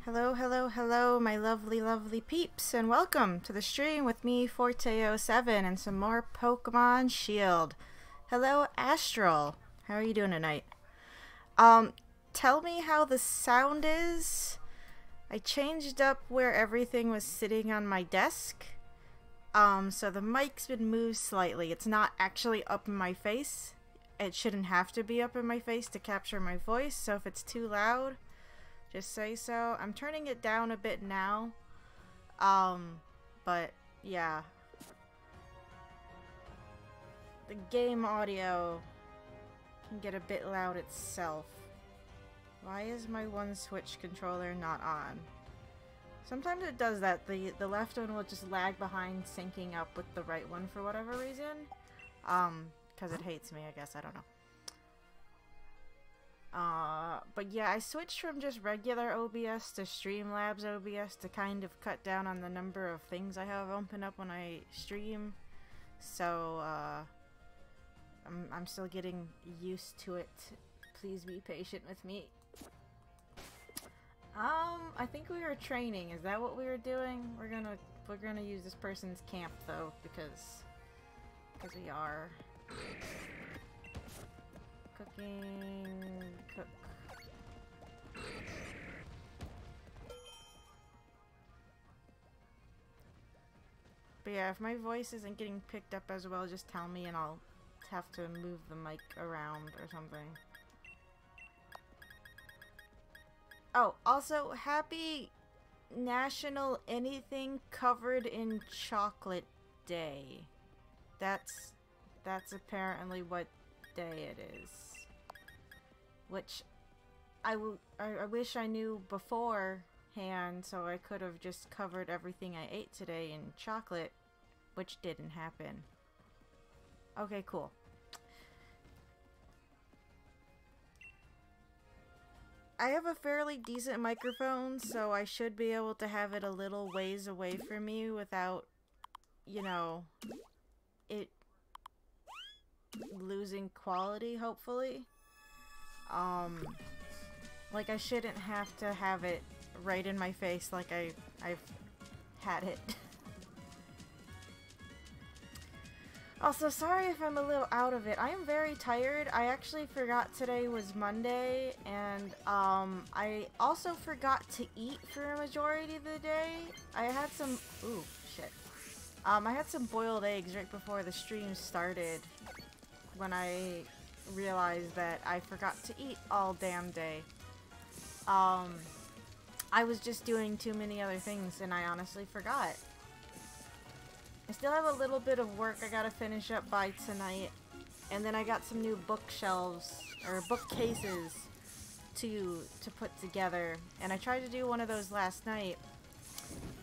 Hello, hello, hello, my lovely, lovely peeps, and welcome to the stream with me, Forte07, and some more Pokemon Shield. Hello, Astral. How are you doing tonight? Um, Tell me how the sound is. I changed up where everything was sitting on my desk. So the mic's been moved slightly. It's not actually up in my face. It shouldn't have to be up in my face to capture my voice, so if it's too loud, just say so. I'm turning it down a bit now. But yeah. The game audio can get a bit loud itself. Why is my one Switch controller not on? Sometimes it does that. The left one will just lag behind syncing up with the right one for whatever reason. Because it hates me, I guess. I don't know. But yeah, I switched from just regular OBS to Streamlabs OBS to kind of cut down on the number of things I have open up when I stream. So, I'm still getting used to it. Please be patient with me. I think we were training. Is that what we were doing? We're gonna use this person's camp though, because we are. Cooking, cook. But yeah, if my voice isn't getting picked up as well, just tell me and I'll have to move the mic around or something. Oh, also, happy National Anything Covered in Chocolate Day. That's apparently what day it is. Which I wish I knew beforehand, so I could have just covered everything I ate today in chocolate, which didn't happen. Okay, cool. I have a fairly decent microphone, so I should be able to have it a little ways away from me without, you know, it losing quality, hopefully. Like I shouldn't have to have it right in my face like I've had it. Also, sorry if I'm a little out of it. I am very tired. I actually forgot today was Monday, and I also forgot to eat for a majority of the day. I had some, ooh, shit. I had some boiled eggs right before the stream started when I realized that I forgot to eat all damn day. I was just doing too many other things, and I honestly forgot. I still have a little bit of work I gotta finish up by tonight, and then I got some new bookshelves, or bookcases, to put together, and I tried to do one of those last night,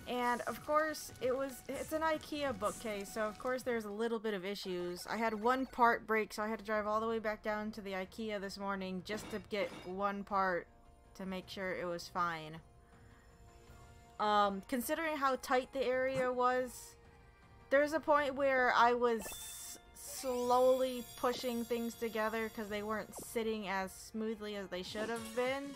and of course it's an IKEA bookcase, so of course there's a little bit of issues. I had one part break, so I had to drive all the way back down to the IKEA this morning just to get one part to make sure it was fine. Considering how tight the area was, there's a point where I was slowly pushing things together because they weren't sitting as smoothly as they should have been.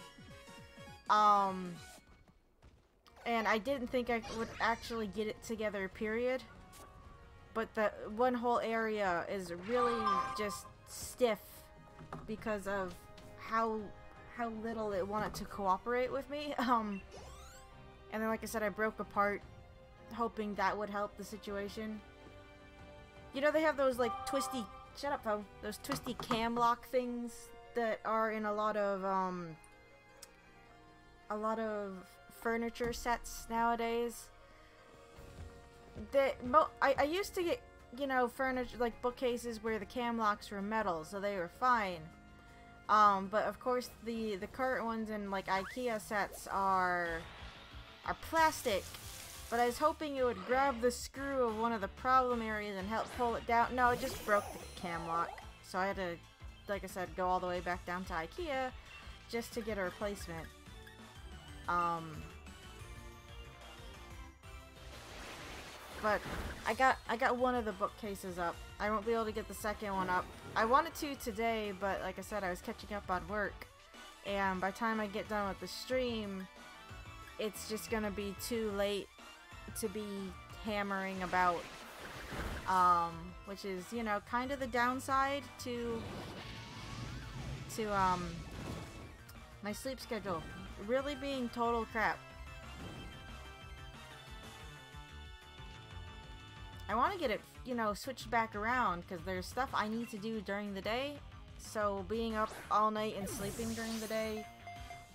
And I didn't think I would actually get it together, period. But the one whole area is really just stiff because of how little it wanted to cooperate with me. And then, like I said, I broke apart, hoping that would help the situation. You know, they have those like twisty, shut up phone, those twisty cam lock things that are in a lot of furniture sets nowadays. I used to get, you know, furniture like bookcases where the cam locks were metal, so they were fine. But of course the current ones in like IKEA sets are plastic. But I was hoping it would grab the screw of one of the problem areas and help pull it down. No, it just broke the cam lock. So I had to, like I said, go all the way back down to IKEA just to get a replacement. But I got one of the bookcases up. I won't be able to get the second one up. I wanted to today, but like I said, I was catching up on work. And by the time I get done with the stream, it's just gonna be too late to be hammering about, which is, you know, kind of the downside to my sleep schedule really being total crap. I want to get it, you know, switched back around because there's stuff I need to do during the day, so being up all night and sleeping during the day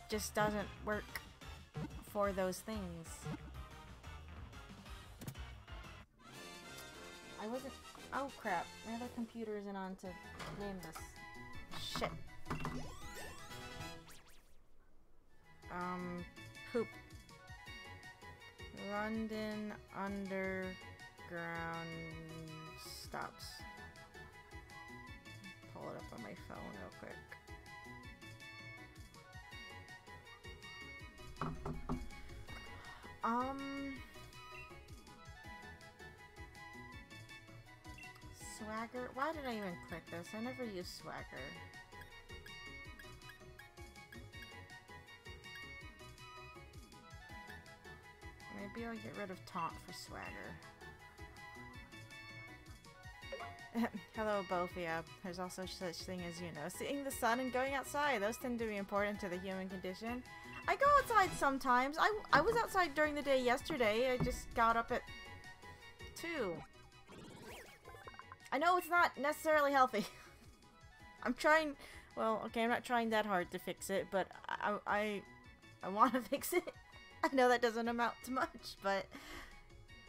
just doesn't work for those things. I wasn't... Oh crap, my other computer isn't on to name this. Shit. Poop. London Underground stops. Pull it up on my phone real quick. Swagger? Why did I even click this? I never use Swagger. Maybe I'll get rid of Taunt for Swagger. Hello, Bophia. There's also such thing as, you know, seeing the sun and going outside. Those tend to be important to the human condition. I go outside sometimes. I was outside during the day yesterday. I just got up at 2. I know it's not necessarily healthy. I'm trying... Well, okay, I'm not trying that hard to fix it, but I want to fix it. I know that doesn't amount to much, but...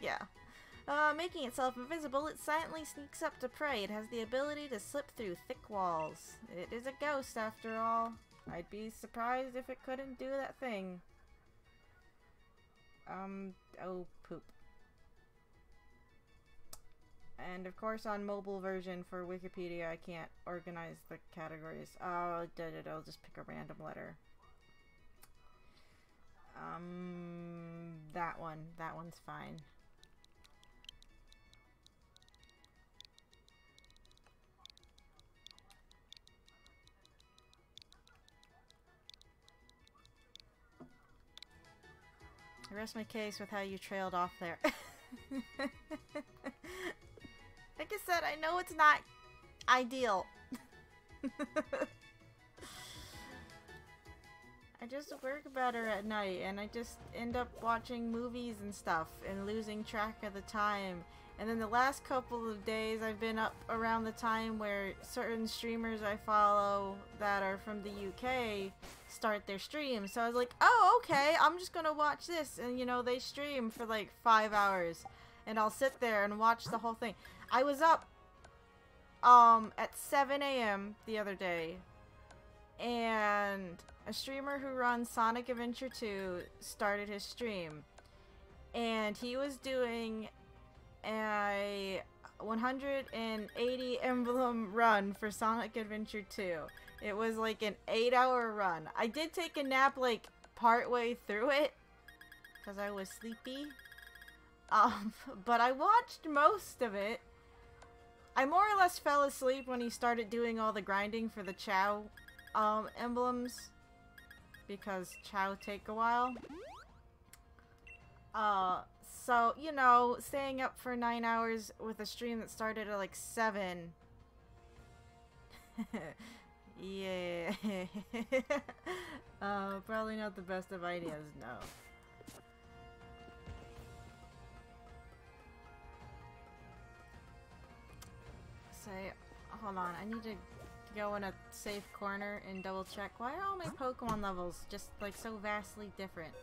Yeah. Making itself invisible, it silently sneaks up to prey. It has the ability to slip through thick walls. It is a ghost, after all. I'd be surprised if it couldn't do that thing. Oh, poop. And of course on mobile version for Wikipedia I can't organize the categories. Oh, I'll just pick a random letter. That one. That one's fine. I rest my case with how you trailed off there. Like I said, I know it's not ideal. I just work better at night, and I just end up watching movies and stuff and losing track of the time. And then the last couple of days I've been up around the time where certain streamers I follow that are from the UK start their stream. So I was like, oh, okay, I'm just gonna watch this. And you know, they stream for like 5 hours. And I'll sit there and watch the whole thing. I was up at 7 a.m. the other day. And a streamer who runs Sonic Adventure 2 started his stream. And he was doing a 180 emblem run for Sonic Adventure 2. It was like an 8-hour run. I did take a nap like part way through it because I was sleepy. But I watched most of it. I more or less fell asleep when he started doing all the grinding for the Chao emblems because Chao take a while. So, you know, staying up for 9 hours with a stream that started at like 7. Yeah. Probably not the best of ideas, no. Say, hold on, I need to go in a safe corner and double check. Why are all my Pokemon levels just like so vastly different?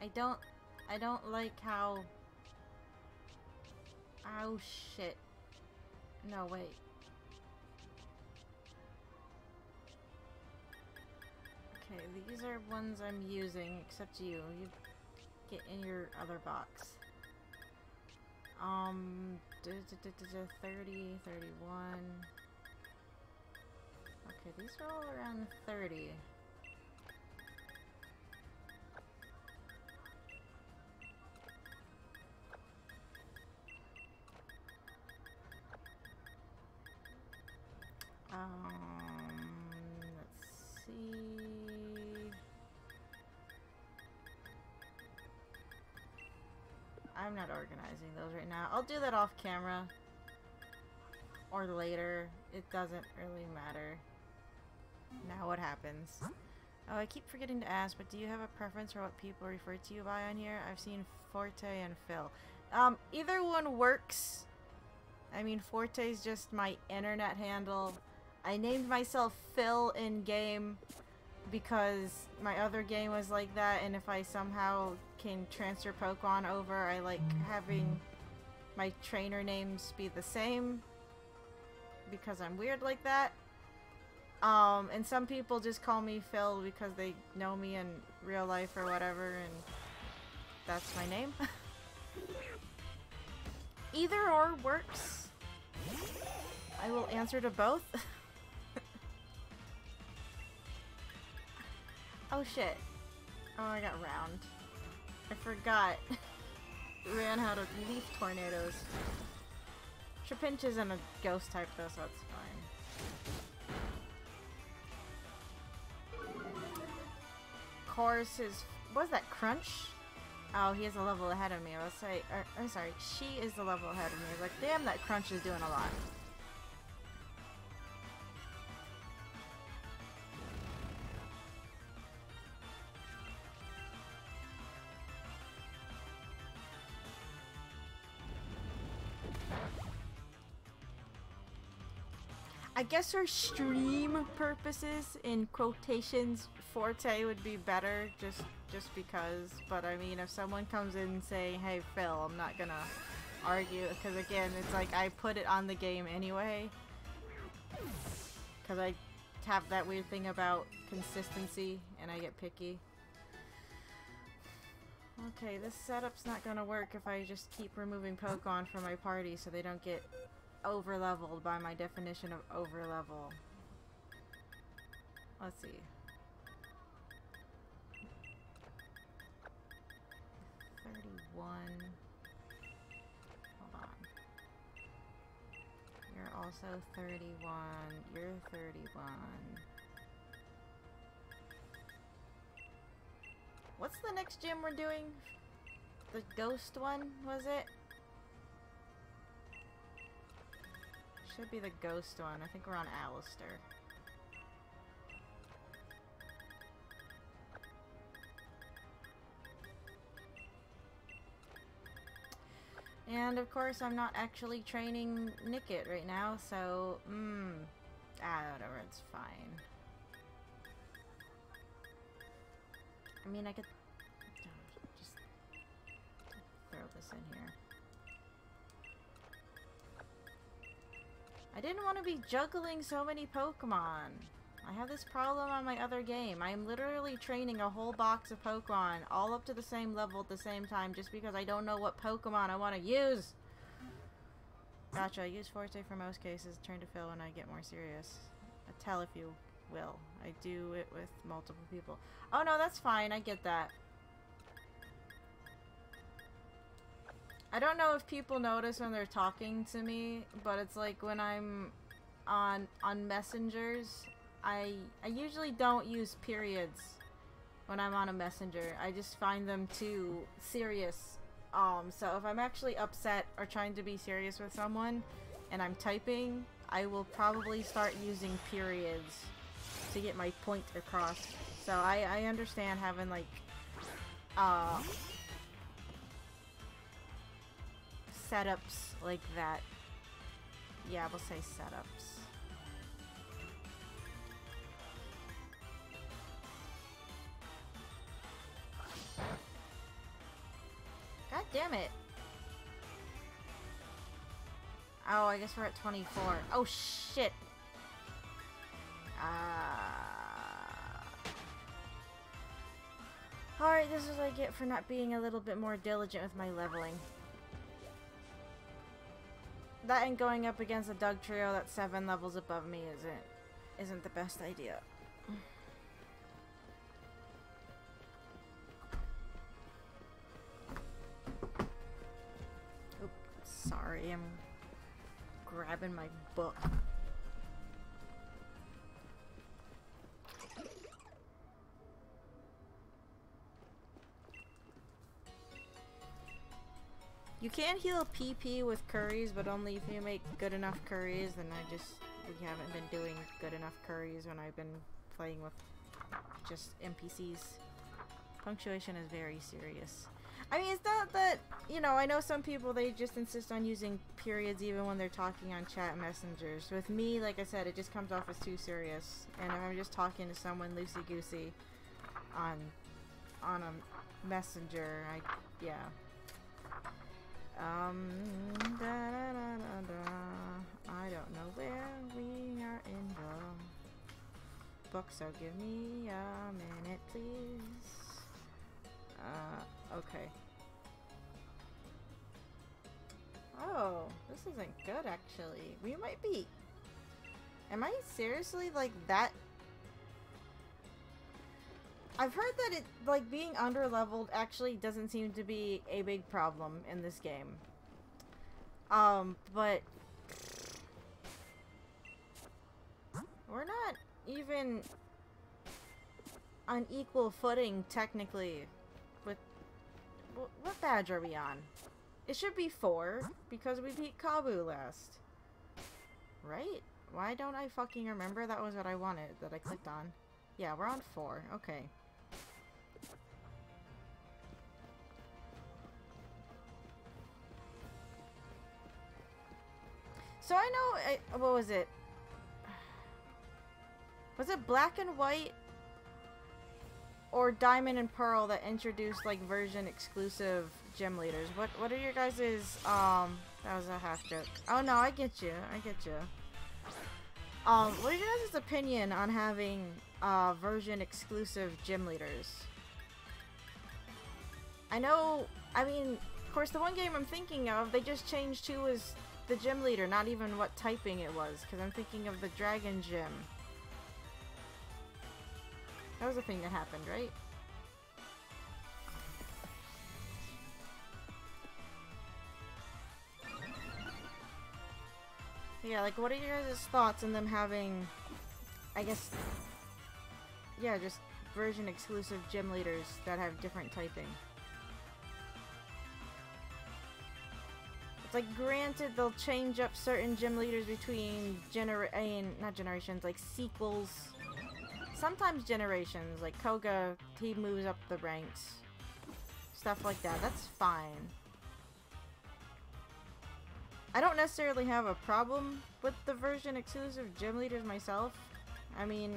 I don't like how... Oh shit. No, wait. Okay, these are ones I'm using, except you. You get in your other box. 30, 31. Okay, these are all around 30. Let's see. I'm not organizing those right now. I'll do that off camera. Or later. It doesn't really matter. Now what happens? Oh, I keep forgetting to ask, but do you have a preference for what people refer to you by on here? I've seen Forte and Phil. Either one works. I mean, Forte is just my internet handle. I named myself Phil in game because my other game was like that, and if I somehow can transfer Pokemon over, I like having my trainer names be the same because I'm weird like that. And some people just call me Phil because they know me in real life or whatever, and that's my name. Either or works. I will answer to both. Oh shit. Oh, I got round. I forgot. Ran out of leaf tornadoes. Trapinch isn't a ghost type though, so it's fine. Course is... what was that, Crunch? Oh, he is a level ahead of me. I was say, I'm sorry, she is the level ahead of me. I was like, damn, that Crunch is doing a lot. I guess for stream purposes, in quotations, Forte would be better, just because. But I mean, if someone comes in saying, "Hey Phil," I'm not gonna argue, because again, it's like I put it on the game anyway. Because I have that weird thing about consistency, and I get picky. Okay, this setup's not gonna work if I just keep removing Pokemon from my party so they don't get over-leveled by my definition of over-level. Let's see. 31. Hold on. You're also 31. You're 31. What's the next gym we're doing? The ghost one, was it? Should be the ghost one. I think we're on Alistair. And of course, I'm not actually training Nickit right now, so whatever, it's fine. I mean, I could just throw this in here. I didn't want to be juggling so many Pokemon. I have this problem on my other game. I'm literally training a whole box of Pokemon all up to the same level at the same time just because I don't know what Pokemon I want to use. Gotcha, I use Forte for most cases, turn to Phil when I get more serious. Tell if you will. I do it with multiple people. Oh no, that's fine, I get that. I don't know if people notice when they're talking to me, but it's like when I'm on messengers, I usually don't use periods when I'm on a messenger. I just find them too serious. So if I'm actually upset or trying to be serious with someone and I'm typing, I will probably start using periods to get my point across. So I understand having like setups like that. Yeah, we'll say setups. God damn it. Oh, I guess we're at 24. Oh shit. Alright, this is what I get for not being a little bit more diligent with my leveling. That and going up against a Doug trio that's 7 levels above me isn't the best idea. Oops, sorry, I'm grabbing my book. You can heal PP with curries, but only if you make good enough curries, and we haven't been doing good enough curries when I've been playing with just NPCs. Punctuation is very serious. I mean, it's not that, you know, I know some people, they just insist on using periods even when they're talking on chat messengers. With me, like I said, it just comes off as too serious. And if I'm just talking to someone loosey-goosey on a messenger, yeah. I don't know where we are in the book, so give me a minute, please. Okay. Oh, this isn't good, actually. We might be... Am I seriously, like, that... I've heard that it, like, being underleveled actually doesn't seem to be a big problem in this game. But... We're not even on equal footing, technically. With... What badge are we on? It should be 4, because we beat Kabu last. Right? Why don't I fucking remember? That was what I wanted, that I clicked on. Yeah, we're on 4. Okay. So I know... what was it? Was it Black and White? Or Diamond and Pearl that introduced, like, version exclusive gym leaders? What are your guys's, that was a half joke. Oh no, I get you. I get you. What are your guys' opinion on having, version exclusive gym leaders? I know, I mean, of course the one game I'm thinking of, they just changed who was the gym leader, not even what typing it was, because I'm thinking of the Dragon Gym. That was a thing that happened, right? Yeah, like, what are your guys' thoughts on them having, I guess, yeah, just version exclusive gym leaders that have different typing? It's like, granted, they'll change up certain gym leaders between not generations, like sequels. Sometimes generations, like Koga, he moves up the ranks. Stuff like that, that's fine. I don't necessarily have a problem with the version exclusive gym leaders myself. I mean,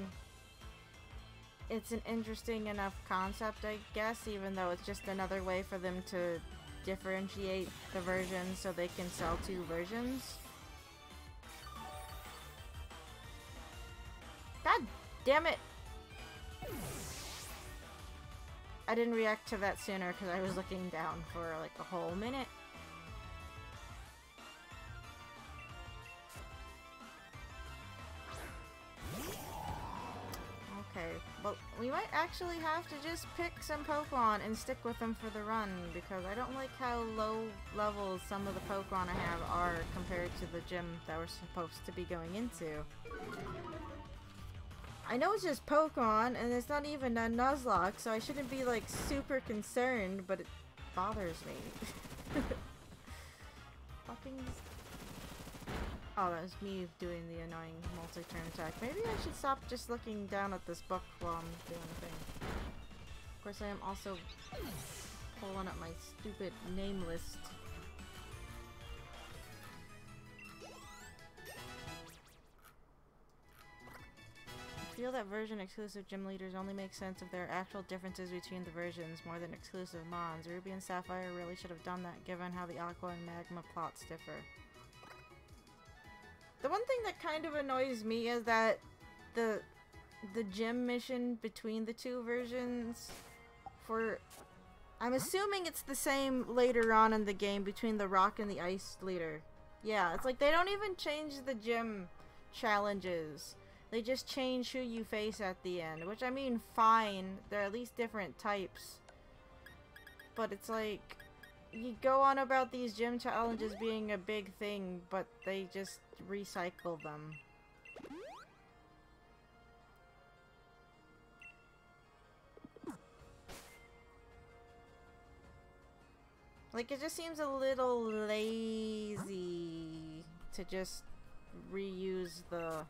it's an interesting enough concept, I guess, even though it's just another way for them to differentiate the versions so they can sell 2 versions. God damn it! I didn't react to that sooner because I was looking down for like a whole minute. Okay, well, we might actually have to just pick some Pokemon and stick with them for the run, because I don't like how low levels some of the Pokemon I have are compared to the gym that we're supposed to be going into. I know it's just Pokemon, and it's not even a Nuzlocke, so I shouldn't be, like, super concerned, but it bothers me. Fucking... Oh, that was me doing the annoying multi-turn attack. Maybe I should stop just looking down at this book while I'm doing a thing. Of course, I am also pulling up my stupid name list. I feel that version exclusive gym leaders only make sense if there are actual differences between the versions more than exclusive mons. Ruby and Sapphire really should have done that given how the Aqua and Magma plots differ. The one thing that kind of annoys me is that the gym mission between the 2 versions for... I'm assuming it's the same later on in the game between the Rock and the Ice leader. Yeah, it's like they don't even change the gym challenges. They just change who you face at the end, which I mean, fine. They're at least different types. But it's like, you go on about these gym challenges being a big thing, but they just recycle them. Like, it just seems a little lazy to just reuse the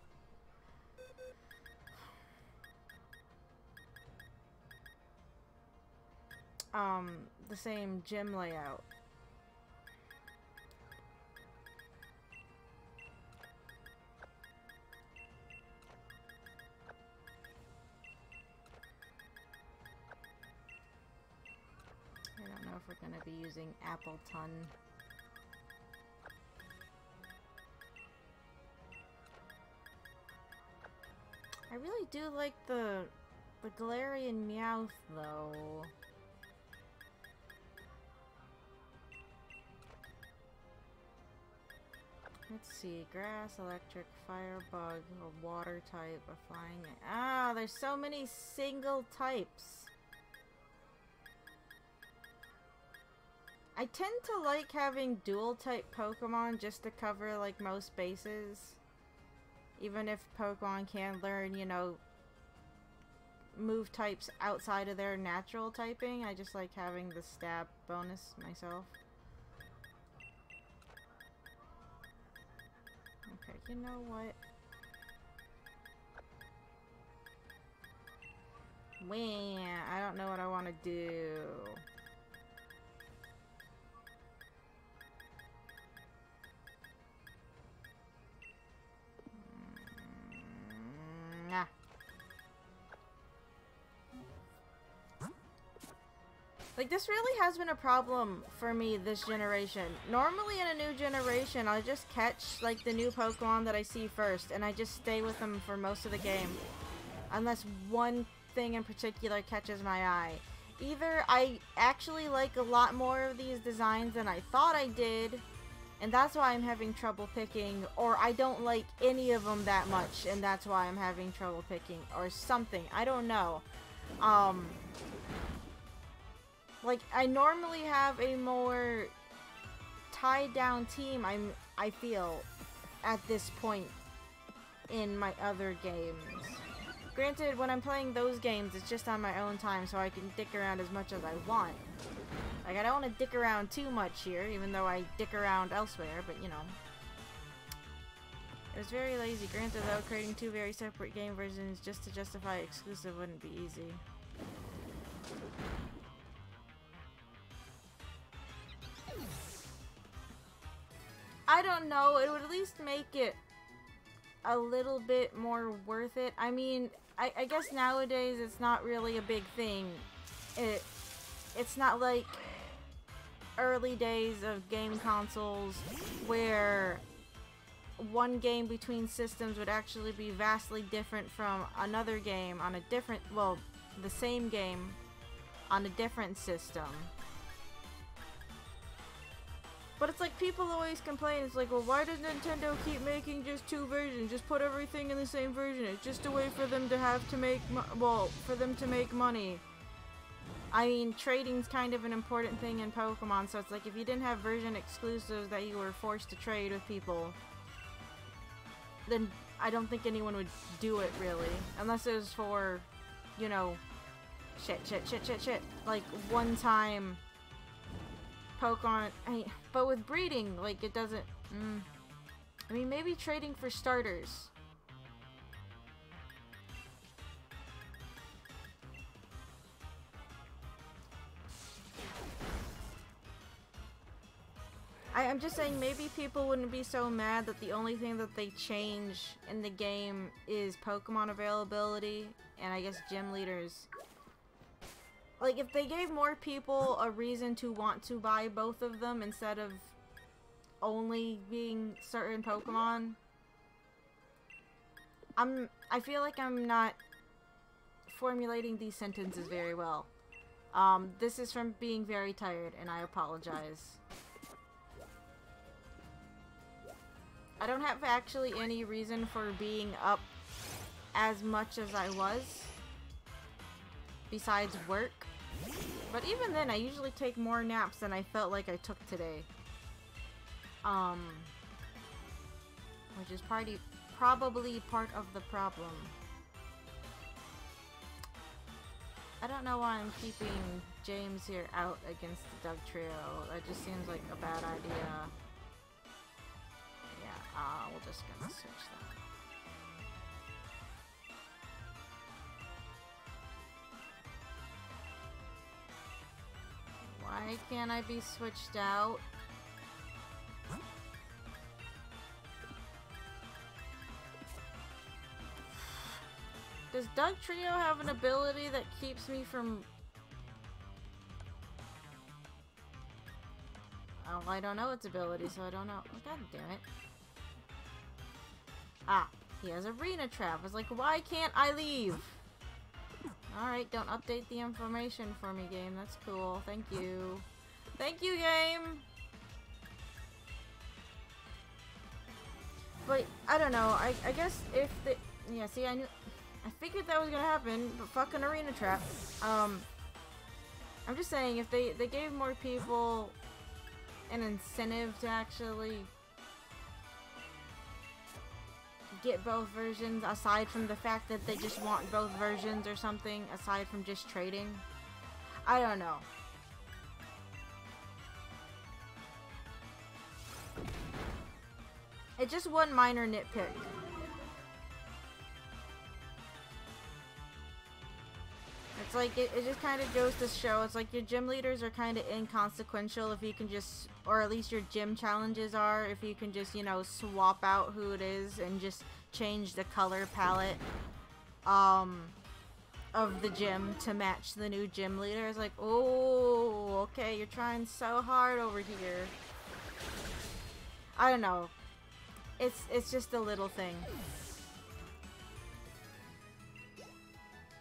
same gym layout. I don't know if we're gonna be using Appleton. I really do like the Galarian Meowth, though. Let's see. Grass, electric, fire, bug, a water type, a flying... Ah, there's so many single types. I tend to like having dual type Pokemon just to cover like most bases. Even if Pokemon can learn, you know, move types outside of their natural typing, I just like having the stab bonus myself. Okay, you know what? Wah, I don't know what I want to do. Nah. Like, this really has been a problem for me this generation. Normally in a new generation, I'll just catch, like, the new Pokemon that I see first, and I just stay with them for most of the game. Unless one thing in particular catches my eye. Either I actually like a lot more of these designs than I thought I did, and that's why I'm having trouble picking, or I don't like any of them that much, and that's why I'm having trouble picking, or something. I don't know. Like, I normally have a more tied down team, I feel, at this point in my other games. Granted, when I'm playing those games, it's just on my own time, so I can dick around as much as I want. Like, I don't want to dick around too much here, even though I dick around elsewhere, but, you know. It was very lazy. Granted, though, creating two very separate game versions just to justify exclusive wouldn't be easy. I don't know, it would at least make it a little bit more worth it. I mean, I guess nowadays it's not really a big thing. It's not like early days of game consoles where one game between systems would actually be vastly different from another game on a different, well, the same game on a different system. But it's like, people always complain, it's like, well, why does Nintendo keep making just two versions? Just put everything in the same version. It's just a way for them to have to make, for them to make money. I mean, trading's kind of an important thing in Pokemon, so it's like, if you didn't have version exclusives that you were forced to trade with people, then I don't think anyone would do it, really. Unless it was for, you know, shit. Like, one time Pokemon, but with breeding, like, it doesn't, I mean, maybe trading for starters. I'm just saying, maybe people wouldn't be so mad that the only thing that they change in the game is Pokemon availability, and I guess gym leaders. Like, if they gave more people a reason to want to buy both of them instead of only being certain Pokemon. I feel like I'm not formulating these sentences very well. This is from being very tired, and I apologize. I don't have actually any reason for being up as much as I was, besides work. But even then, I usually take more naps than I felt like I took today. Which is probably part of the problem. I don't know why I'm keeping James here out against the Dugtrio. That just seems like a bad idea. Yeah, we're just gonna switch that. Why can't I be switched out? Does Dugtrio have an ability that keeps me from... Oh, I don't know its ability, so I don't know. Oh, God damn it. Ah, he has Arena Trap. I was like, why can't I leave? Alright, don't update the information for me, game. That's cool. Thank you. Thank you, game! But, I don't know. I guess if the... Yeah, see, I figured that was gonna happen, but fucking Arena Trap. I'm just saying, if they gave more people an incentive to actually get both versions, aside from the fact that they just want both versions or something, aside from just trading. I don't know. It's just one minor nitpick. It's like, it just kind of goes to show, it's like your gym leaders are kind of inconsequential if you can just, or at least your gym challenges are, if you can just, you know, swap out who it is and just change the color palette, of the gym to match the new gym leader. It's like, oh, okay, you're trying so hard over here. I don't know. It's just a little thing.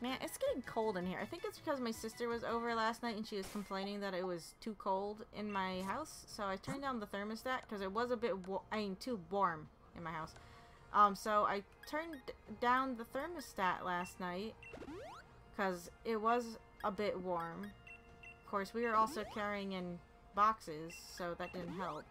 Man, it's getting cold in here. I think it's because my sister was over last night and she was complaining that it was too cold in my house. So I turned down the thermostat because it was a bit, too warm in my house. So I turned down the thermostat last night because it was a bit warm. Of course, we were also carrying in boxes, so that didn't help.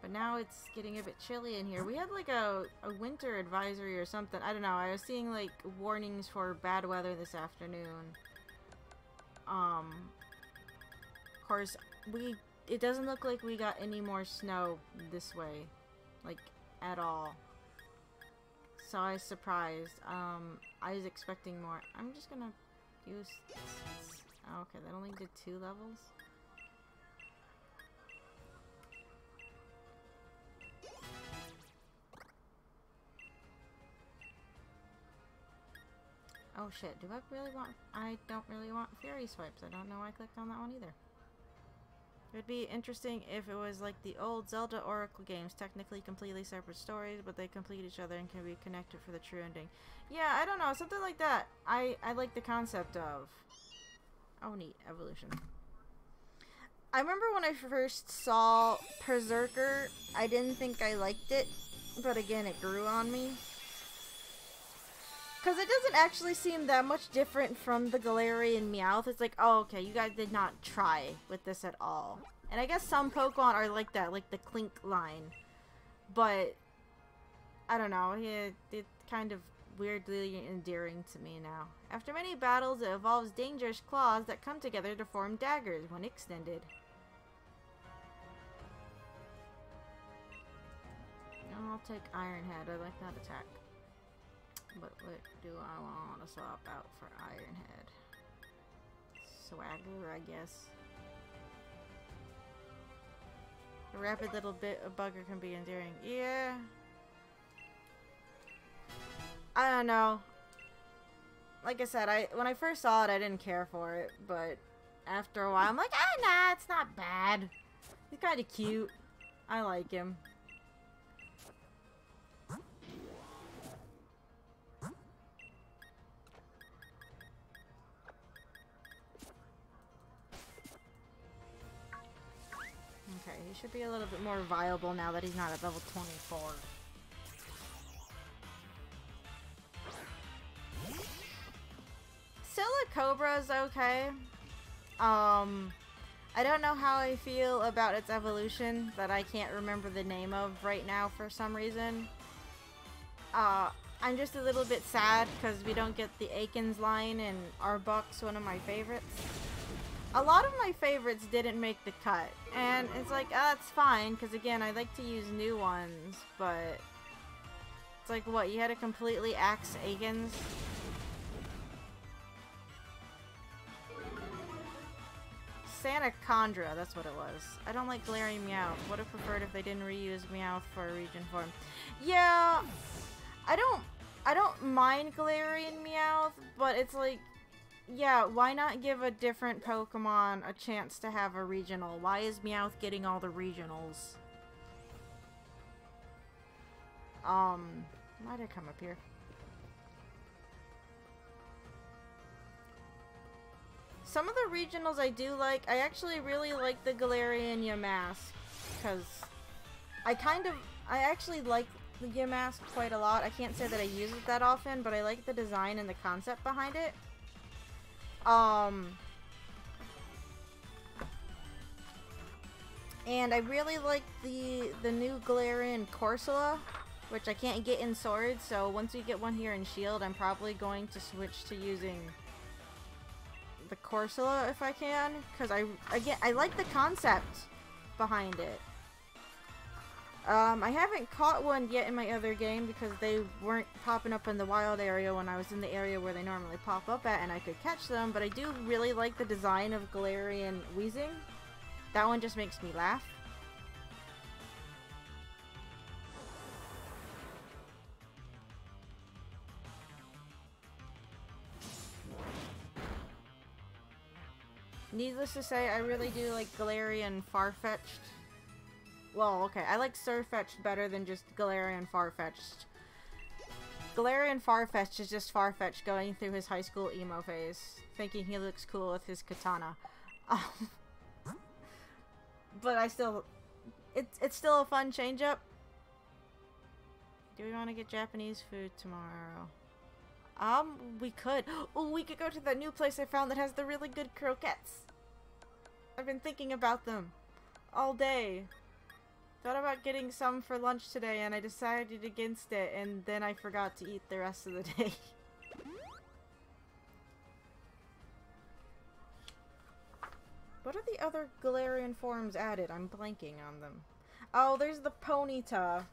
But now it's getting a bit chilly in here. We had like a winter advisory or something. I don't know. I was seeing like warnings for bad weather this afternoon. Of course, it doesn't look like we got any more snow this way. Like, at all. So I was surprised. I was expecting more. I'm just gonna use... Oh, okay, that only did 2 levels. Oh shit, do I really want... I don't really want Fury Swipes. I don't know why I clicked on that one either. It would be interesting if it was like the old Zelda Oracle games, technically completely separate stories, but they complete each other and can be connected for the true ending. Yeah, I don't know, something like that. I like the concept of... Oh neat, evolution. I remember when I first saw Berserker, I didn't think I liked it, but again, it grew on me. Because it doesn't actually seem that much different from the Galarian Meowth. It's like, oh, okay, you guys did not try with this at all. And I guess some Pokemon are like that, like the Clink line. But, I don't know, it's kind of weirdly endearing to me now. After many battles, it evolves dangerous claws that come together to form daggers when extended. I'll take Iron Head, I like that attack. But what do I want to swap out for Iron Head? Swagger, I guess. A rapid little bit of bugger can be endearing. Yeah. I don't know. Like I said, when I first saw it, I didn't care for it. But after a while, I'm like, ah, nah, it's not bad. He's kind of cute. I like him. Okay, he should be a little bit more viable now that he's not at level 24. Silicobra is okay. I don't know how I feel about its evolution that I can't remember the name of right now for some reason. I'm just a little bit sad because we don't get the Akins line, and Arbok's one of my favorites. A lot of my favorites didn't make the cut, and it's like, that's fine, because again, I like to use new ones, but it's like, what, you had to completely axe Akins? Sanacondra, that's what it was. I don't like Galarian Meowth. Would have preferred if they didn't reuse Meowth for a region form. Yeah, I don't mind Galarian Meowth, but it's like, yeah, why not give a different Pokemon a chance to have a regional? Why is Meowth getting all the regionals? Why'd I come up here? Some of the regionals I do like. I actually really like the Galarian Yamask, because I actually like the Yamask quite a lot. I can't say that I use it that often, but I like the design and the concept behind it. And I really like the new Galarian Corsola, which I can't get in Sword, so once we get one here in Shield, I'm probably going to switch to using the Corsola if I can, because I like the concept behind it. I haven't caught one yet in my other game because they weren't popping up in the wild area when I was in the area where they normally pop up at and I could catch them, but I do really like the design of Galarian Weezing. That one just makes me laugh. Needless to say, I really do like Galarian Farfetch'd. Well, okay, I like Sirfetch'd better than just Galarian Farfetch'd. Galarian Farfetch'd is just Farfetch'd going through his high school emo phase, thinking he looks cool with his katana. But it's still a fun change-up. Do we want to get Japanese food tomorrow? We could. Oh, we could go to that new place I found that has the really good croquettes. I've been thinking about them all day. Thought about getting some for lunch today and I decided against it, and then I forgot to eat the rest of the day. What are the other Galarian forms added? I'm blanking on them. Oh, there's the Ponyta.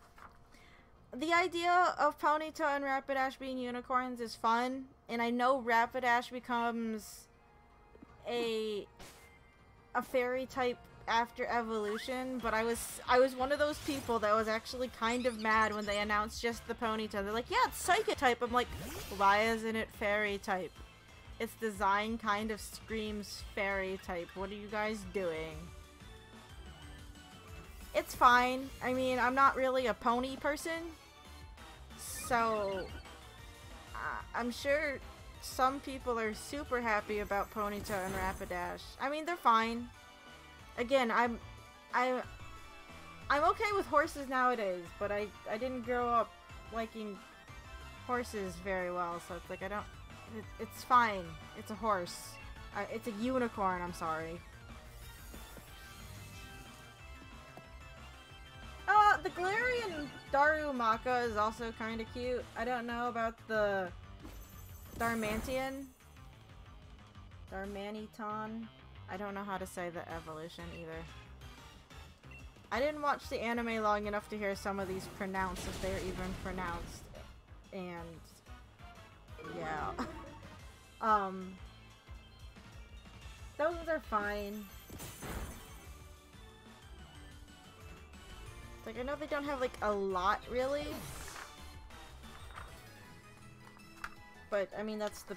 The idea of Ponyta and Rapidash being unicorns is fun, and I know Rapidash becomes a fairy type after evolution, but I was one of those people that was actually kind of mad when they announced just the Ponyta. They're like, yeah, it's psychic type. I'm like, why isn't it fairy type? Its design kind of screams fairy type. What are you guys doing? It's fine. I mean, I'm not really a pony person, so I'm sure some people are super happy about Ponyta and Rapidash. I mean, they're fine. Again, I'm okay with horses nowadays, but I didn't grow up liking horses very well, so it's like it's fine. It's a horse. It's a unicorn, I'm sorry. The Galarian Darumaka is also kind of cute. I don't know about the Darmanitan. Darmanitan. I don't know how to say the evolution either. I didn't watch the anime long enough to hear some of these pronounced, if they're even pronounced. And yeah. Those are fine. Like, I know they don't have, like, a lot, really. But, I mean, that's the...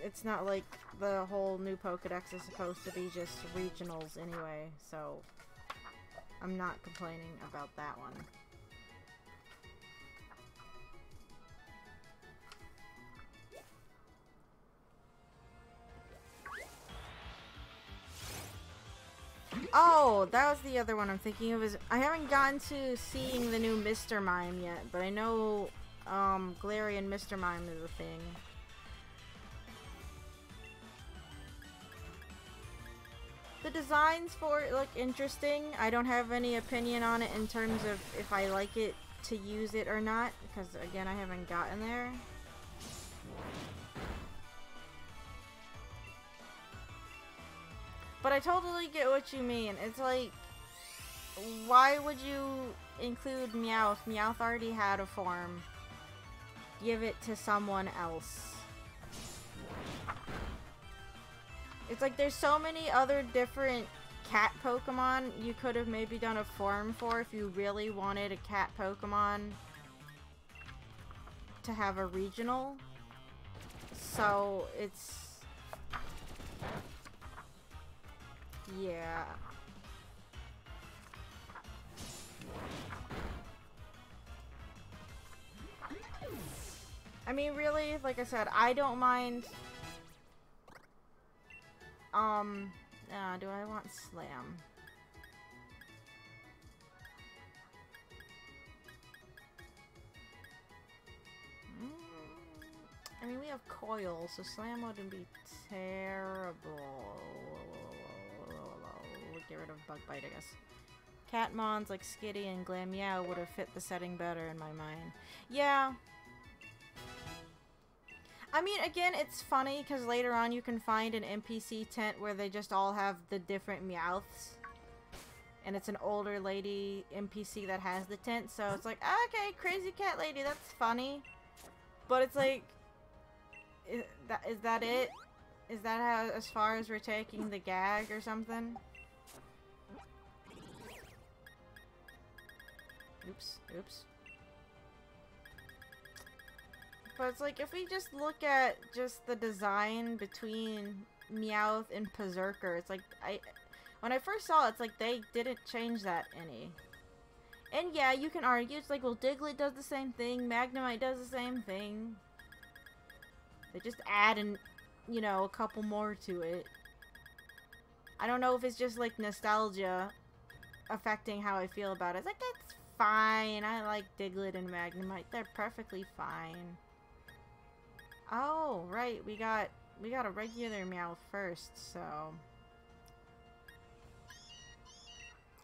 It's not like the whole new Pokedex is supposed to be just regionals anyway, so... I'm not complaining about that one. Oh, that was the other one I'm thinking of. I haven't gotten to seeing the new Mr. Mime yet, but I know Galarian Mr. Mime is a thing. The designs for it look interesting. I don't have any opinion on it in terms of if I like it to use it or not, because again, I haven't gotten there. But I totally get what you mean. It's like, why would you include Meowth? Meowth already had a form. Give it to someone else. It's like there's so many other different cat Pokemon you could have maybe done a form for if you really wanted a cat Pokemon to have a regional. So it's... yeah. I mean, really, like I said, I don't mind... do I want Slam? I mean, we have Coil, so Slam wouldn't be terrible. We'll get rid of Bug Bite, I guess. Catmons like Skitty and Glameow would have fit the setting better in my mind. Yeah. I mean, again, it's funny because later on you can find an NPC tent where they just all have the different Meowths. And it's an older lady NPC that has the tent, so it's like, okay, crazy cat lady, that's funny. But it's like, is that it? Is that how, as far as we're taking the gag or something? Oops, oops. But it's like, if we just look at just the design between Meowth and Berserker, it's like, when I first saw it, it's like they didn't change that any. And yeah, you can argue, it's like, well, Diglett does the same thing, Magnemite does the same thing. They just add you know, a couple more to it. I don't know if it's just like nostalgia affecting how I feel about it. It's like, that's fine. I like Diglett and Magnemite. They're perfectly fine. Oh, right. We got a regular Meowth first, so...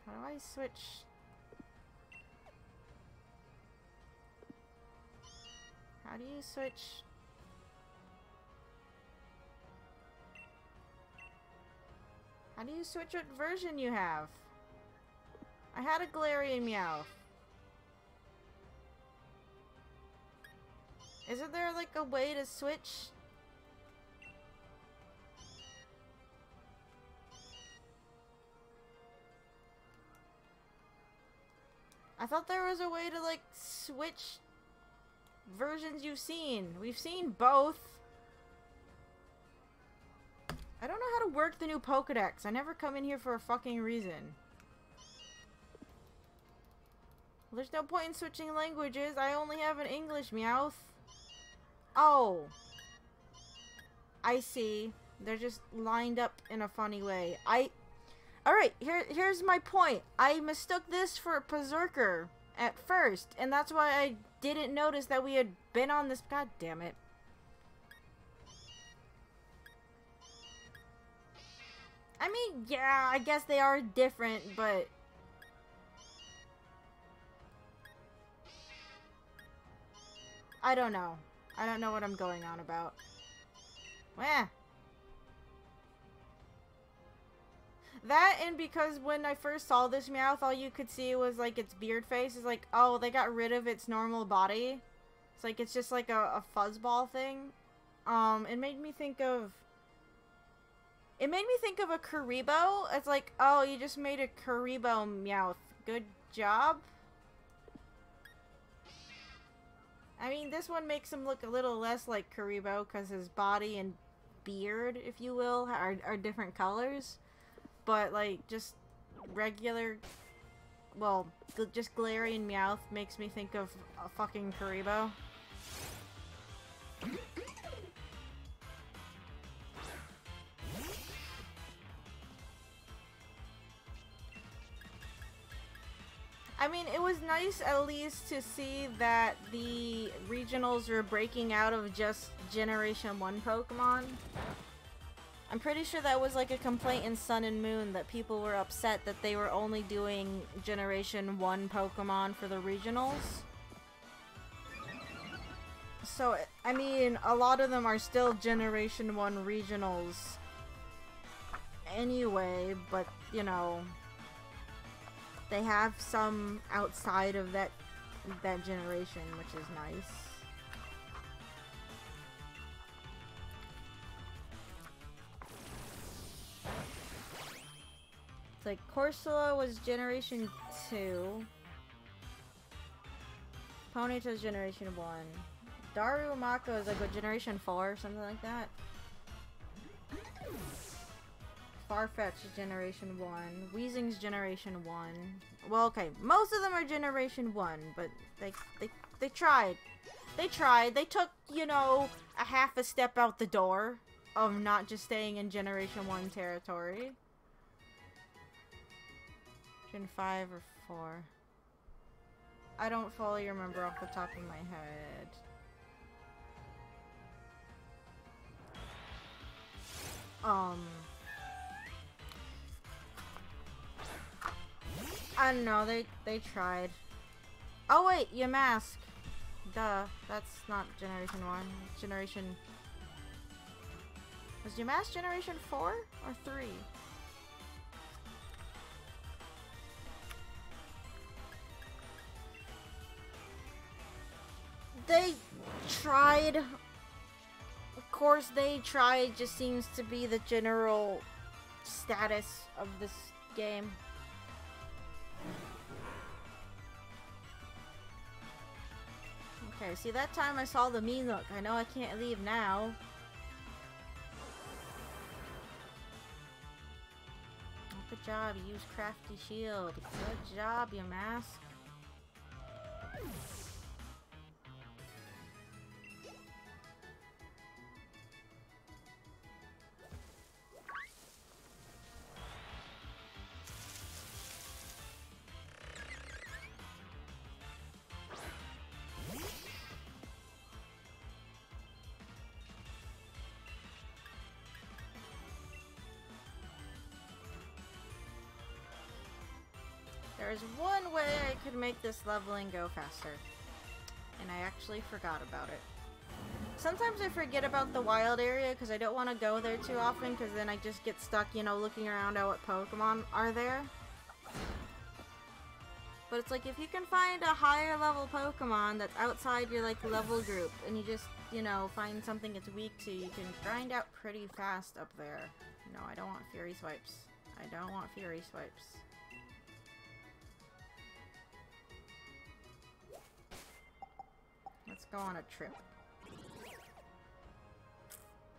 How do I switch? How do you switch? How do you switch what version you have? I had a Galarian Meowth. Isn't there like a way to switch? I thought there was a way to like switch versions you've seen. We've seen both. I don't know how to work the new Pokedex. I never come in here for a fucking reason. Well, there's no point in switching languages. I only have an English Meowth. Oh. I see. They're just lined up in a funny way. Alright, here's my point. I mistook this for a Berserker at first, and that's why I didn't notice that we had been on this. God damn it. I mean, yeah, I guess they are different, but... I don't know. I don't know what I'm going on about. Wah. That, and because when I first saw this Meowth, all you could see was like its beard face. Is like, oh, they got rid of its normal body. It's like, it's just like a fuzzball thing. It made me think of... It made me think of a Kuribo. It's like, oh, you just made a Kuribo Meowth. Good job. I mean, this one makes him look a little less like Kuribo because his body and beard, if you will, are different colors. But, like, just regular, well, just Galarian Meowth makes me think of a fucking Kuribo. I mean, it was nice at least to see that the regionals were breaking out of just Generation 1 Pokemon. I'm pretty sure that was like a complaint in Sun and Moon that people were upset that they were only doing Generation 1 Pokemon for the regionals. So, I mean, a lot of them are still Generation 1 regionals anyway, but, you know, they have some outside of that generation, which is nice. It's like Corsola was Generation 2. Ponyta's Generation 1. Darumaka is like a Generation 4 or something like that. Farfetch is Generation 1. Weezing's Generation 1. Well, okay, most of them are Generation 1, but they tried. They tried. They took, you know, a half a step out the door of not just staying in Generation 1 territory. Gen 5 or 4. I don't fully remember off the top of my head. I don't know, they tried. Oh wait, Yamask. Duh, that's not Generation 1. Generation... Was Yamask Generation 4 or 3? They tried. Of course they tried, just seems to be the general status of this game. Okay, see that time I saw the mean look. I know I can't leave now. Good job, you use Crafty Shield. Good job, Yamask. There's one way I could make this leveling go faster, and I actually forgot about it. Sometimes I forget about the wild area because I don't want to go there too often, because then I just get stuck, you know, looking around at what Pokemon are there. But it's like, if you can find a higher level Pokemon that's outside your, like, level group, and you just, you know, find something it's weak to, you can grind out pretty fast up there. No, I don't want Fury Swipes. I don't want Fury Swipes. Let's go on a trip.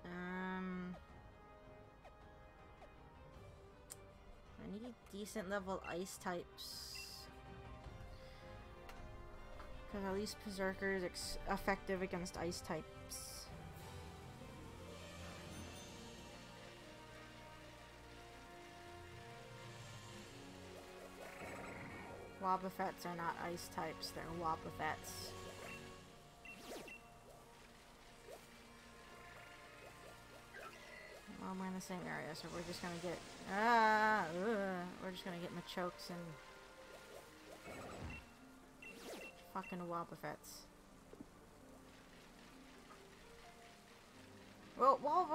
I need decent level ice types. Because at least Berserker is effective against ice types. Wobbuffets are not ice types, they're Wobbuffets. Well, we're in the same area, so we're just gonna get we're just gonna get Machokes and fucking Wobbuffets. Well, while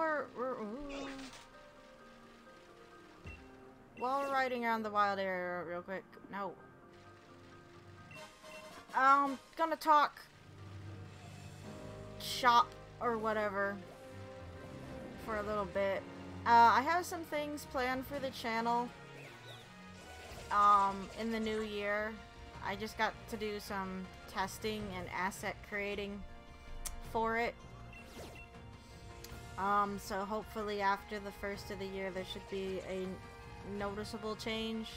we're riding around the wild area real quick, no. Gonna talk shop or whatever for a little bit. I have some things planned for the channel in the new year. I just got to do some testing and asset creating for it. So hopefully after the first of the year there should be a noticeable change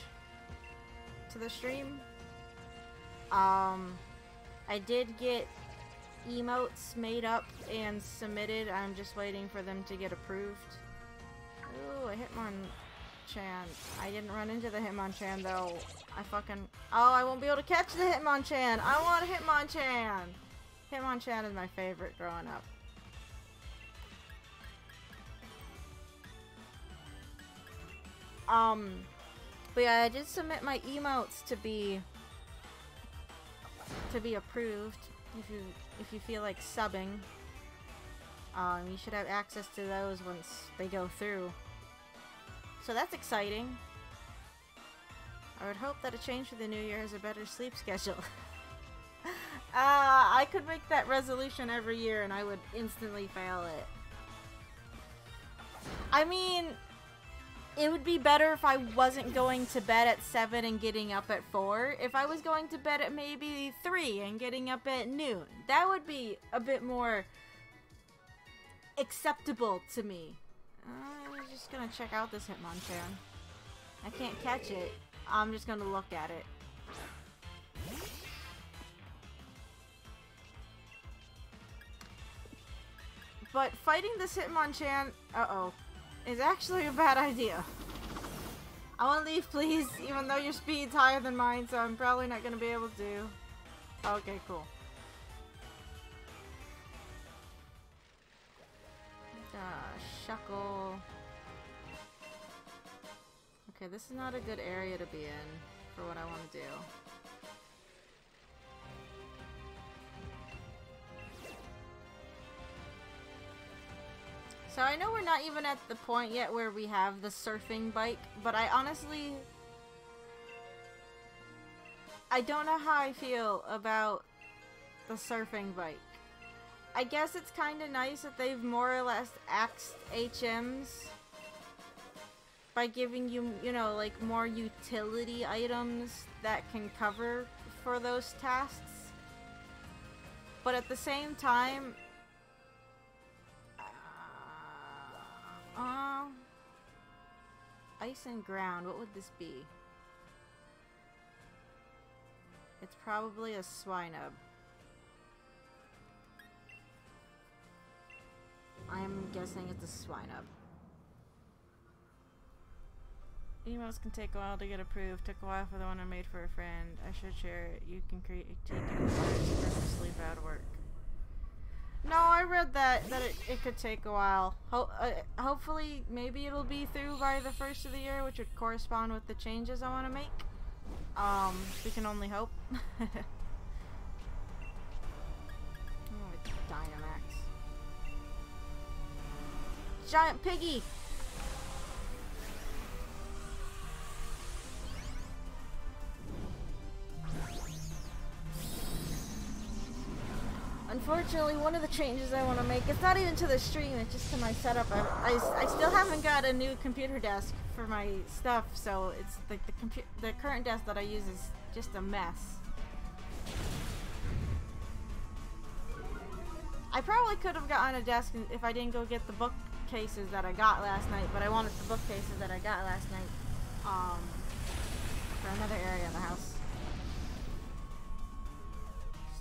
to the stream. I did get emotes made up and submitted. I'm just waiting for them to get approved. Ooh, a Hitmonchan. I didn't run into the Hitmonchan though. Oh, I won't be able to catch the Hitmonchan. I want Hitmonchan. Hitmonchan is my favorite growing up. But yeah, I did submit my emotes to be approved. If you feel like subbing, you should have access to those once they go through. So that's exciting. I would hope that a change for the new year is a better sleep schedule. I could make that resolution every year and I would instantly fail it. I mean, it would be better if I wasn't going to bed at 7 and getting up at 4. If I was going to bed at maybe 3 and getting up at noon, that would be a bit more acceptable to me. I'm just gonna check out this Hitmonchan. I can't catch it. I'm just gonna look at it. But fighting this Hitmonchan, is actually a bad idea. I want to leave, please, even though your speed's higher than mine, so I'm probably not going to be able to. Okay, cool. Shuckle. Okay, this is not a good area to be in for what I want to do. So I know we're not even at the point yet where we have the surfing bike, but I honestly... I don't know how I feel about the surfing bike. I guess it's kind of nice that they've more or less axed HMs by giving you, you know, like more utility items that can cover for those tasks. But at the same time... ice and ground, what would this be? It's probably a Swinub. I'm guessing it's a Swinub. Emails can take a while to get approved. Took a while for the one I made for a friend. I should share it. You can take it and sleep out of work. No, I read that it could take a while. Hopefully, maybe it'll be through by the 1st of the year, which would correspond with the changes I want to make. We can only hope. Oh, Dynamax. Giant Piggy! Unfortunately, one of the changes I want to make, it's not even to the stream, it's just to my setup. I still haven't got a new computer desk for my stuff, so it's like the current desk that I use is just a mess. I probably could have gotten a desk if I didn't go get the bookcases that I got last night, but I wanted the bookcases that I got last night for another area in the house.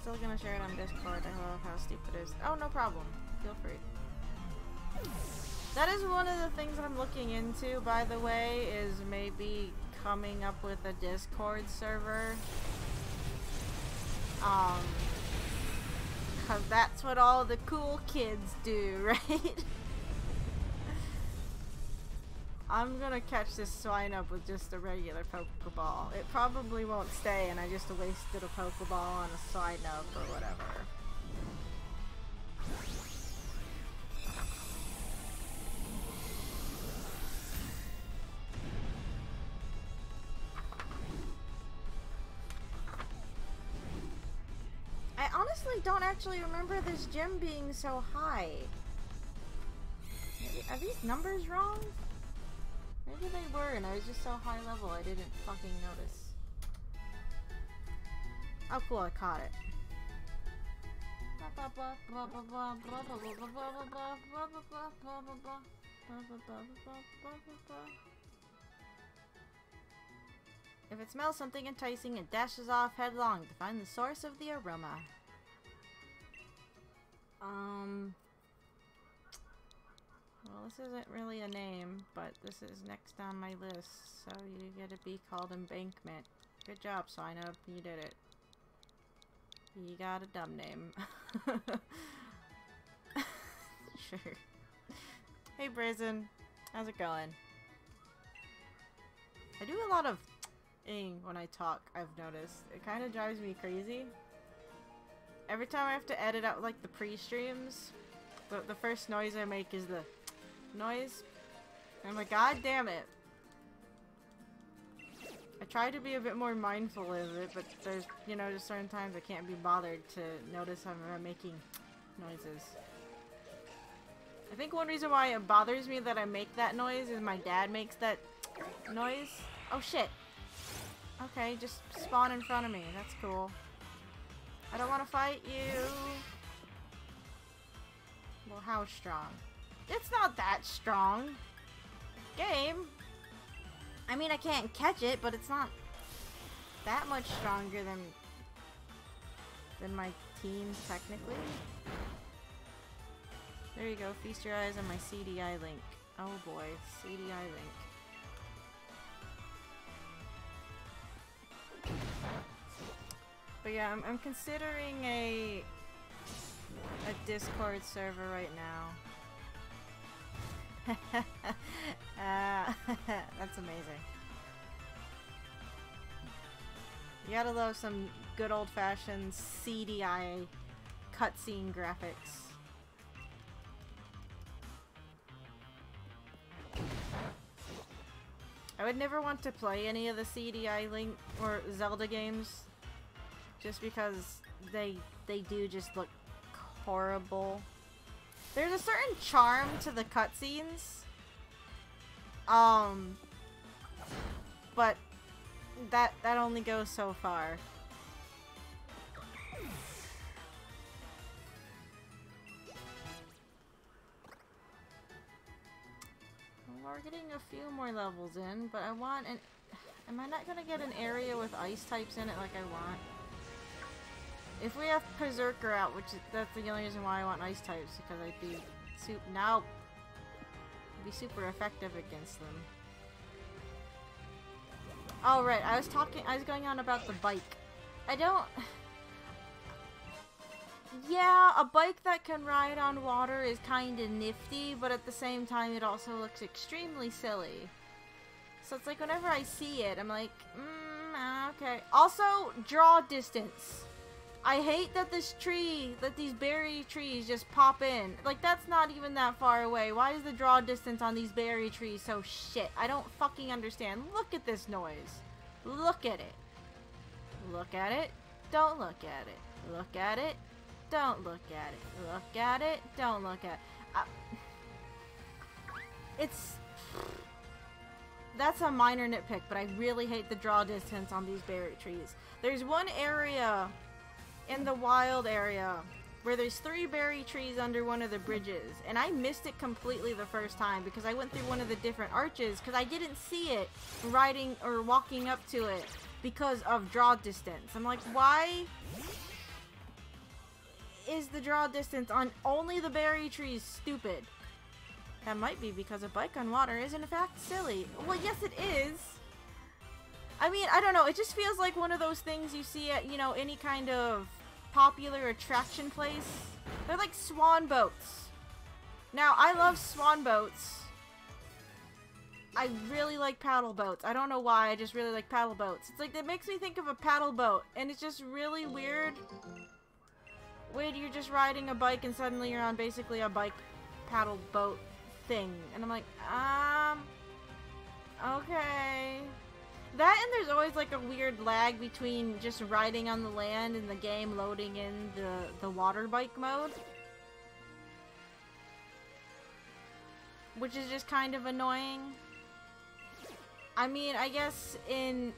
Still gonna share it on Discord. I love how stupid it is. Oh, no problem. Feel free. That is one of the things I'm looking into, by the way, is maybe coming up with a Discord server. Cause that's what all the cool kids do, right? I'm gonna catch this Swinub with just a regular Pokeball. It probably won't stay and I just wasted a Pokeball on a Swinub or whatever. I honestly don't actually remember this gym being so high. Are these numbers wrong? Maybe they were, and I was just so high level I didn't fucking notice. Oh cool, I caught it. If it smells something enticing, it dashes off headlong to find the source of the aroma. Well, this isn't really a name, but this is next on my list, so you get to be called Embankment. Good job, Swinub. You did it. You got a dumb name. Sure. Hey, Brazen. How's it going? I do a lot of ing when I talk, I've noticed. It kind of drives me crazy. Every time I have to edit out like the pre-streams, the first noise I make is the noise. And I'm like, God damn it. I try to be a bit more mindful of it, but there's, you know, just certain times I can't be bothered to notice I'm making noises. I think one reason why it bothers me that I make that noise is my dad makes that noise. Oh shit. Okay, just spawn in front of me. That's cool. I don't want to fight you. Well, how strong? It's not that strong. Game. I mean, I can't catch it, but it's not that much stronger than my team, technically. There you go. Feast your eyes on my CDI link. Oh boy, CDI link. But yeah, I'm considering a Discord server right now. That's amazing. You gotta love some good old-fashioned CDI cutscene graphics. I would never want to play any of the CDI Link or Zelda games just because they do just look horrible. There's a certain charm to the cutscenes, but that only goes so far. We're getting a few more levels in, but I want an... Am I not gonna get an area with ice types in it like I want? If we have Berserker out, which is, that's the only reason why I want ice types, because I'd be I'd be super effective against them. Oh right, I was going on about the bike. I don't... Yeah, a bike that can ride on water is kinda nifty, but at the same time it also looks extremely silly. So it's like whenever I see it, I'm like, okay. Also, draw distance. I hate that these berry trees just pop in. Like, that's not even that far away. Why is the draw distance on these berry trees so shit? I don't fucking understand. Look at this noise. Look at it. Look at it. Don't look at it. Look at it. Don't look at it. Look at it. Don't look at it. That's a minor nitpick, but I really hate the draw distance on these berry trees. There's one area in the wild area where there's 3 berry trees under one of the bridges, and I missed it completely the first time because I went through one of the different arches because I didn't see it riding or walking up to it because of draw distance. I'm like, why is the draw distance on only the berry trees stupid? That might be because a bike on water is in fact silly. Well, yes it is. I mean, I don't know, it just feels like one of those things you see at, you know, any kind of popular attraction place. They're like swan boats. Now, I love swan boats. I really like paddle boats. I don't know why, I just really like paddle boats. It's like, it makes me think of a paddle boat, and it's just really weird when you're just riding a bike and suddenly you're on basically a bike paddle boat thing. And I'm like, okay. That and there's always like a weird lag between just riding on the land and the game loading in the water bike mode. Which is just kind of annoying. I mean, I guess in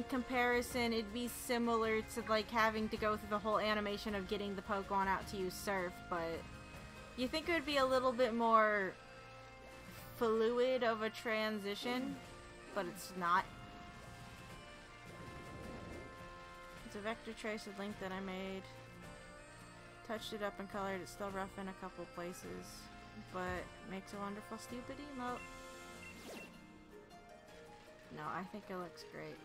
comparison, it'd be similar to like having to go through the whole animation of getting the Pokemon out to use Surf, but you think it would be a little bit more fluid of a transition, but it's not. It's a vector trace of Link that I made. Touched it up and colored. It's still rough in a couple places, but makes a wonderful stupid emote. No, I think it looks great.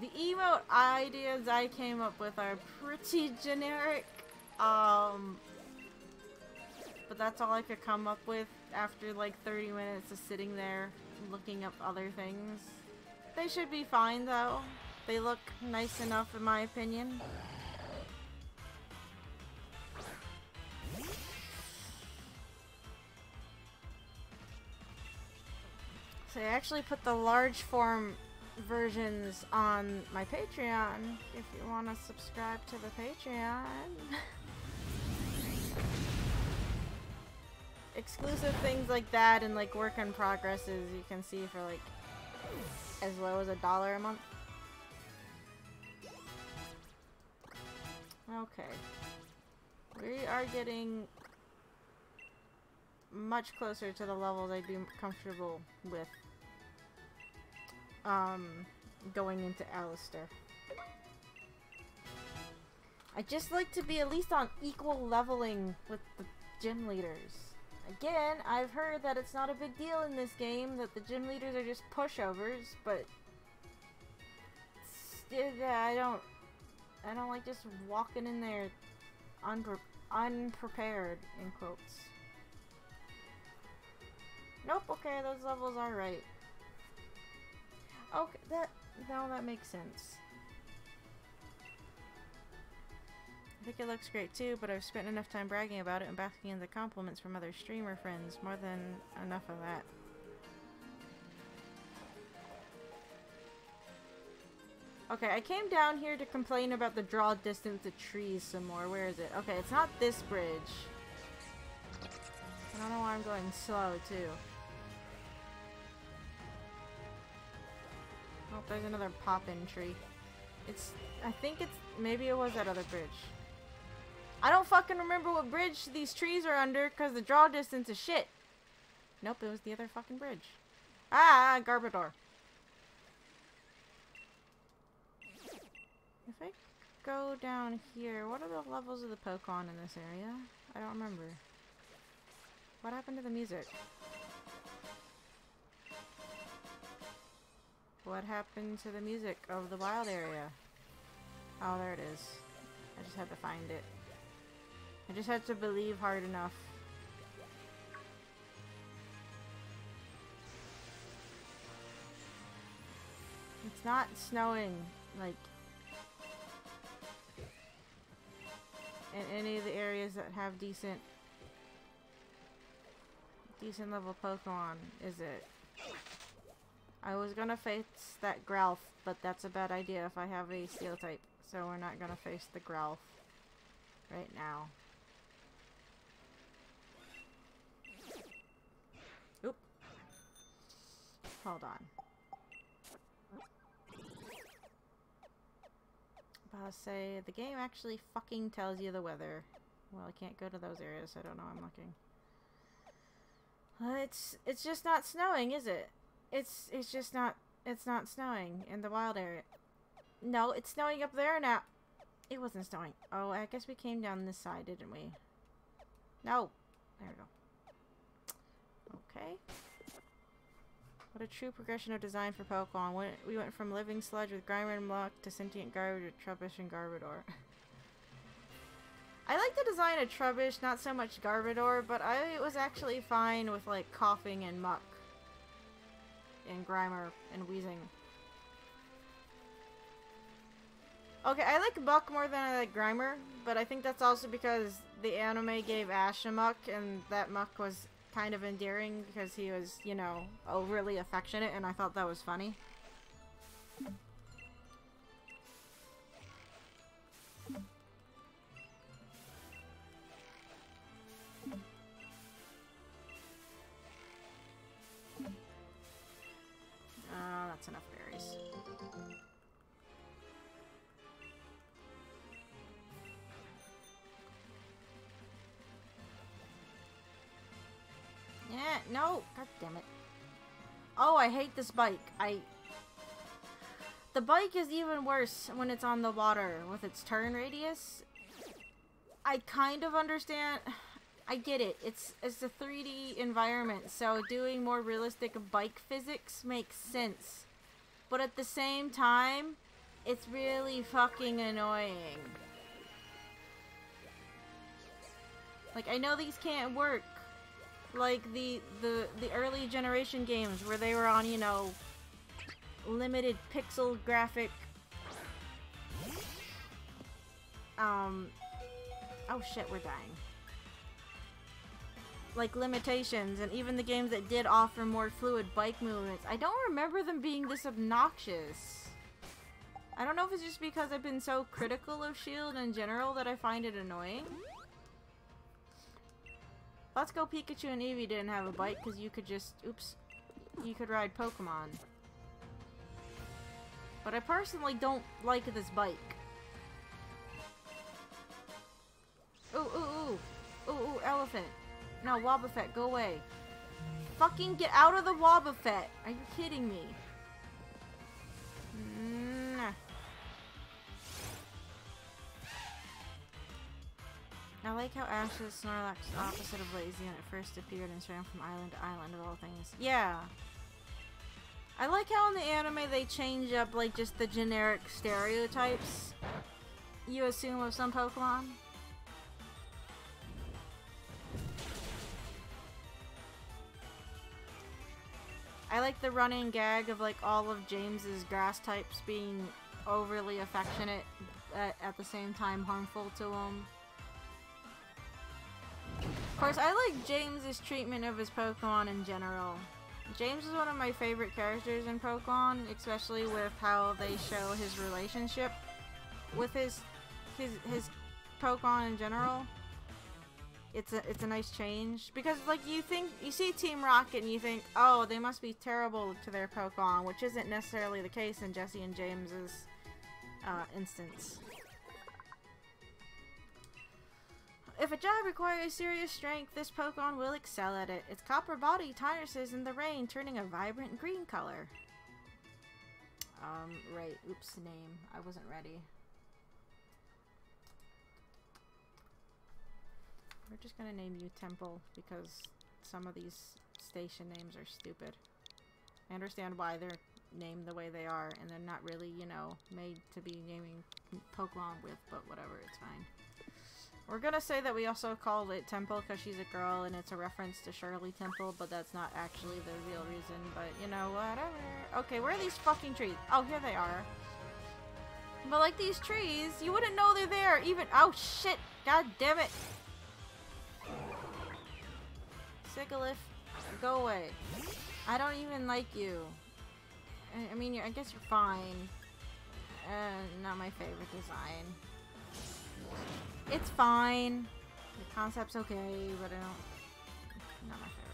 The emote ideas I came up with are pretty generic. but that's all I could come up with after like 30 minutes of sitting there looking up other things. They should be fine though. They look nice enough in my opinion. So I actually put the large form versions on my Patreon if you want to subscribe to the Patreon. Exclusive things like that and like work in progresses you can see for like as low as $1 a month. Okay. We are getting much closer to the levels I'd be comfortable with going into Alistair. I just like to be at least on equal leveling with the gym leaders. Again, I've heard that it's not a big deal in this game, that the gym leaders are just pushovers, but I don't like just walking in there unprepared, in quotes. Nope, okay, those levels are right. Okay, that makes sense. I think it looks great too, but I've spent enough time bragging about it and basking in the compliments from other streamer friends. More than enough of that. Okay, I came down here to complain about the draw distance to trees some more. Where is it? Okay, it's not this bridge. I don't know why I'm going slow too. Oh, there's another pop-in tree. I think maybe it was that other bridge. I don't fucking remember what bridge these trees are under because the draw distance is shit. Nope, it was the other fucking bridge. Ah, Garbodor. If I go down here, what are the levels of the Pokemon in this area? I don't remember. What happened to the music? What happened to the music of the wild area? Oh, there it is. I just had to find it. I just had to believe hard enough. It's not snowing, like, in any of the areas that have decent level Pokemon, is it? I was gonna face that Growlithe, but that's a bad idea if I have a Steel type, so we're not gonna face the Growlithe right now. Oop. Hold on. I'll say the game actually fucking tells you the weather. Well, I can't go to those areas, so I don't know I'm looking. It's just not snowing, is it? It's just not, it's not snowing in the wild area. No, it's snowing up there now. It wasn't snowing. Oh, I guess we came down this side, didn't we? No. There we go. Okay. What a true progression of design for Pokemon. We went from living sludge with Grimer and Muck to sentient garbage with Trubbish and Garbodor. I like the design of Trubbish, not so much Garbodor, but I was actually fine with like Coughing and Muck. And Grimer and Weezing. Okay, I like Muck more than I like Grimer, but I think that's also because the anime gave Ash a Muck, and that Muck was kind of endearing because he was, you know, overly affectionate, and I thought that was funny. That's enough berries. Yeah, no! God damn it. Oh, I hate this bike. The bike is even worse when it's on the water with its turn radius. I kind of understand. I get it. It's a 3D environment, so doing more realistic bike physics makes sense. But at the same time, it's really fucking annoying. Like, I know these can't work like the early generation games where they were on, you know, limited pixel graphic oh shit, we're dying. Like, limitations, and even the games that did offer more fluid bike movements, I don't remember them being this obnoxious. I don't know if it's just because I've been so critical of S.H.I.E.L.D. in general that I find it annoying. Let's Go Pikachu and Eevee didn't have a bike because you could just, oops, you could ride Pokemon. But I personally don't like this bike. Ooh, ooh, ooh. Ooh, ooh, elephant. No, Wobbuffet, go away. Fucking get out of the Wobbuffet. Are you kidding me? Nah. I like how Ash is Snorlax's opposite of lazy when it first appeared and swam from island to island of all things. Yeah. I like how in the anime they change up, like, just the generic stereotypes you assume of some Pokemon. I like the running gag of, like, all of James's grass types being overly affectionate at the same time harmful to him. Of course, I like James's treatment of his Pokemon in general. James is one of my favorite characters in Pokemon, especially with how they show his relationship with his Pokemon in general. It's a nice change because, like, you see Team Rocket and you think, oh, they must be terrible to their Pokemon, which isn't necessarily the case in Jessie and James's instance. If a job requires serious strength, this Pokemon will excel at it. Its copper body tarnishes in the rain, turning a vibrant green color. Right. Oops, name. I wasn't ready. We're just gonna name you Temple because some of these station names are stupid. I understand why they're named the way they are, and they're not really, you know, made to be naming Pokemon with, but whatever, it's fine. We're gonna say that we also called it Temple because she's a girl and it's a reference to Shirley Temple, but that's not actually the real reason, but you know, whatever. Okay, where are these fucking trees? Oh, here they are. But like these trees, you wouldn't know they're there even- oh shit! God damn it! Sigilyph, go away. I don't even like you. I mean, I guess you're fine. Not my favorite design. It's fine. The concept's okay, but I don't... not my favorite.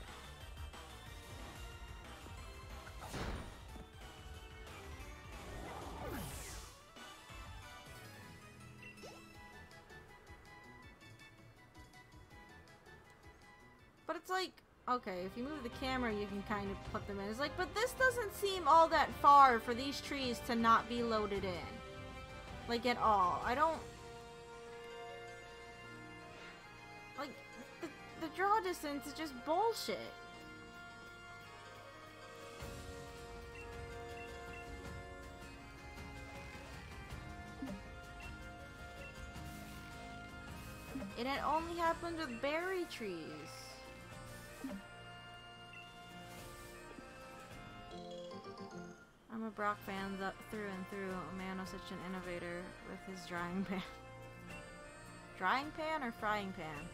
But it's like, okay, if you move the camera, you can kind of put them in. It's like, but this doesn't seem all that far for these trees to not be loaded in. Like, at all. I don't... like, the draw distance is just bullshit. And it only happens with berry trees. I'm a Brock fan through and through. A man was such an innovator with his drying pan. Drying pan or frying pan?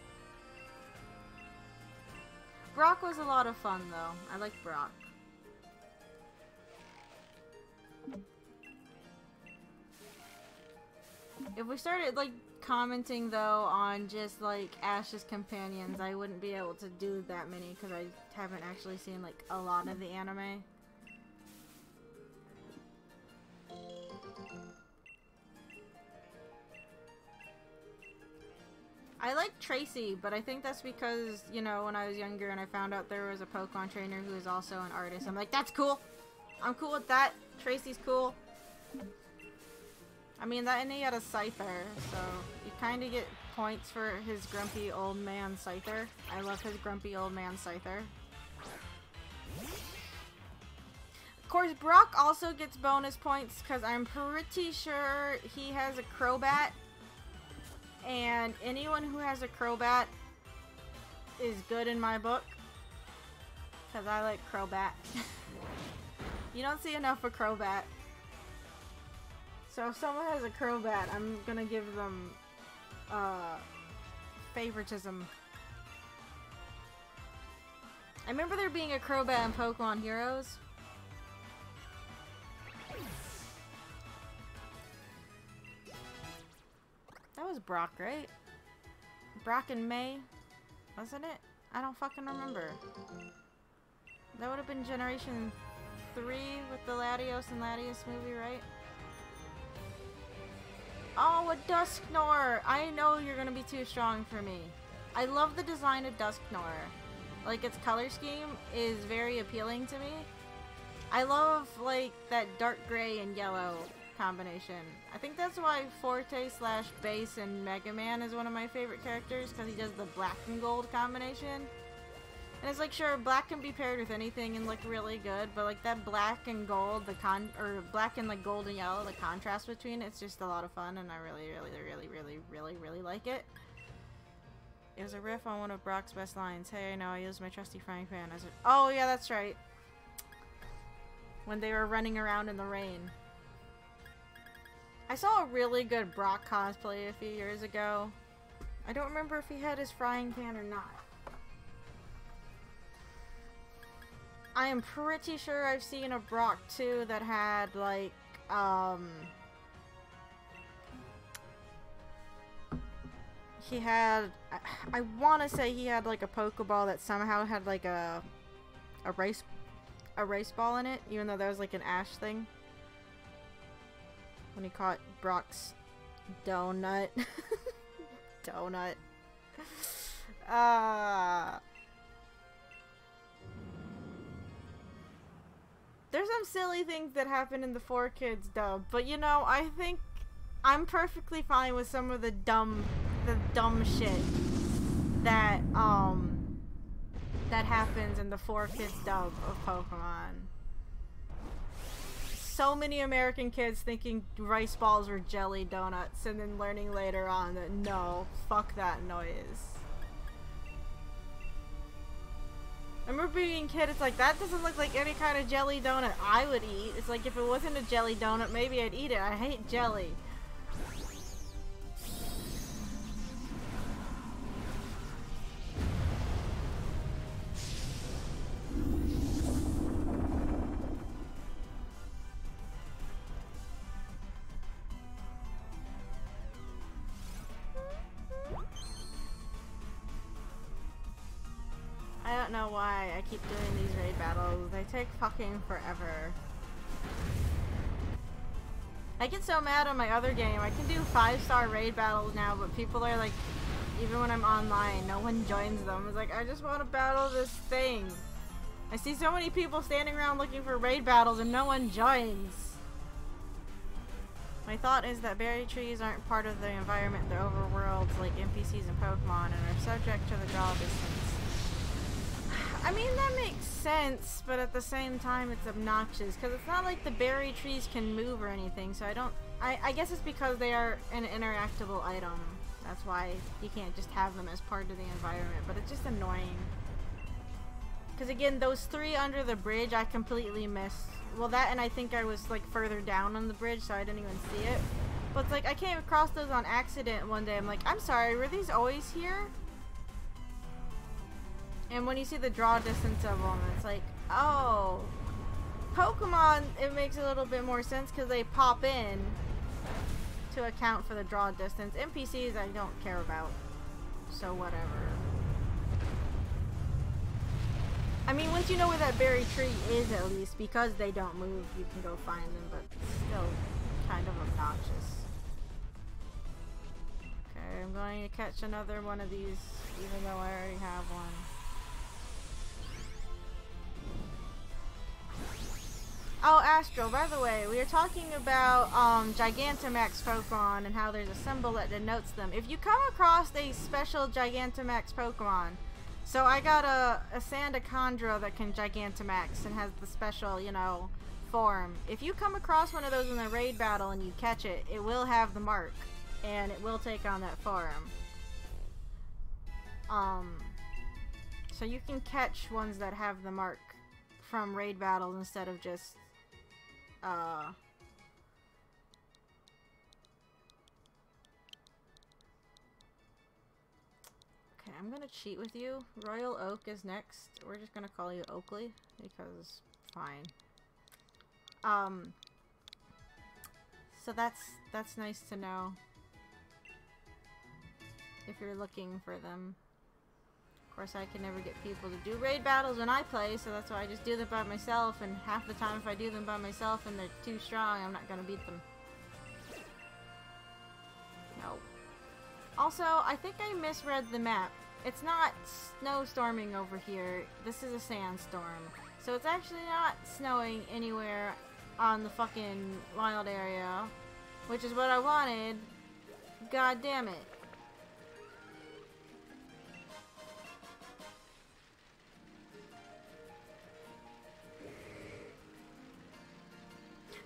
Brock was a lot of fun though. I like Brock. If we started like commenting though on just like Ash's companions, I wouldn't be able to do that many because I haven't actually seen like a lot of the anime. I like Tracy, but I think that's because, you know, when I was younger and I found out there was a Pokemon trainer who is also an artist, I'm like, that's cool! I'm cool with that! Tracy's cool! I mean, and he had a Scyther, so you kind of get points for his grumpy old man Scyther. I love his grumpy old man Scyther. Of course, Brock also gets bonus points because I'm pretty sure he has a Crobat. And anyone who has a Crobat is good in my book. Because I like Crobat. You don't see enough of Crobat. So if someone has a Crobat, I'm gonna give them favoritism. I remember there being a Crobat in Pokemon Heroes. That was Brock, right? Brock and May, wasn't it? I don't fucking remember. That would have been Generation 3 with the Latios and Latios movie, right? Oh, a Dusknoir! I know you're gonna be too strong for me. I love the design of Dusknoir. Like, its color scheme is very appealing to me. I love, like, that dark gray and yellow combination. I think that's why Forte / Base and Mega Man is one of my favorite characters, because he does the black and gold combination. And it's like, sure, black can be paired with anything and look really good, but like that black and gold, or black and like gold and yellow, the contrast between it's just a lot of fun, and I really like it. It was a riff on one of Brock's best lines. Hey, I know, I used my trusty frying pan as a— oh yeah, that's right. When they were running around in the rain. I saw a really good Brock cosplay a few years ago. I don't remember if he had his frying pan or not. I am pretty sure I've seen a Brock too that had like he had, I want to say he had like a Pokeball that somehow had like a rice ball in it, even though that was like an Ash thing. When he caught Brock's donut. Donut. There's some silly things that happen in the 4Kids dub, but you know, I think I'm perfectly fine with some of the dumb shit that that happens in the 4Kids dub of Pokemon. So many American kids thinking rice balls were jelly donuts and then learning later on that no, fuck that noise. I remember being a kid, it's like, that doesn't look like any kind of jelly donut I would eat. It's like, if it wasn't a jelly donut, maybe I'd eat it. I hate jelly. I don't know why I keep doing these raid battles. They take fucking forever. I get so mad on my other game. I can do 5-star raid battles now, but people are like, even when I'm online, no one joins them. It's like, I just want to battle this thing. I see so many people standing around looking for raid battles and no one joins. My thought is that berry trees aren't part of the environment, they're overworlds like NPCs and Pokemon and are subject to the draw distance. I mean, that makes sense, but at the same time it's obnoxious, because it's not like the berry trees can move or anything, so I guess it's because they are an interactable item. That's why you can't just have them as part of the environment, but it's just annoying. Because again, those 3 under the bridge I completely missed. Well, that, and I think I was like further down on the bridge, so I didn't even see it. But it's like, I came across those on accident one day. I'm like, I'm sorry, were these always here? And when you see the draw distance of them, it's like, oh, Pokemon, it makes a little bit more sense because they pop in to account for the draw distance. NPCs I don't care about, so whatever. I mean, once you know where that berry tree is, at least, because they don't move, you can go find them, but still kind of obnoxious. Okay, I'm going to catch another one of these, even though I already have one. Oh, Astral, by the way, we were talking about Gigantamax Pokemon and how there's a symbol that denotes them. If you come across a special Gigantamax Pokemon, so I got a Sandacondra that can Gigantamax and has the special, you know, form. If you come across one of those in a raid battle and you catch it, it will have the mark, and it will take on that form. So you can catch ones that have the mark from raid battles instead of just, Okay, I'm gonna cheat with you. Royal Oak is next. We're just gonna call you Oakley, because fine. So that's nice to know. If you're looking for them. Of course, I can never get people to do raid battles when I play, so that's why I just do them by myself, and half the time if I do them by myself and they're too strong, I'm not gonna beat them. No. Also, I think I misread the map. It's not snowstorming over here. This is a sandstorm. So it's actually not snowing anywhere on the fucking wild area, which is what I wanted. God damn it.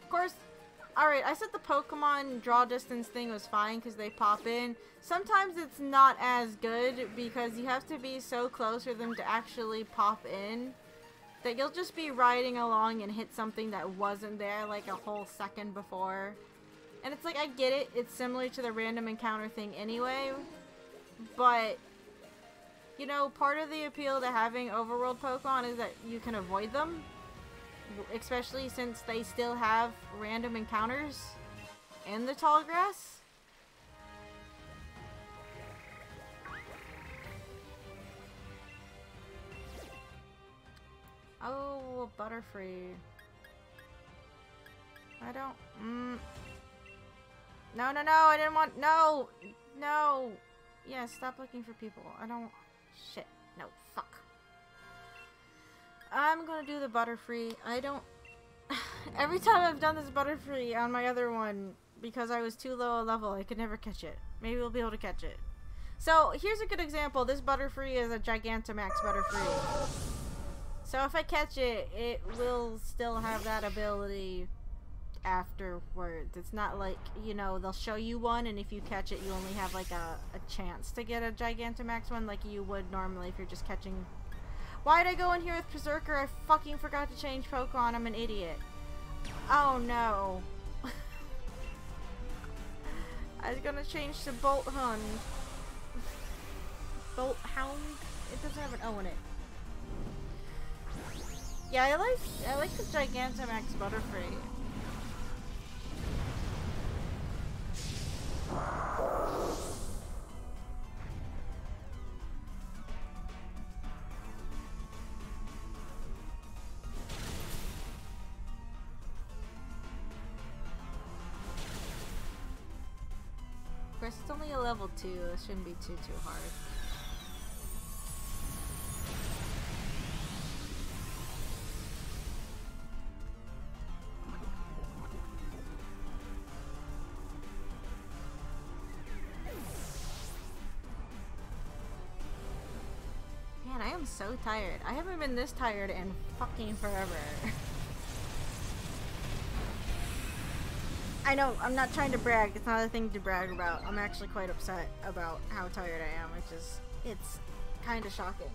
Of course, alright, I said the Pokemon draw distance thing was fine because they pop in. Sometimes it's not as good because you have to be so close for them to actually pop in that you'll just be riding along and hit something that wasn't there like a whole second before. And it's like, I get it, it's similar to the random encounter thing anyway, but, you know, part of the appeal to having overworld Pokemon is that you can avoid them. Especially since they still have random encounters in the tall grass. Oh, Butterfree. I don't... No, no, no, I didn't want... No! No! Yeah, stop looking for people. I don't... Shit. No, fuck. I'm gonna do the Butterfree. I don't... Every time I've done this Butterfree on my other one, because I was too low a level, I could never catch it. Maybe we'll be able to catch it. So, here's a good example. This Butterfree is a Gigantamax Butterfree. So if I catch it, it will still have that ability afterwards. It's not like, you know, they'll show you one, and if you catch it, you only have like a chance to get a Gigantamax one like you would normally if you're just catching... Why'd I go in here with Berserker? I fucking forgot to change Pokemon. I'm an idiot. Oh no. I was gonna change to Bolt Hound. Bolt Hound? It doesn't have an O in it. Yeah, I like the Gigantamax Butterfree. Of course, it's only a level 2. It shouldn't be too hard. Man, I am so tired. I haven't been this tired in fucking forever. I know, I'm not trying to brag. It's not a thing to brag about. I'm actually quite upset about how tired I am, which is, it's kind of shocking.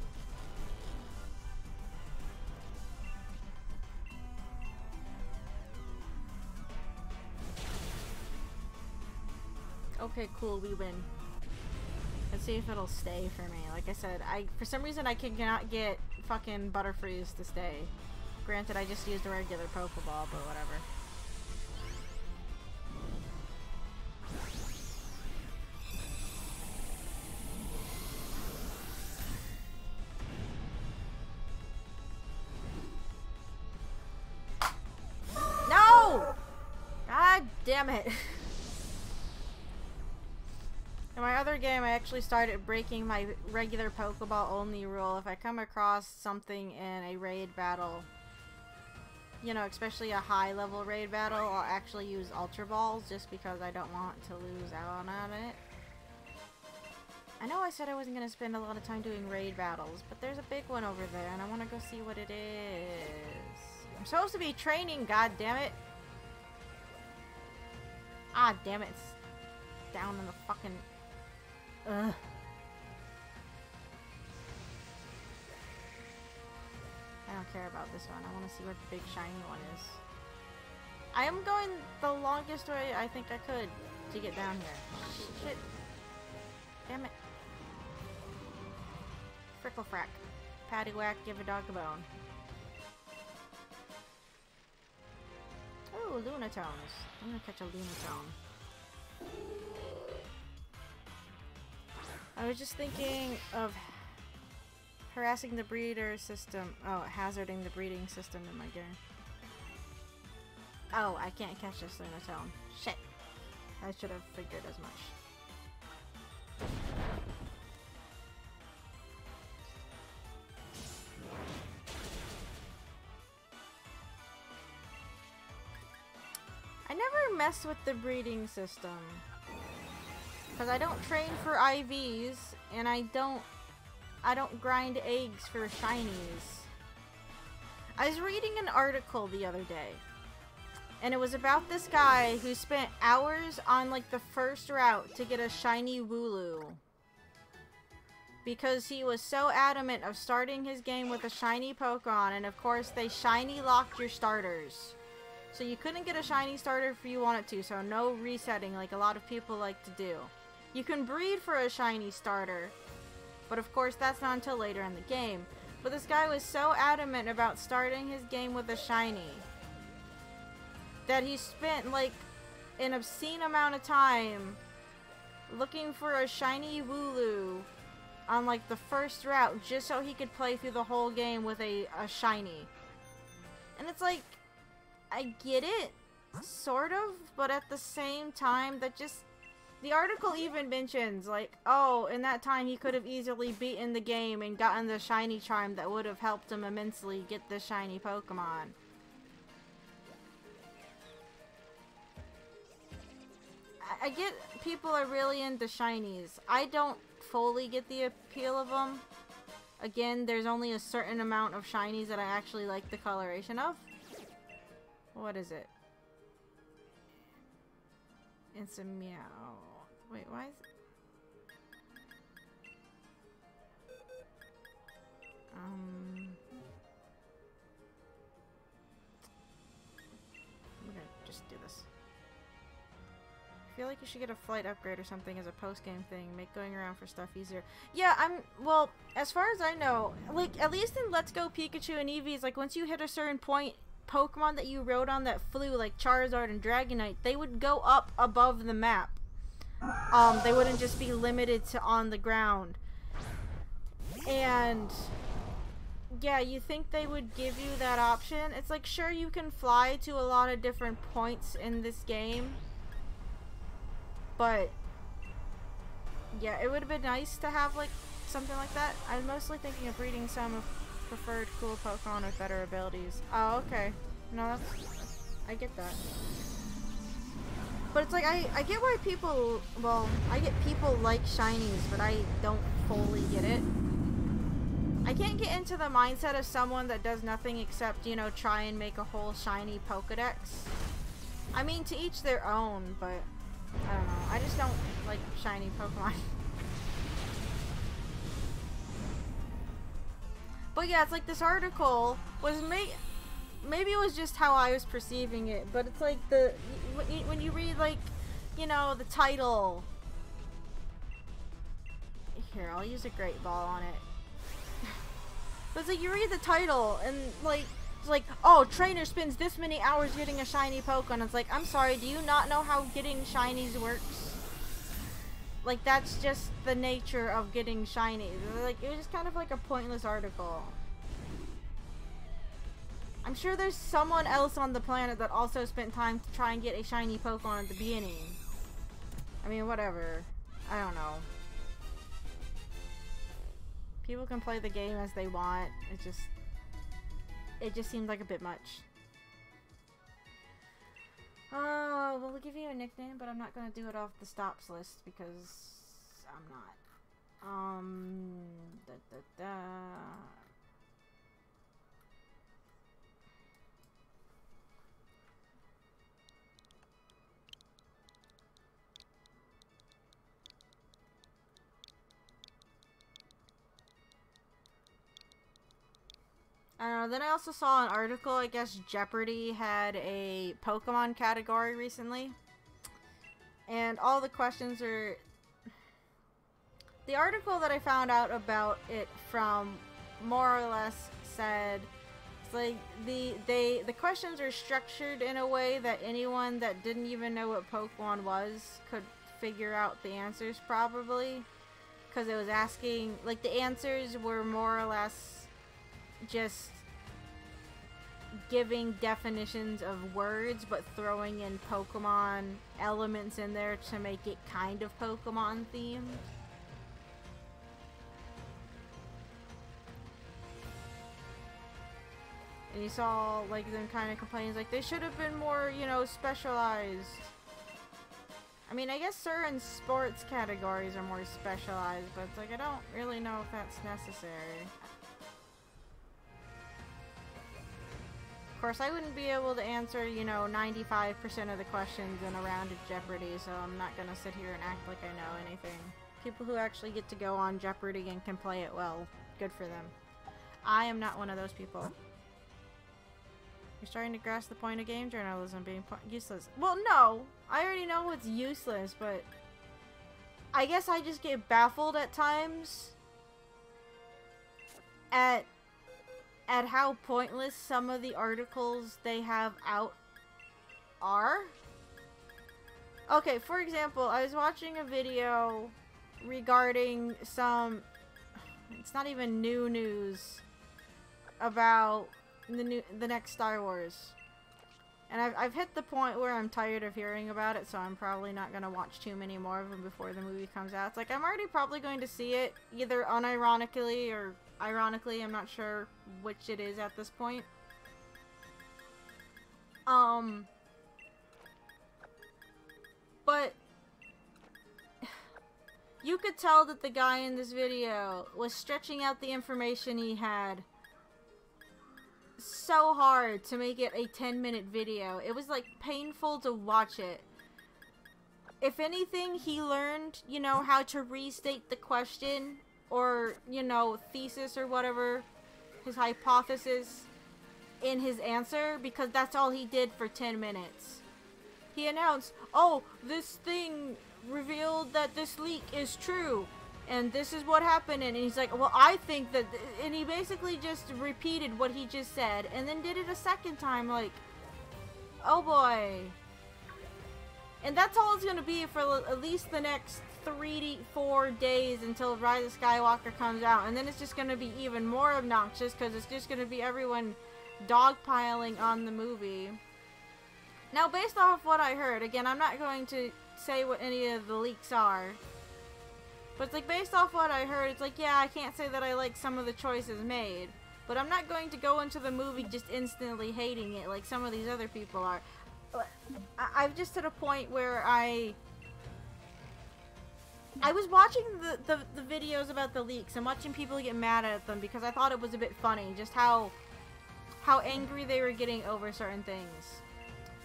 Okay, cool, we win. Let's see if it'll stay for me. Like I said, for some reason I cannot get fucking Butterfrees to stay. Granted, I just used a regular Pokeball, but whatever. No! God damn it. In my other game, I actually started breaking my regular Pokeball only rule. If I come across something in a raid battle, you know, especially a high level raid battle, I'll actually use Ultra Balls just because I don't want to lose out on it. I know I said I wasn't going to spend a lot of time doing raid battles, but there's a big one over there and I want to go see what it is. I'm supposed to be training, god damn it. Ah, damn it. It's down in the fucking... Ugh. don't care about this one. I want to see what the big shiny one is. I am going the longest way I think I could to get down here. Shit. Damn it. Frickle frack. Patty whack, give a dog a bone. Oh, Lunatones. I'm gonna catch a Lunatone. I was just thinking of harassing the breeder system. Oh, hazarding the breeding system in my game. Oh, I can't catch this Lunatone. Shit. I should have figured as much. I never mess with the breeding system. Because I don't train for IVs, and I don't grind eggs for shinies. I was reading an article the other day, and it was about this guy who spent hours on like the first route to get a shiny Wooloo. Because he was so adamant of starting his game with a shiny Pokemon, and of course they shiny locked your starters. So you couldn't get a shiny starter if you wanted to, so no resetting like a lot of people like to do. You can breed for a shiny starter, but of course that's not until later in the game. But this guy was so adamant about starting his game with a shiny that he spent like an obscene amount of time looking for a shiny Wooloo on like the first route just so he could play through the whole game with a shiny. And it's like, I get it, sort of, but at the same time, that just... The article even mentions, like, oh, in that time he could have easily beaten the game and gotten the shiny charm that would have helped him immensely get the shiny Pokemon. I get people are really into shinies. I don't fully get the appeal of them. Again, there's only a certain amount of shinies that I actually like the coloration of. What is it? It's a meow. Wait, why is it? I'm gonna just do this. I feel like you should get a flight upgrade or something as a post-game thing. Make going around for stuff easier. Yeah, well, as far as I know, like, at least in Let's Go Pikachu and Eevees, like, once you hit a certain point, Pokemon that you rode on that flew, like Charizard and Dragonite, they would go up above the map. They wouldn't just be limited to on the ground. And yeah, you think they would give you that option? It's like, sure, you can fly to a lot of different points in this game, but yeah, it would have been nice to have like something like that. I'm mostly thinking of breeding some of preferred cool Pokemon with better abilities. Oh, okay. No, I get that. But it's like, I get why people, well, I get people like shinies, but I don't fully get it. I can't get into the mindset of someone that does nothing except, you know, try and make a whole shiny Pokedex. I mean, to each their own, but I don't know. I just don't like shiny Pokemon. But yeah, it's like this article was maybe it was just how I was perceiving it, but it's like when you read, like, you know, the title. Here, I'll use a Great Ball on it. But it's like you read the title and like it's like, oh, trainer spends this many hours getting a shiny Pokemon. It's like, I'm sorry, do you not know how getting shinies works? Like, that's just the nature of getting shinies. Like, it was just kind of like a pointless article. I'm sure there's someone else on the planet that also spent time to try and get a shiny Pokemon at the beginning. I mean, whatever. I don't know. People can play the game as they want. It just seemed like a bit much. Oh, we'll give you a nickname, but I'm not gonna do it off the stops list because I'm not. Da. I don't know. Then I also saw an article. I guess Jeopardy had a Pokemon category recently. And all the questions are... The article that I found out about it from more or less said... It's like the questions are structured in a way that anyone that didn't even know what Pokemon was could figure out the answers probably. Because it was asking... Like, the answers were more or less... just giving definitions of words but throwing in Pokemon elements in there to make it kind of Pokemon themed. And you saw like them kind of complaining like they should have been more, you know, specialized. I mean, I guess certain sports categories are more specialized, but it's like I don't really know if that's necessary. Of course, I wouldn't be able to answer, you know, 95% of the questions in a round of Jeopardy, so I'm not gonna sit here and act like I know anything. People who actually get to go on Jeopardy and can play it well, good for them. I am not one of those people. You're starting to grasp the point of game journalism being useless. Well, no! I already know it's useless, but... I guess I just get baffled at times at how pointless some of the articles they have out are. Okay, for example, I was watching a video regarding some... It's not even new news about the next Star Wars. And I've hit the point where I'm tired of hearing about it, so I'm probably not going to watch too many more of them before the movie comes out. It's like, I'm already probably going to see it, either unironically or ironically, I'm not sure which it is at this point. But you could tell that the guy in this video was stretching out the information he had so hard to make it a 10-minute video. It was like painful to watch it. If anything, he learned, you know, how to restate the question or, you know, thesis or whatever, his hypothesis in his answer, because that's all he did for 10 minutes. He announced, oh, this thing revealed that this leak is true, and this is what happened, and he's like, well, I think that, and he basically just repeated what he just said, and then did it a second time, like, oh boy. And that's all it's gonna be for at least the next 3 to 4 days until Rise of Skywalker comes out, and then it's just gonna be even more obnoxious because it's just gonna be everyone dogpiling on the movie. Now, based off what I heard, again, I'm not going to say what any of the leaks are, but it's like, based off what I heard, it's like, yeah, I can't say that I like some of the choices made, but I'm not going to go into the movie just instantly hating it like some of these other people are. I've just hit a point where I was watching the videos about the leaks and watching people get mad at them because I thought it was a bit funny, just how angry they were getting over certain things.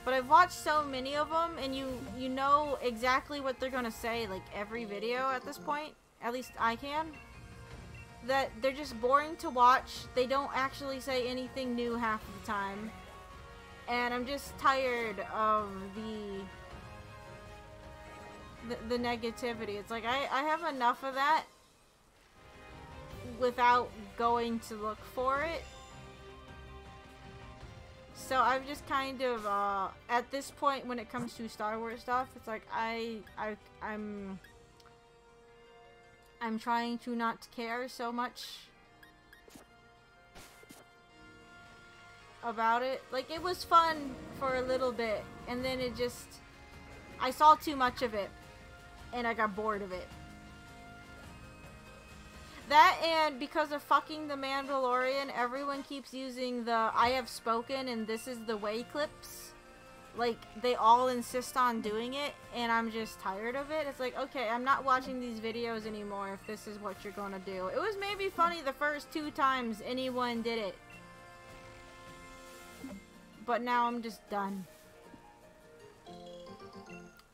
But I've watched so many of them, and you know exactly what they're gonna say, like, every video at this point. At least I can. That they're just boring to watch. They don't actually say anything new half of the time. And I'm just tired of the negativity. It's like, I have enough of that without going to look for it. So I've just kind of, at this point when it comes to Star Wars stuff, it's like I'm trying to not care so much about it. Like, it was fun for a little bit, and then it just, I saw too much of it, and I got bored of it. That, and because of fucking The Mandalorian, everyone keeps using the I have spoken and this is the way clips. Like, they all insist on doing it, and I'm just tired of it. It's like, okay, I'm not watching these videos anymore if this is what you're gonna do. It was maybe funny the first 2 times anyone did it. But now I'm just done.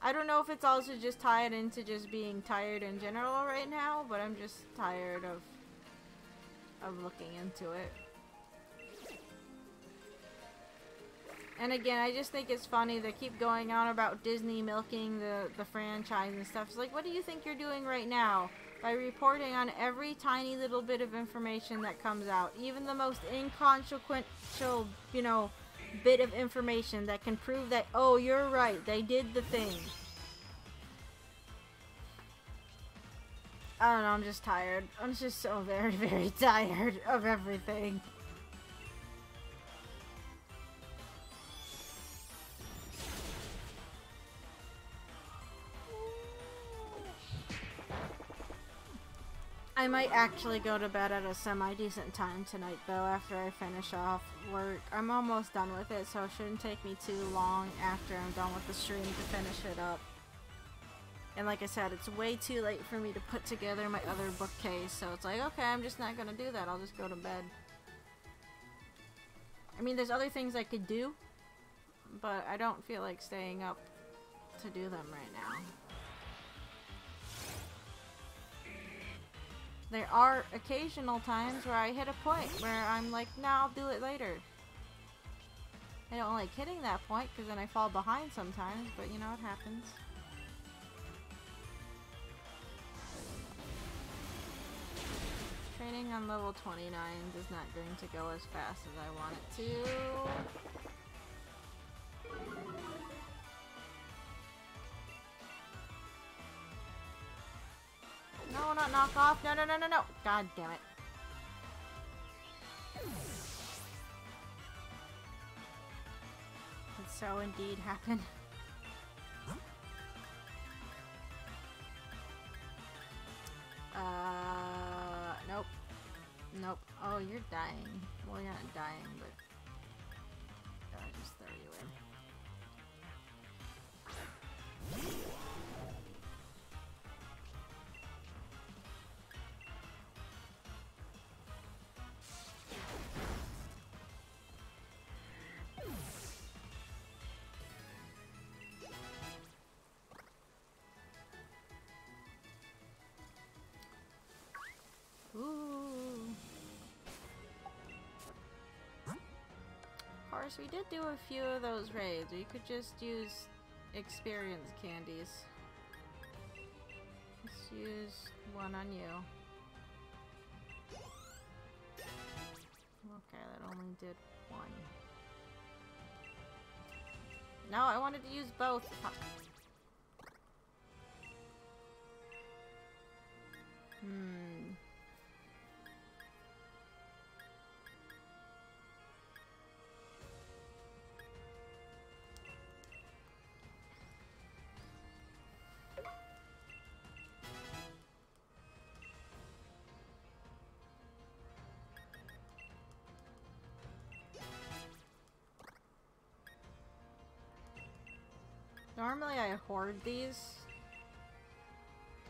I don't know if it's also just tied into just being tired in general right now, but I'm just tired of looking into it. And again, I just think it's funny they keep going on about Disney milking the franchise and stuff. It's like, what do you think you're doing right now? By reporting on every tiny little bit of information that comes out. Even the most inconsequential, you know, bit of information that can prove that, oh, you're right, they did the thing. I don't know, I'm just tired. I'm just so very, very tired of everything. I might actually go to bed at a semi-decent time tonight, though, after I finish off work. I'm almost done with it, so it shouldn't take me too long after I'm done with the stream to finish it up. And like I said, it's way too late for me to put together my other bookcase, so it's like, okay, I'm just not gonna do that. I'll just go to bed. I mean, there's other things I could do, but I don't feel like staying up to do them right now. There are occasional times where I hit a point where I'm like, nah, I'll do it later. I don't like hitting that point because then I fall behind sometimes, but you know, it happens. Training on level 29 is not going to go as fast as I want it to. No, not knock off. No, no, no, no, no. God damn it. Did so indeed happen? Nope. Nope. Oh, you're dying. Well, you're not dying, but I'll just throw you in. Ooh. Of course, we did do a few of those raids. We could just use experience candies. Let's use one on you. Okay, that only did one. No, I wanted to use both. Fuck. Normally I hoard these,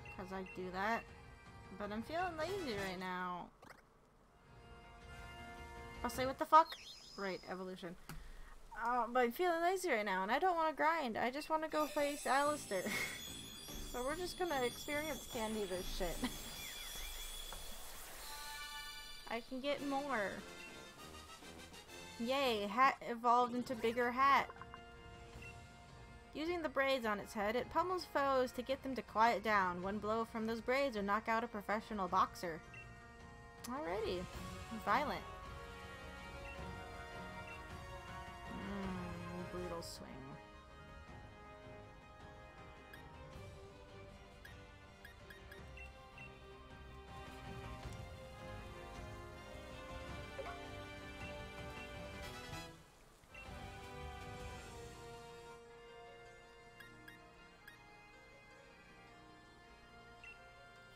because I do that, but I'm feeling lazy right now. I'll say what the fuck? Right, evolution. But I'm feeling lazy right now, and I don't want to grind. I just want to go face Alistair. So we're just gonna experience candy this shit. I can get more. Yay, hat evolved into bigger hat. Using the braids on its head, it pummels foes to get them to quiet down. One blow from those braids will knock out a professional boxer. Alrighty. Violent. Brutal swing.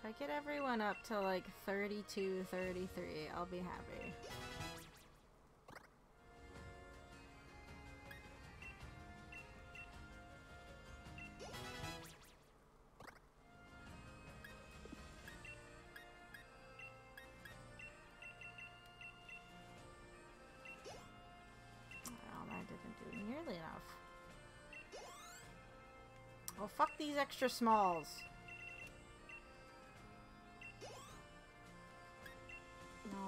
If I get everyone up to like 32, 33, I'll be happy. Well, that didn't do nearly enough. Oh, fuck these extra smalls. No.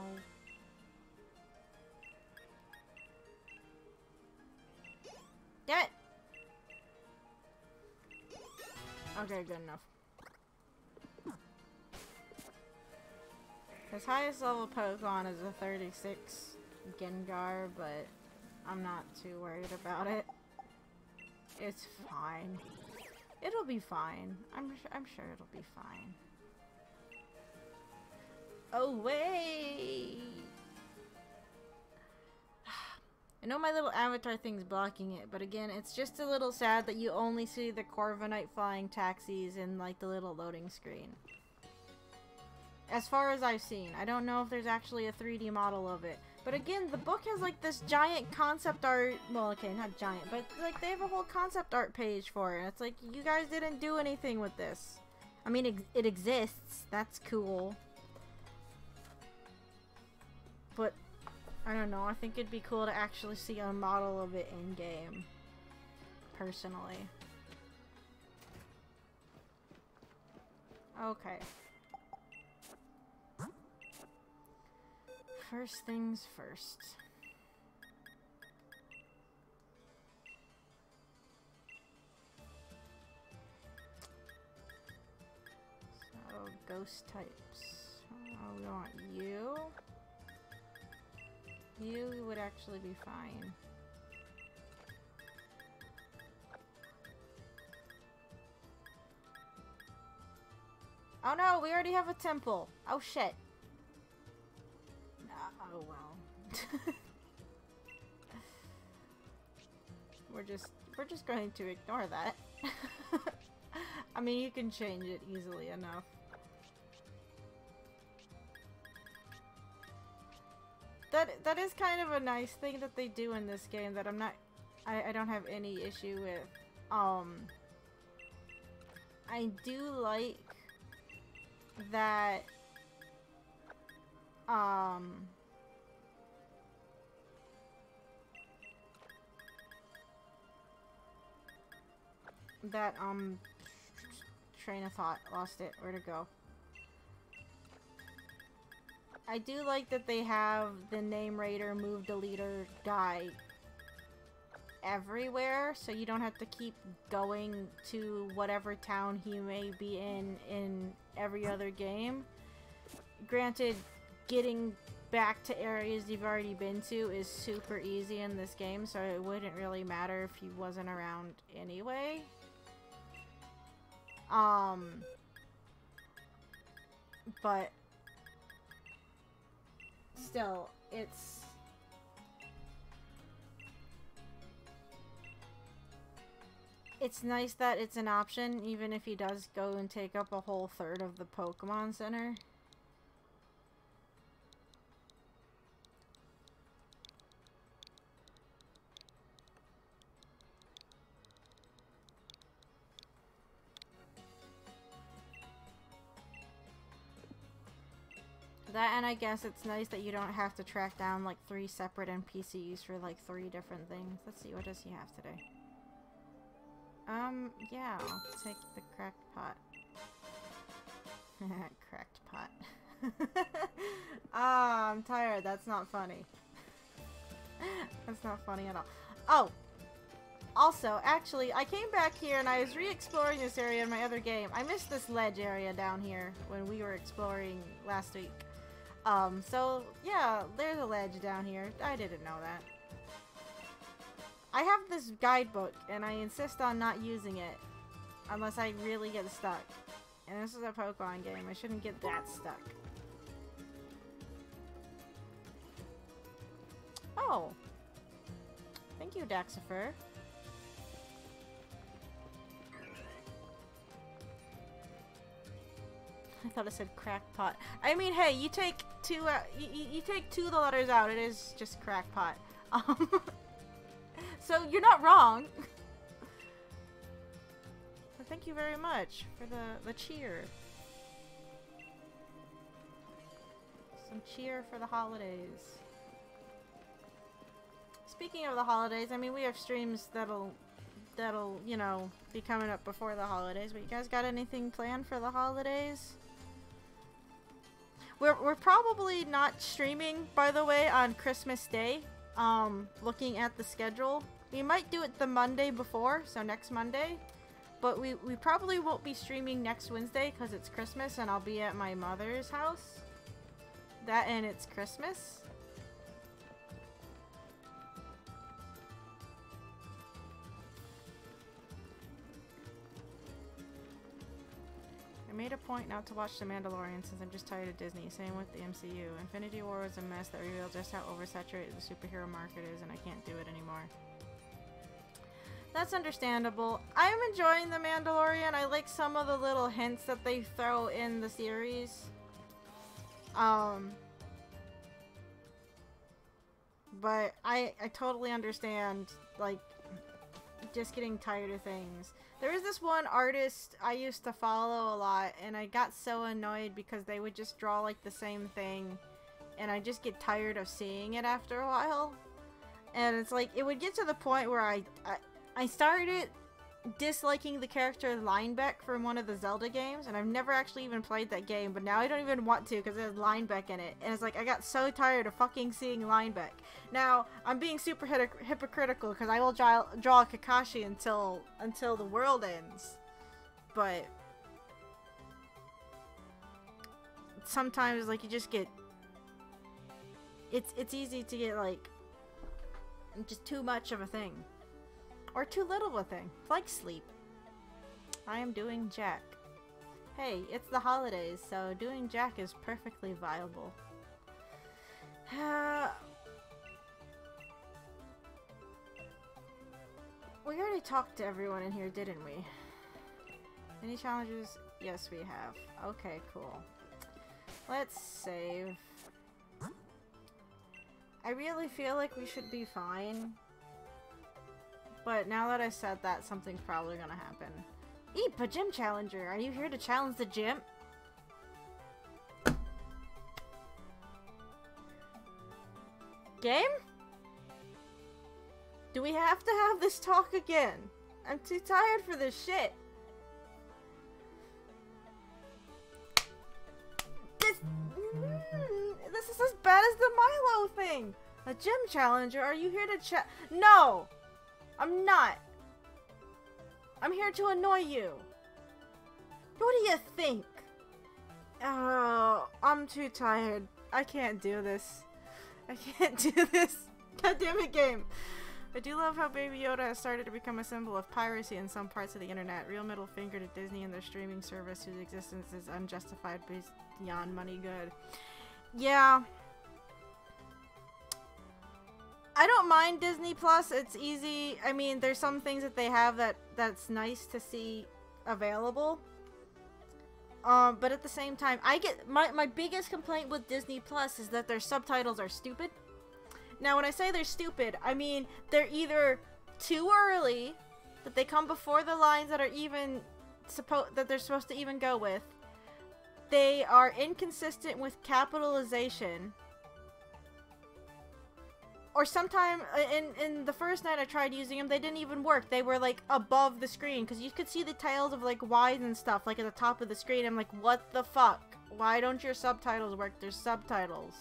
Okay, good enough. His highest level Pokemon is a 36 Gengar, but I'm not too worried about it. It's fine. It'll be fine. I'm sure it'll be fine. Oh, wait! I know my little avatar thing's blocking it, but again, it's just a little sad that you only see the Corviknight flying taxis in, like, the little loading screen. As far as I've seen. I don't know if there's actually a 3D model of it. But again, the book has, like, this giant concept art... Well, okay, not giant, but, like, they have a whole concept art page for it. And it's like, you guys didn't do anything with this. I mean, it exists. That's cool. But... I don't know, I think it'd be cool to actually see a model of it in-game. Personally. Okay. First things first. So, ghost types. Oh, we want you. You would actually be fine. Oh no, we already have a temple. Oh shit. Oh well. We're just going to ignore that. I mean, you can change it easily enough. That is kind of a nice thing that they do in this game that I don't have any issue with. I do like that train of thought, lost it, where'd it go? I do like that they have the name raider, move deleter guy everywhere, so you don't have to keep going to whatever town he may be in every other game. Granted, getting back to areas you've already been to is super easy in this game, so it wouldn't really matter if he wasn't around anyway. But still, it's nice that it's an option, even if he does go and take up a whole third of the Pokemon Center. That, and I guess it's nice that you don't have to track down like 3 separate NPCs for like 3 different things. Let's see, what does he have today? Yeah, I'll take the cracked pot. Cracked pot. Ah, I'm tired. That's not funny. That's not funny at all. Oh! Also, actually, I came back here and I was re-exploring this area in my other game. I missed this ledge area down here when we were exploring last week. So, yeah, there's a ledge down here. I didn't know that. I have this guidebook, and I insist on not using it unless I really get stuck. And this is a Pokemon game. I shouldn't get that stuck. Oh! Thank you, Daxifer. I thought it said crackpot. I mean, hey, you take 2, you take 2 of the letters out, it is just crackpot. So you're not wrong. But thank you very much for the cheer. Some cheer for the holidays. Speaking of the holidays, I mean, we have streams that'll, you know, be coming up before the holidays, but you guys got anything planned for the holidays? We're probably not streaming, by the way, on Christmas Day. Looking at the schedule. We might do it the Monday before, so next Monday. but we probably won't be streaming next Wednesday because it's Christmas and I'll be at my mother's house. That and it's Christmas. I made a point not to watch The Mandalorian since I'm just tired of Disney. Same with the MCU. Infinity War was a mess that revealed just how oversaturated the superhero market is, and I can't do it anymore. That's understandable. I'm enjoying The Mandalorian. I like some of the little hints that they throw in the series. But I totally understand, like, just getting tired of things. There is this one artist I used to follow a lot, and I got so annoyed because they would just draw, like, the same thing, and I just get tired of seeing it after a while. And it's like, it would get to the point where I started disliking the character Linebeck from one of the Zelda games, and I've never actually even played that game, but now I don't even want to because it has Linebeck in it, and it's like I got so tired of fucking seeing Linebeck. Now, I'm being super hypocritical because I will draw Kakashi until the world ends, but sometimes, like, you just get, it's easy to get, like, just too much of a thing. Or too little of a thing, like sleep. I am doing Jack. Hey, it's the holidays, so doing Jack is perfectly viable. We already talked to everyone in here, didn't we? Any challenges? Yes, we have. Okay, cool. Let's save. I really feel like we should be fine. But now that I said that, something's probably gonna happen. Eep, a gym challenger! Are you here to challenge the gym? Game? Do we have to have this talk again? I'm too tired for this shit. This is as bad as the Milo thing! A gym challenger? Are you here to No! I'm not. I'm here to annoy you. What do you think? Oh, I'm too tired. I can't do this. I can't do this. God damn it, game. I do love how Baby Yoda has started to become a symbol of piracy in some parts of the internet. Real middle finger to Disney and their streaming service whose existence is unjustified beyond money good. Yeah. I don't mind Disney Plus. It's easy. I mean, there's some things that they have that's nice to see available. But at the same time, I get my biggest complaint with Disney Plus is that their subtitles are stupid. Now, when I say they're stupid, I mean they're either too early, that they come before the lines that are even that they're supposed to even go with. They are inconsistent with capitalization. Or sometime in the first night I tried using them, they didn't even work. They were like above the screen because you could see the titles of like Y's and stuff like at the top of the screen. I'm like, what the fuck? Why don't your subtitles work? There's subtitles.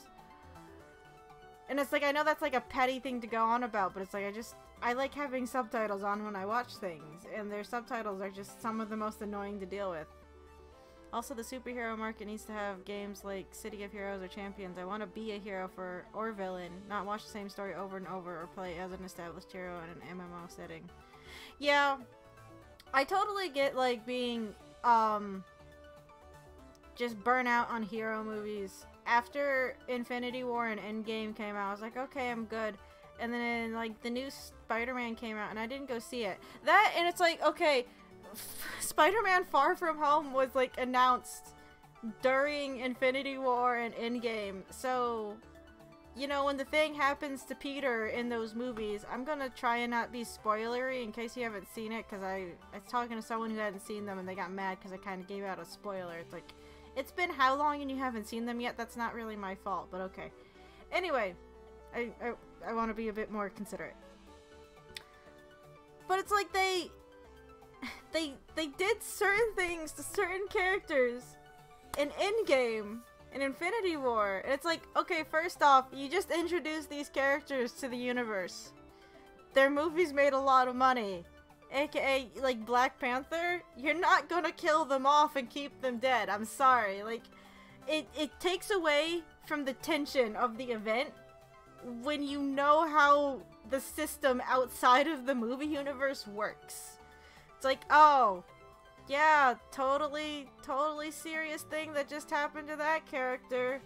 And it's like, I know that's like a petty thing to go on about, but it's like I like having subtitles on when I watch things, and their subtitles are just some of the most annoying to deal with. Also, the superhero market needs to have games like City of Heroes or Champions. I want to be a hero or villain, not watch the same story over and over or play as an established hero in an MMO setting. Yeah, I totally get like being just burnt out on hero movies. After Infinity War and Endgame came out, I was like, okay, I'm good. And then like the new Spider-Man came out and I didn't go see it. That, and it's like, okay, Spider-Man Far From Home was like announced during Infinity War and Endgame, so you know, when the thing happens to Peter in those movies, I'm gonna try and not be spoilery in case you haven't seen it, because I was talking to someone who hadn't seen them and they got mad because I kind of gave out a spoiler. It's like, it's been how long and you haven't seen them yet? That's not really my fault, but okay. Anyway, I want to be a bit more considerate. But it's like they did certain things to certain characters in Endgame, in Infinity War. And it's like, okay, first off, you just introduced these characters to the universe. Their movies made a lot of money. aka like Black Panther, you're not gonna kill them off and keep them dead. I'm sorry. Like, it takes away from the tension of the event when you know how the system outside of the movie universe works. It's like, oh, yeah, totally serious thing that just happened to that character.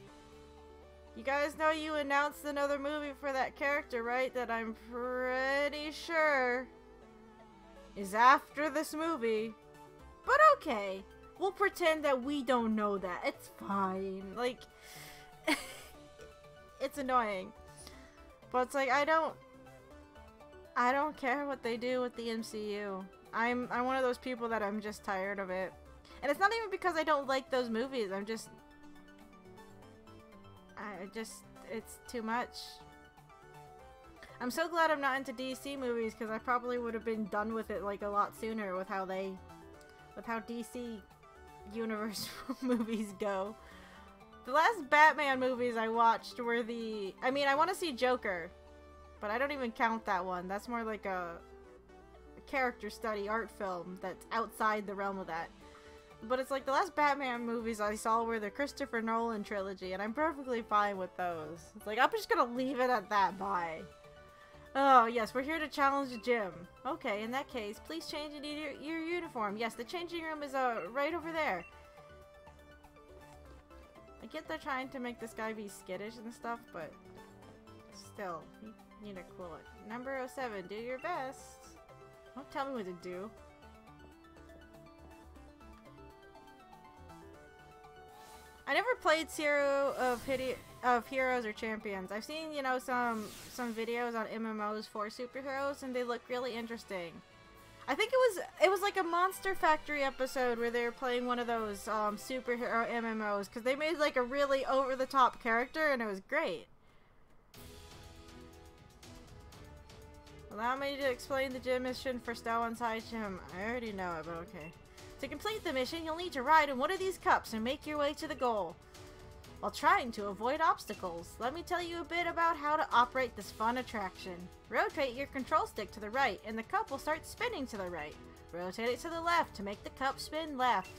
You guys know you announced another movie for that character, right? That I'm pretty sure is after this movie. But okay, we'll pretend that we don't know that. It's fine. Like, it's annoying. But it's like, I don't care what they do with the MCU. I'm one of those people that I'm just tired of it. And it's not even because I don't like those movies. It's too much. I'm so glad I'm not into DC movies, because I probably would have been done with it like a lot sooner with how DC universe movies go. The last Batman movies I watched were I mean, I want to see Joker, but I don't even count that one. That's more like a character study art film that's outside the realm of that. But it's like the last Batman movies I saw were the Christopher Nolan trilogy, and I'm perfectly fine with those. It's like, I'm just gonna leave it at that, bye. Oh, yes, we're here to challenge the gym. Okay, in that case, please change into your uniform. Yes, the changing room is right over there. I get they're trying to make this guy be skittish and stuff, but still, you need to cool it. Number 07, do your best. Don't tell me what to do. I never played Zero of Heroes or Champions. I've seen, you know, some videos on MMOs for superheroes, and they look really interesting. I think it was like a Monster Factory episode where they were playing one of those superhero MMOs, because they made like a really over-the-top character, and it was great. Allow me to explain the gym mission for Style Inside Gym. I already know it, but okay. To complete the mission, you'll need to ride in one of these cups and make your way to the goal, while trying to avoid obstacles. Let me tell you a bit about how to operate this fun attraction. Rotate your control stick to the right, and the cup will start spinning to the right. Rotate it to the left to make the cup spin left.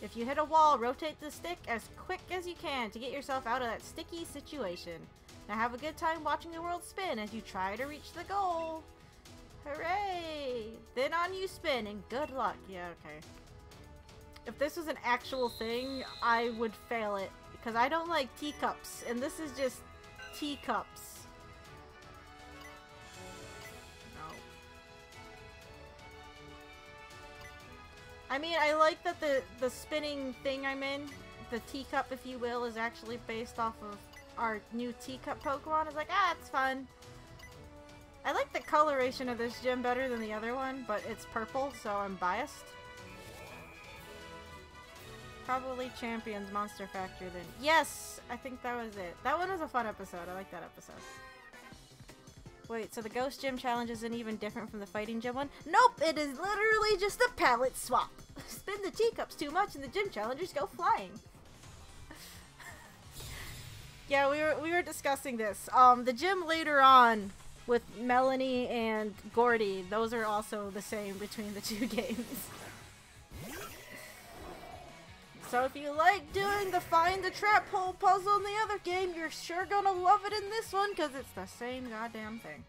If you hit a wall, rotate the stick as quick as you can to get yourself out of that sticky situation. Now have a good time watching the world spin as you try to reach the goal. Hooray! Then on you spin, and good luck. Yeah, okay. If this was an actual thing, I would fail it, because I don't like teacups, and this is just teacups. No. I mean, I like that the spinning thing I'm in, the teacup, if you will, is actually based off of our new teacup Pokemon. It's like, ah, it's fun. I like the coloration of this gym better than the other one, but it's purple, so I'm biased. Probably Champions Monster Factory then. Yes! I think that was it. That one was a fun episode. I like that episode. Wait, so the Ghost Gym challenge isn't even different from the Fighting Gym one? Nope! It is literally just a palette swap. Spin the teacups too much and the gym challengers go flying. Yeah, we were discussing this. The gym later on with Melanie and Gordy, those are also the same between the two games. So if you like doing the find the trap hole puzzle in the other game, you're sure gonna love it in this one, because it's the same goddamn thing.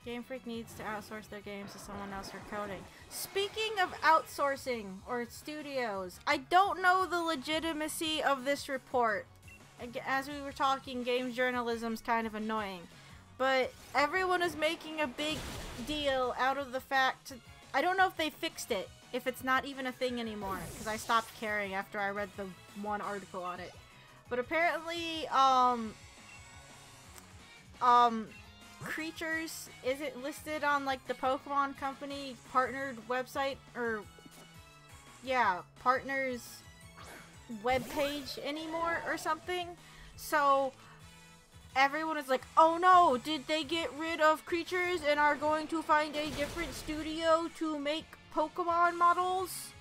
Game Freak needs to outsource their games to someone else for coding. Speaking of outsourcing or studios, I don't know the legitimacy of this report. As we were talking, games journalism's kind of annoying. But everyone is making a big deal out of the fact, I don't know if they fixed it, if it's not even a thing anymore, because I stopped caring after I read the one article on it. But apparently, Creatures isn't listed on like the Pokemon Company partnered website, or yeah, partners webpage anymore or something. So everyone is like, oh no, did they get rid of Creatures and are going to find a different studio to make Pokemon models?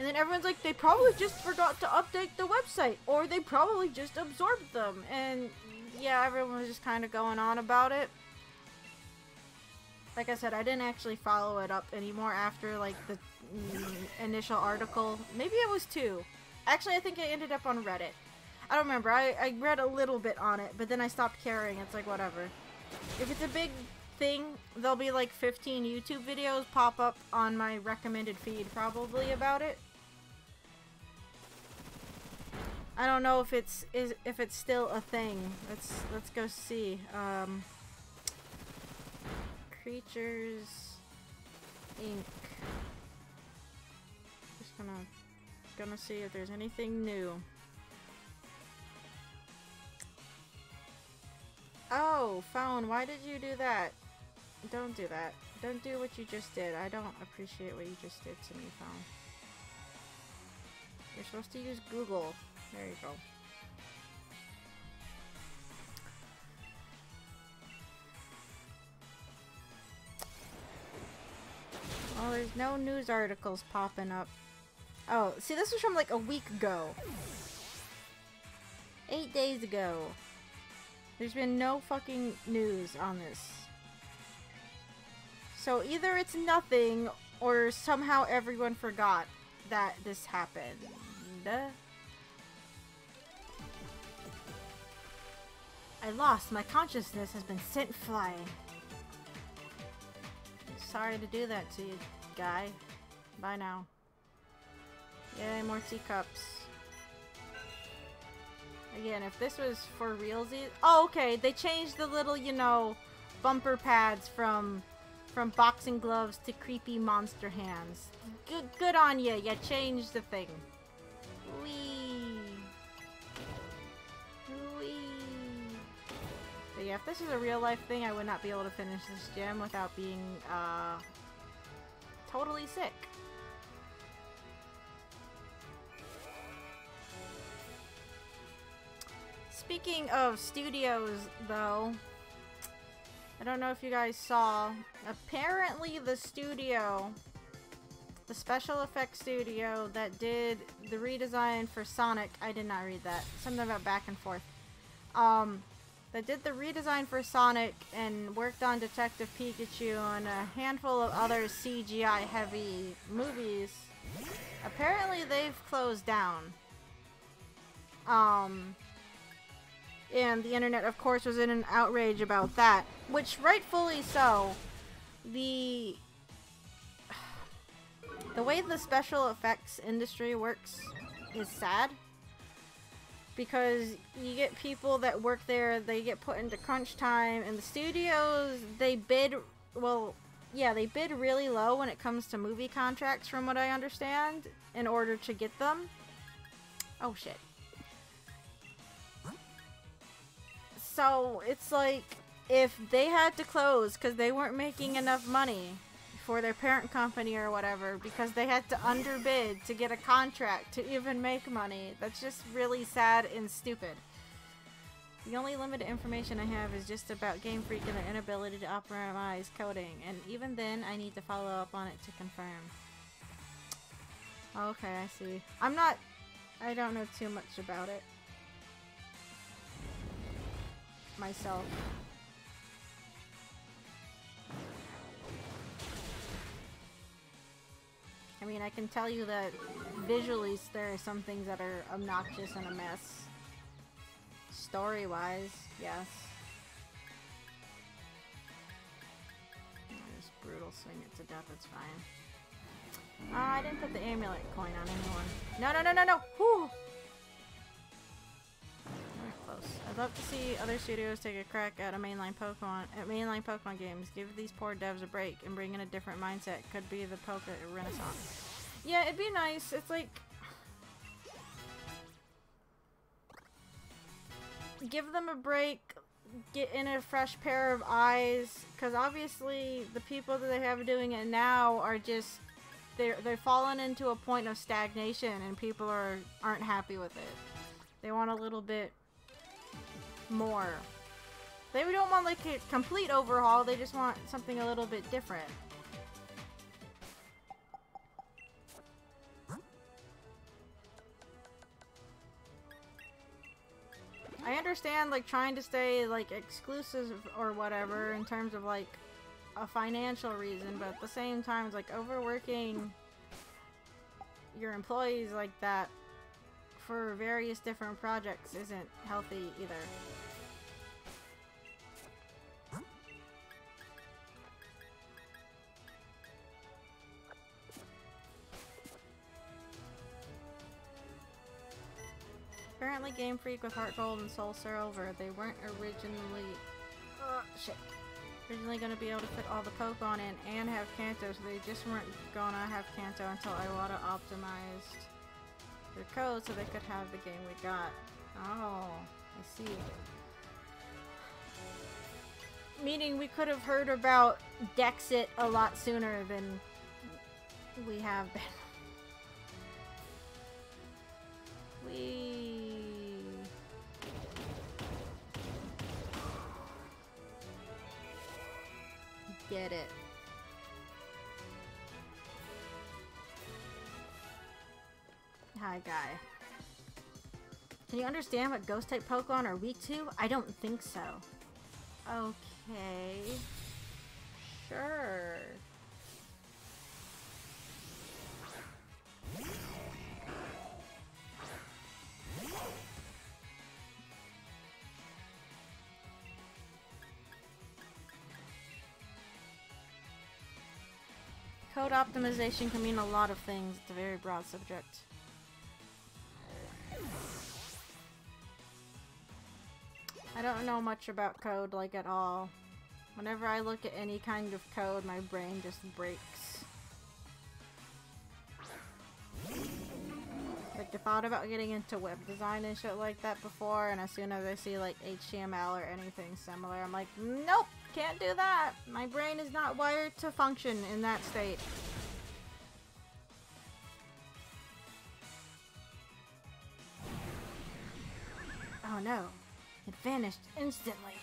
And then everyone's like, they probably just forgot to update the website, or they probably just absorbed them. And yeah, everyone was just kind of going on about it. Like I said, I didn't actually follow it up anymore after like the initial article. Maybe it was 2. Actually, I think I ended up on Reddit. I don't remember. I read a little bit on it, but then I stopped caring. It's like, whatever. If it's a big thing, there'll be like 15 YouTube videos pop up on my recommended feed probably about it. I don't know if it's still a thing. Let's go see. Creatures Inc. Just gonna see if there's anything new. Oh, phone, why did you do that? Don't do that. Don't do what you just did. I don't appreciate what you just did to me, phone. You're supposed to use Google. There you go. Oh, there's no news articles popping up. Oh, see, this was from like a week ago. 8 days ago. There's been no fucking news on this. So either it's nothing, or somehow everyone forgot that this happened. I lost. My consciousness has been sent flying. Sorry to do that to you, guy. Bye now. Yay, more teacups. Again, if this was for realsies... Oh, okay. They changed the little, you know, bumper pads from boxing gloves to creepy monster hands. Good on you. You changed the thing. Whee! Whee! But yeah, if this was a real life thing, I would not be able to finish this gym without being, totally sick. Speaking of studios, though, I don't know if you guys saw, apparently the studio, the special effects studio that did the redesign for Sonic, I did not read that, something about back and forth, that did the redesign for Sonic and worked on Detective Pikachu and a handful of other CGI heavy movies, apparently they've closed down. And the internet, of course, was in an outrage about that, which rightfully so. The way the special effects industry works is sad, because you get people that work there, they get put into crunch time, and the studios, they bid, well, yeah, they bid really low when it comes to movie contracts, from what I understand, in order to get them. Oh shit. So, it's like, if they had to close because they weren't making enough money for their parent company or whatever, because they had to underbid to get a contract to even make money, that's just really sad and stupid. The only limited information I have is just about Game Freak and their inability to optimize coding, and even then, I need to follow up on it to confirm. Okay, I see. I don't know too much about it myself. I mean, I can tell you that visually there are some things that are obnoxious and a mess. Story-wise, yes. Just brutal swing it to death, it's fine. I didn't put the amulet coin on anyone. No, no, no, no, no! Whew! Close. I'd love to see other studios take a crack at mainline Pokemon games. Give these poor devs a break and bring in a different mindset. Could be the Poké Renaissance. Yeah, it'd be nice. It's like, give them a break, get in a fresh pair of eyes, because obviously the people that they have doing it now are just, they're fallen into a point of stagnation, and people aren't happy with it. They want a little bit more. They don't want like a complete overhaul, they just want something a little bit different. understand, like, trying to stay, like, exclusive or whatever in terms of, like, a financial reason, but at the same time, it's like overworking your employees like that for various different projects isn't healthy either. Apparently Game Freak with Heart Gold and Soul Silver, they weren't originally originally going to be able to fit all the Pokemon in and have Kanto, so they just weren't going to have Kanto until Iwata optimized their code so they could have the game we got. Oh, I see. Meaning we could have heard about Dexit a lot sooner than we have been. Get it. Hi, guy. Can you understand what ghost-type Pokemon are weak to? I don't think so. Okay. Sure. Code optimization can mean a lot of things. It's a very broad subject. I don't know much about code, like, at all. Whenever I look at any kind of code, my brain just breaks. Like, I thought about getting into web design and shit like that before, and as soon as I see, like, HTML or anything similar, I'm like, nope! Can't do that! My brain is not wired to function in that state. Oh no. It vanished instantly.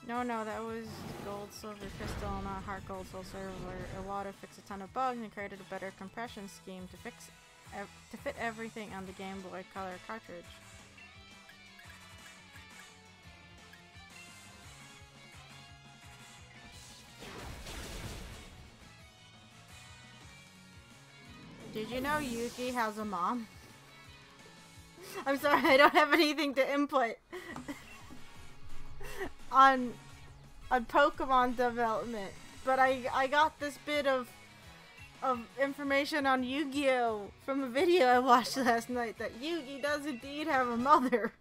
No, that was Gold, Silver, Crystal, not Heart Gold, Soul Silver. Iwata fixed a ton of bugs and created a better compression scheme to fit everything on the Game Boy Color cartridge. Did you know Yuki has a mom? I'm sorry, I don't have anything to input on Pokemon development, but I got this bit of information on Yu-Gi-Oh! From a video I watched last night that Yugi does indeed have a mother.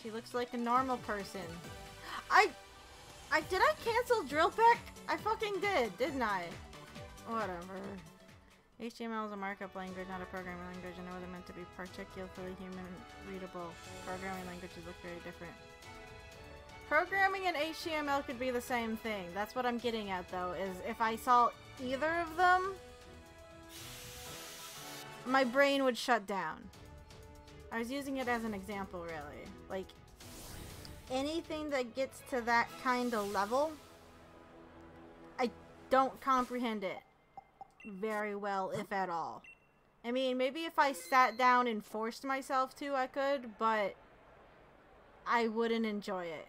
She looks like a normal person. Did I cancel Drill Peck? I fucking did, didn't I? Whatever. HTML is a markup language, not a programming language. I know they're meant to be particularly human-readable. Programming languages look very different. Programming and HTML could be the same thing. That's what I'm getting at, though, is if I saw either of them, my brain would shut down. I was using it as an example, really. Like, anything that gets to that kind of level, I don't comprehend it very well, if at all. I mean, maybe if I sat down and forced myself to, I could, but I wouldn't enjoy it,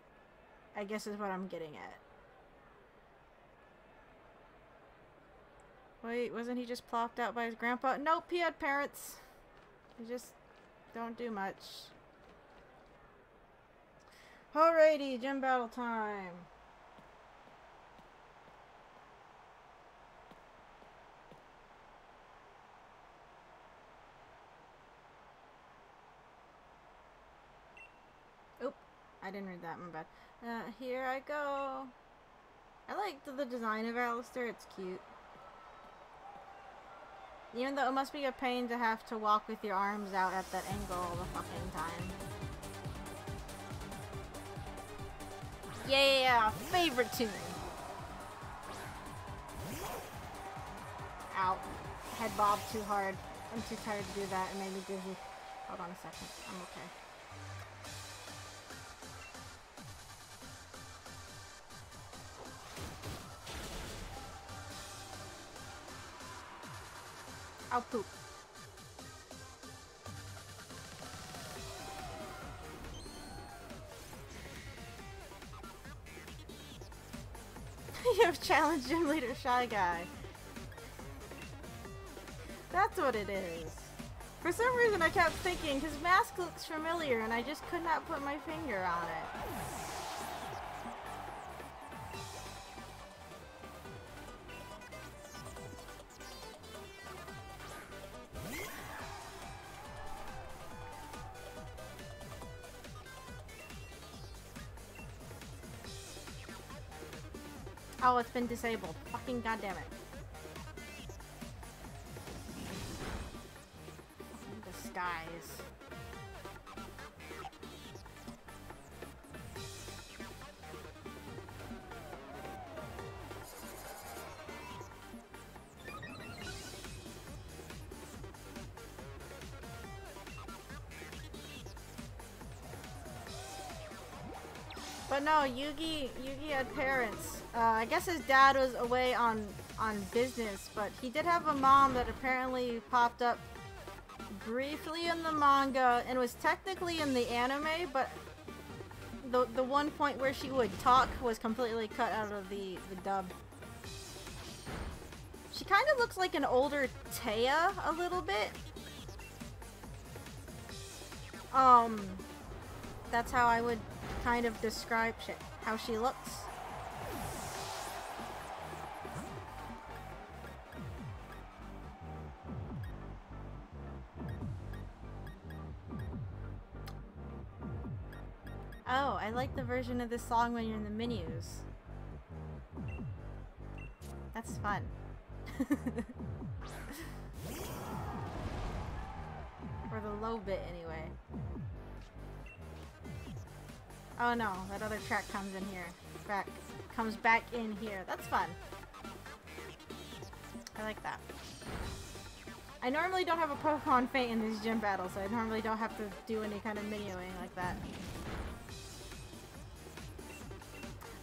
I guess is what I'm getting at. Wait, wasn't he just plopped out by his grandpa? Nope, he had parents. He just don't do much. Alrighty, gym battle time. Oop, I didn't read that, my bad. Here I go. I like the design of Alistair, it's cute. Even though it must be a pain to have to walk with your arms out at that angle all the fucking time. Yeah, favorite tune. Ow. Head bobbed too hard. I'm too tired to do that. It made me dizzy. Hold on a second. I'm okay. I'll poop. You have challenged gym leader Shy Guy. That's what it is. For some reason I kept thinking, his mask looks familiar and I just could not put my finger on it. Oh, it's been disabled. Fucking goddamn it. Disguise. But no, Yugi had parents. I guess his dad was away on business, but he did have a mom that apparently popped up briefly in the manga and was technically in the anime, but the one point where she would talk was completely cut out of the dub. She kind of looks like an older Taya a little bit. That's how I would kind of describe how she looks. Oh, I like the version of this song when you're in the menus. That's fun. For the low bit, anyway. Oh no, that other track comes in here. Comes back in here. That's fun. I like that. I normally don't have a Pokemon faint in these gym battles, so I normally don't have to do any kind of menuing like that.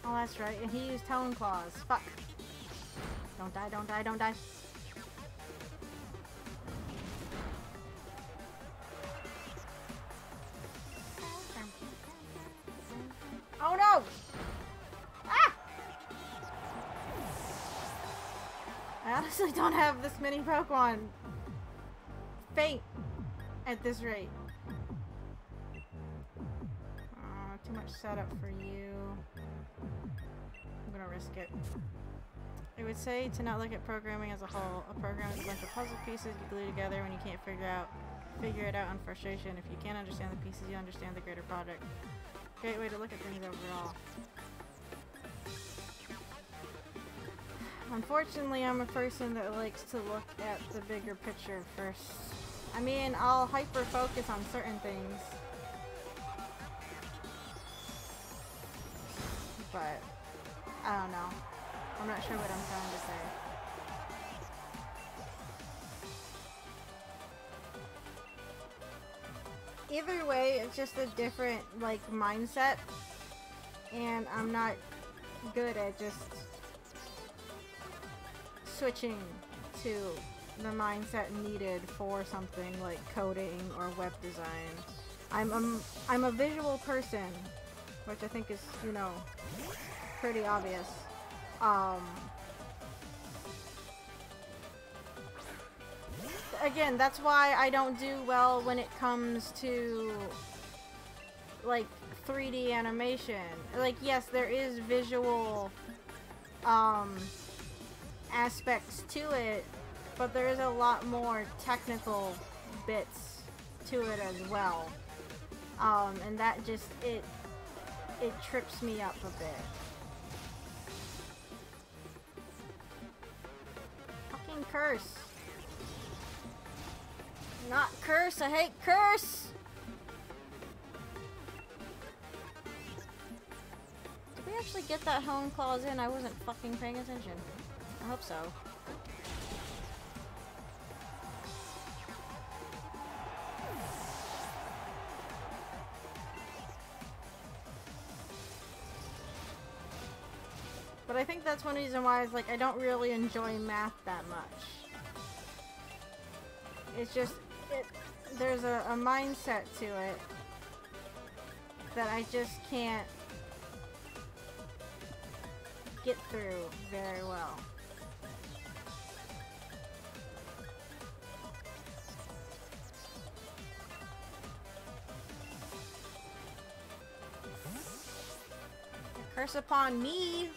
Oh, that's right. And he used Tone Claws. Fuck. Don't die, don't die, don't die. Oh no! Ah! I honestly don't have this many Pokemon faint at this rate. Too much setup for you. I'm gonna risk it. I would say to not look at programming as a whole. A program is a bunch of puzzle pieces you glue together when you can't figure it out on frustration. If you can't understand the pieces, you understand the greater project. Great way to look at things overall. Unfortunately, I'm a person that likes to look at the bigger picture first. I mean, I'll hyper-focus on certain things. But, I don't know. I'm not sure what I'm trying to say. Either way, it's just a different, like, mindset. And I'm not good at just switching to the mindset needed for something like coding or web design. I'm a visual person, which I think is, you know, pretty obvious. Again, that's why I don't do well when it comes to like 3D animation. Like, yes, there is visual aspects to it, but there is a lot more technical bits to it as well. And that just, it trips me up a bit. Fucking curse. Not curse, I hate curse! Did we actually get that hone clause in? I wasn't fucking paying attention. I hope so. But I think that's one reason why I was like, I don't really enjoy math that much. It's just, there's a mindset to it that I just can't get through very well. Curse upon me!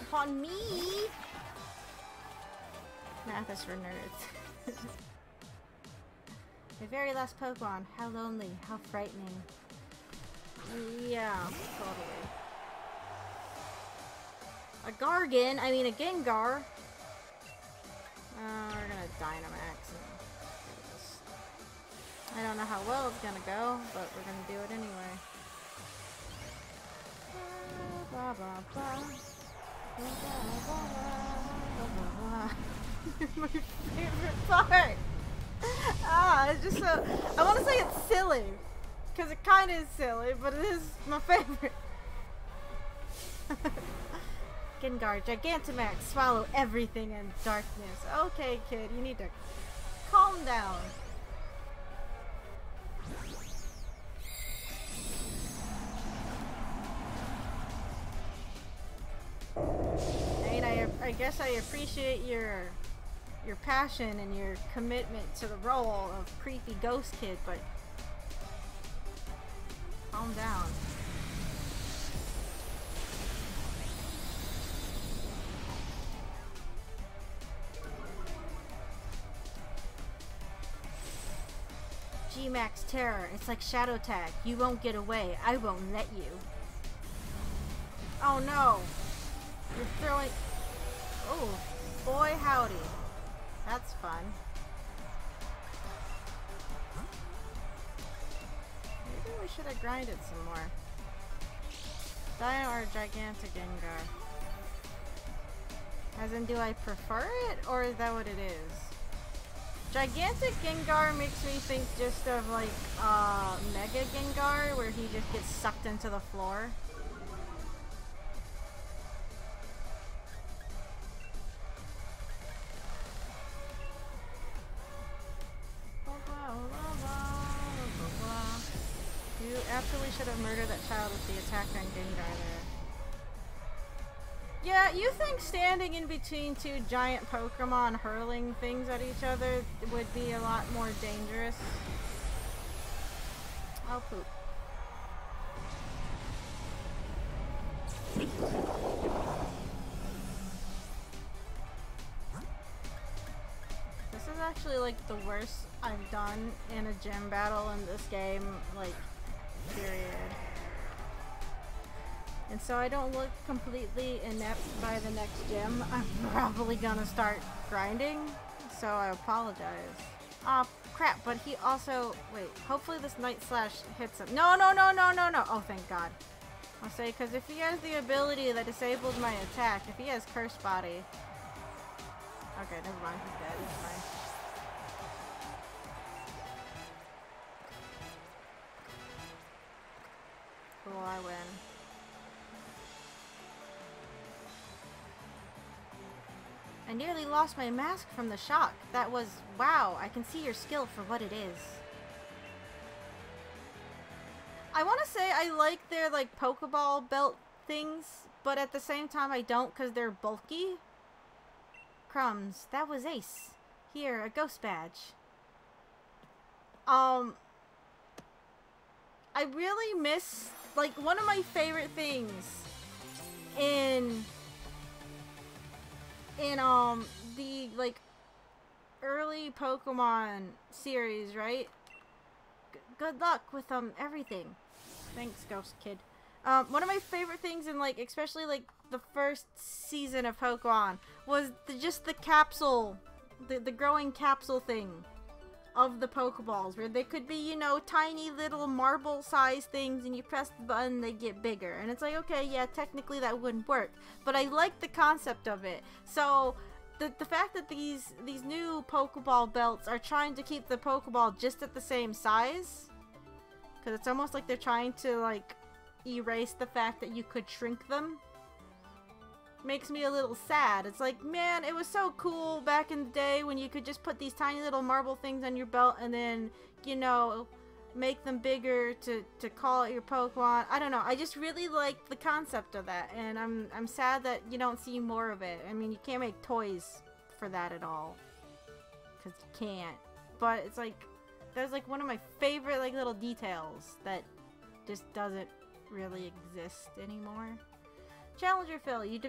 Upon me! Math is for nerds. My very last Pokemon. How lonely. How frightening. Yeah, totally. A Gargan. I mean a Gengar. We're gonna Dynamax and do this. I don't know how well it's gonna go, but we're gonna do it anyway. Blah, blah, blah. Blah, blah, blah, blah, blah. My favorite part. It's just so. I want to say it's silly, because it kind of is silly, but it is my favorite. Gengar, Gigantamax, swallow everything in darkness. Okay, kid, you need to calm down. I guess I appreciate your passion and your commitment to the role of creepy ghost kid, but calm down. G-Max Terror, it's like Shadow Tag. You won't get away. I won't let you. Oh no! You're throwing... Oh, boy howdy. That's fun. Maybe we should have grinded some more. Dino or Gigantic Gengar? As in, do I prefer it, or is that what it is? Gigantic Gengar makes me think just of like Mega Gengar, where he just gets sucked into the floor. You absolutely should have murdered that child with the attack on Gengar there. Yeah, you think standing in between two giant Pokemon hurling things at each other would be a lot more dangerous? Oh, poop. This is actually like the worst I've done in a gym battle in this game, like, period. And so I don't look completely inept by the next gym. I'm probably gonna start grinding, so I apologize. Oh crap, but he also... Wait, hopefully this Night Slash hits him. No, no, no, no, no, no! Oh, thank God. I'll say, because if he has the ability that disables my attack, if he has Curse Body... Okay, never mind, he's dead, he's fine. Cool, I win. I nearly lost my mask from the shock. That was... Wow, I can see your skill for what it is. I want to say I like their, like, Pokeball belt things, but at the same time I don't because they're bulky. Crumbs, that was ace. Here, a ghost badge. I really miss... Like, one of my favorite things in the, like, early Pokemon series, right? Good luck with, everything. Thanks, Ghost Kid. One of my favorite things in, like, especially, like, the first season of Pokemon was just the capsule, the growing capsule thing of the Pokeballs, where they could be, you know, tiny little marble-sized things, and you press the button, they get bigger. And it's like, okay, yeah, technically that wouldn't work, but I like the concept of it. So the fact that these new Pokeball belts are trying to keep the Pokeball just at the same size, because it's almost like they're trying to, like, erase the fact that you could shrink them. makes me a little sad. It's like, man, it was so cool back in the day when you could just put these tiny little marble things on your belt and then, you know, make them bigger to call it your Pokemon. I don't know. I just really like the concept of that, and I'm sad that you don't see more of it. I mean, you can't make toys for that at all, because you can't. But it's like, there's like one of my favorite like little details that just doesn't really exist anymore. Challenger Phil, you've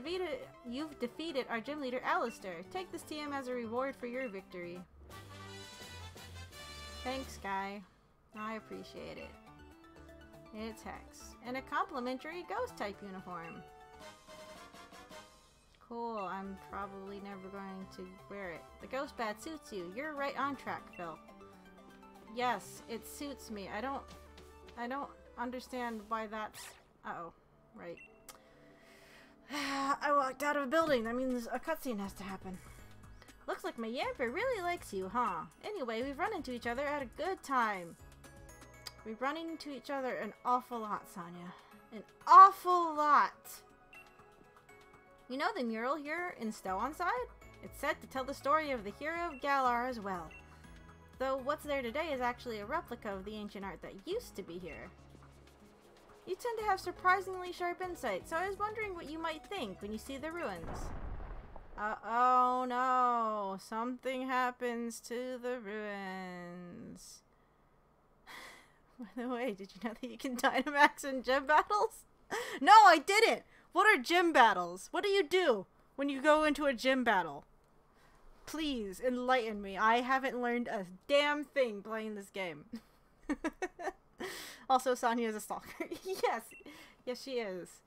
defeated our gym leader Alistair. Take this TM as a reward for your victory. Thanks, Guy. I appreciate it. It's Hex. And a complimentary ghost type uniform. Cool, I'm probably never going to wear it. The ghost badge suits you. You're right on track, Phil. Yes, it suits me. I don't understand why that's... Uh-oh. Right. I walked out of a building. That means a cutscene has to happen. Looks like my Yamper really likes you, huh? Anyway, we've run into each other at a good time. We've run into each other an awful lot, Sonia. An awful lot! You know the mural here in Stowe on Side? It's set to tell the story of the hero of Galar as well. Though what's there today is actually a replica of the ancient art that used to be here. You tend to have surprisingly sharp insight, so I was wondering what you might think when you see the ruins. Oh no, something happens to the ruins. By the way, did you know that you can Dynamax in gym battles? No, I didn't! What are gym battles? What do you do when you go into a gym battle? Please, enlighten me. I haven't learned a damn thing playing this game. Also, Sonia is a stalker. Yes. Yes, she is.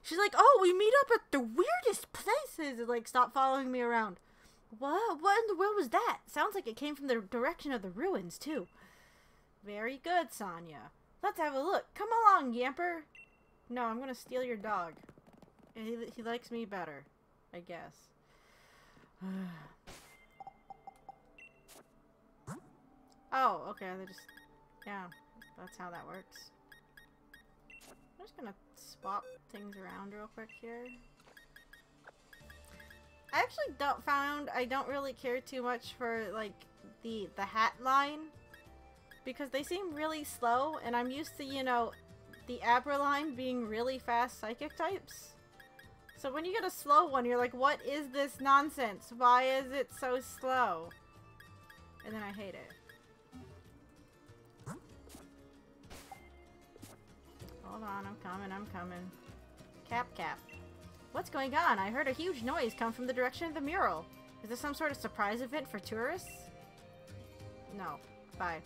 She's like, oh, we meet up at the weirdest places. And, like, stop following me around. What? What in the world was that? Sounds like it came from the direction of the ruins, too. Very good, Sonia. Let's have a look. Come along, Yamper. No, I'm gonna steal your dog. He likes me better, I guess. Oh, okay. They just... Yeah, that's how that works. I'm just gonna swap things around real quick here. I actually I don't really care too much for, like, the hat line. Because they seem really slow, and I'm used to, you know, the Abra line being really fast psychic types. So when you get a slow one, you're like, what is this nonsense? Why is it so slow? And then I hate it. Hold on, I'm coming. Cap. What's going on? I heard a huge noise come from the direction of the mural. Is this some sort of surprise event for tourists? No. Bye.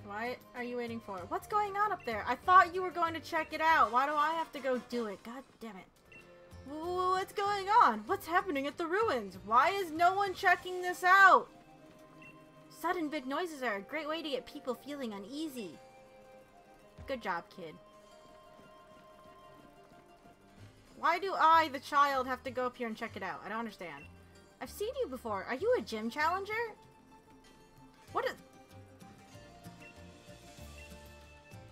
What are you waiting for? What's going on up there? I thought you were going to check it out. Why do I have to go do it? God damn it. What's going on? What's happening at the ruins? Why is no one checking this out? Sudden big noises are a great way to get people feeling uneasy. Good job, kid. Why do I, the child, have to go up here and check it out? I don't understand. I've seen you before. Are you a gym challenger? What is...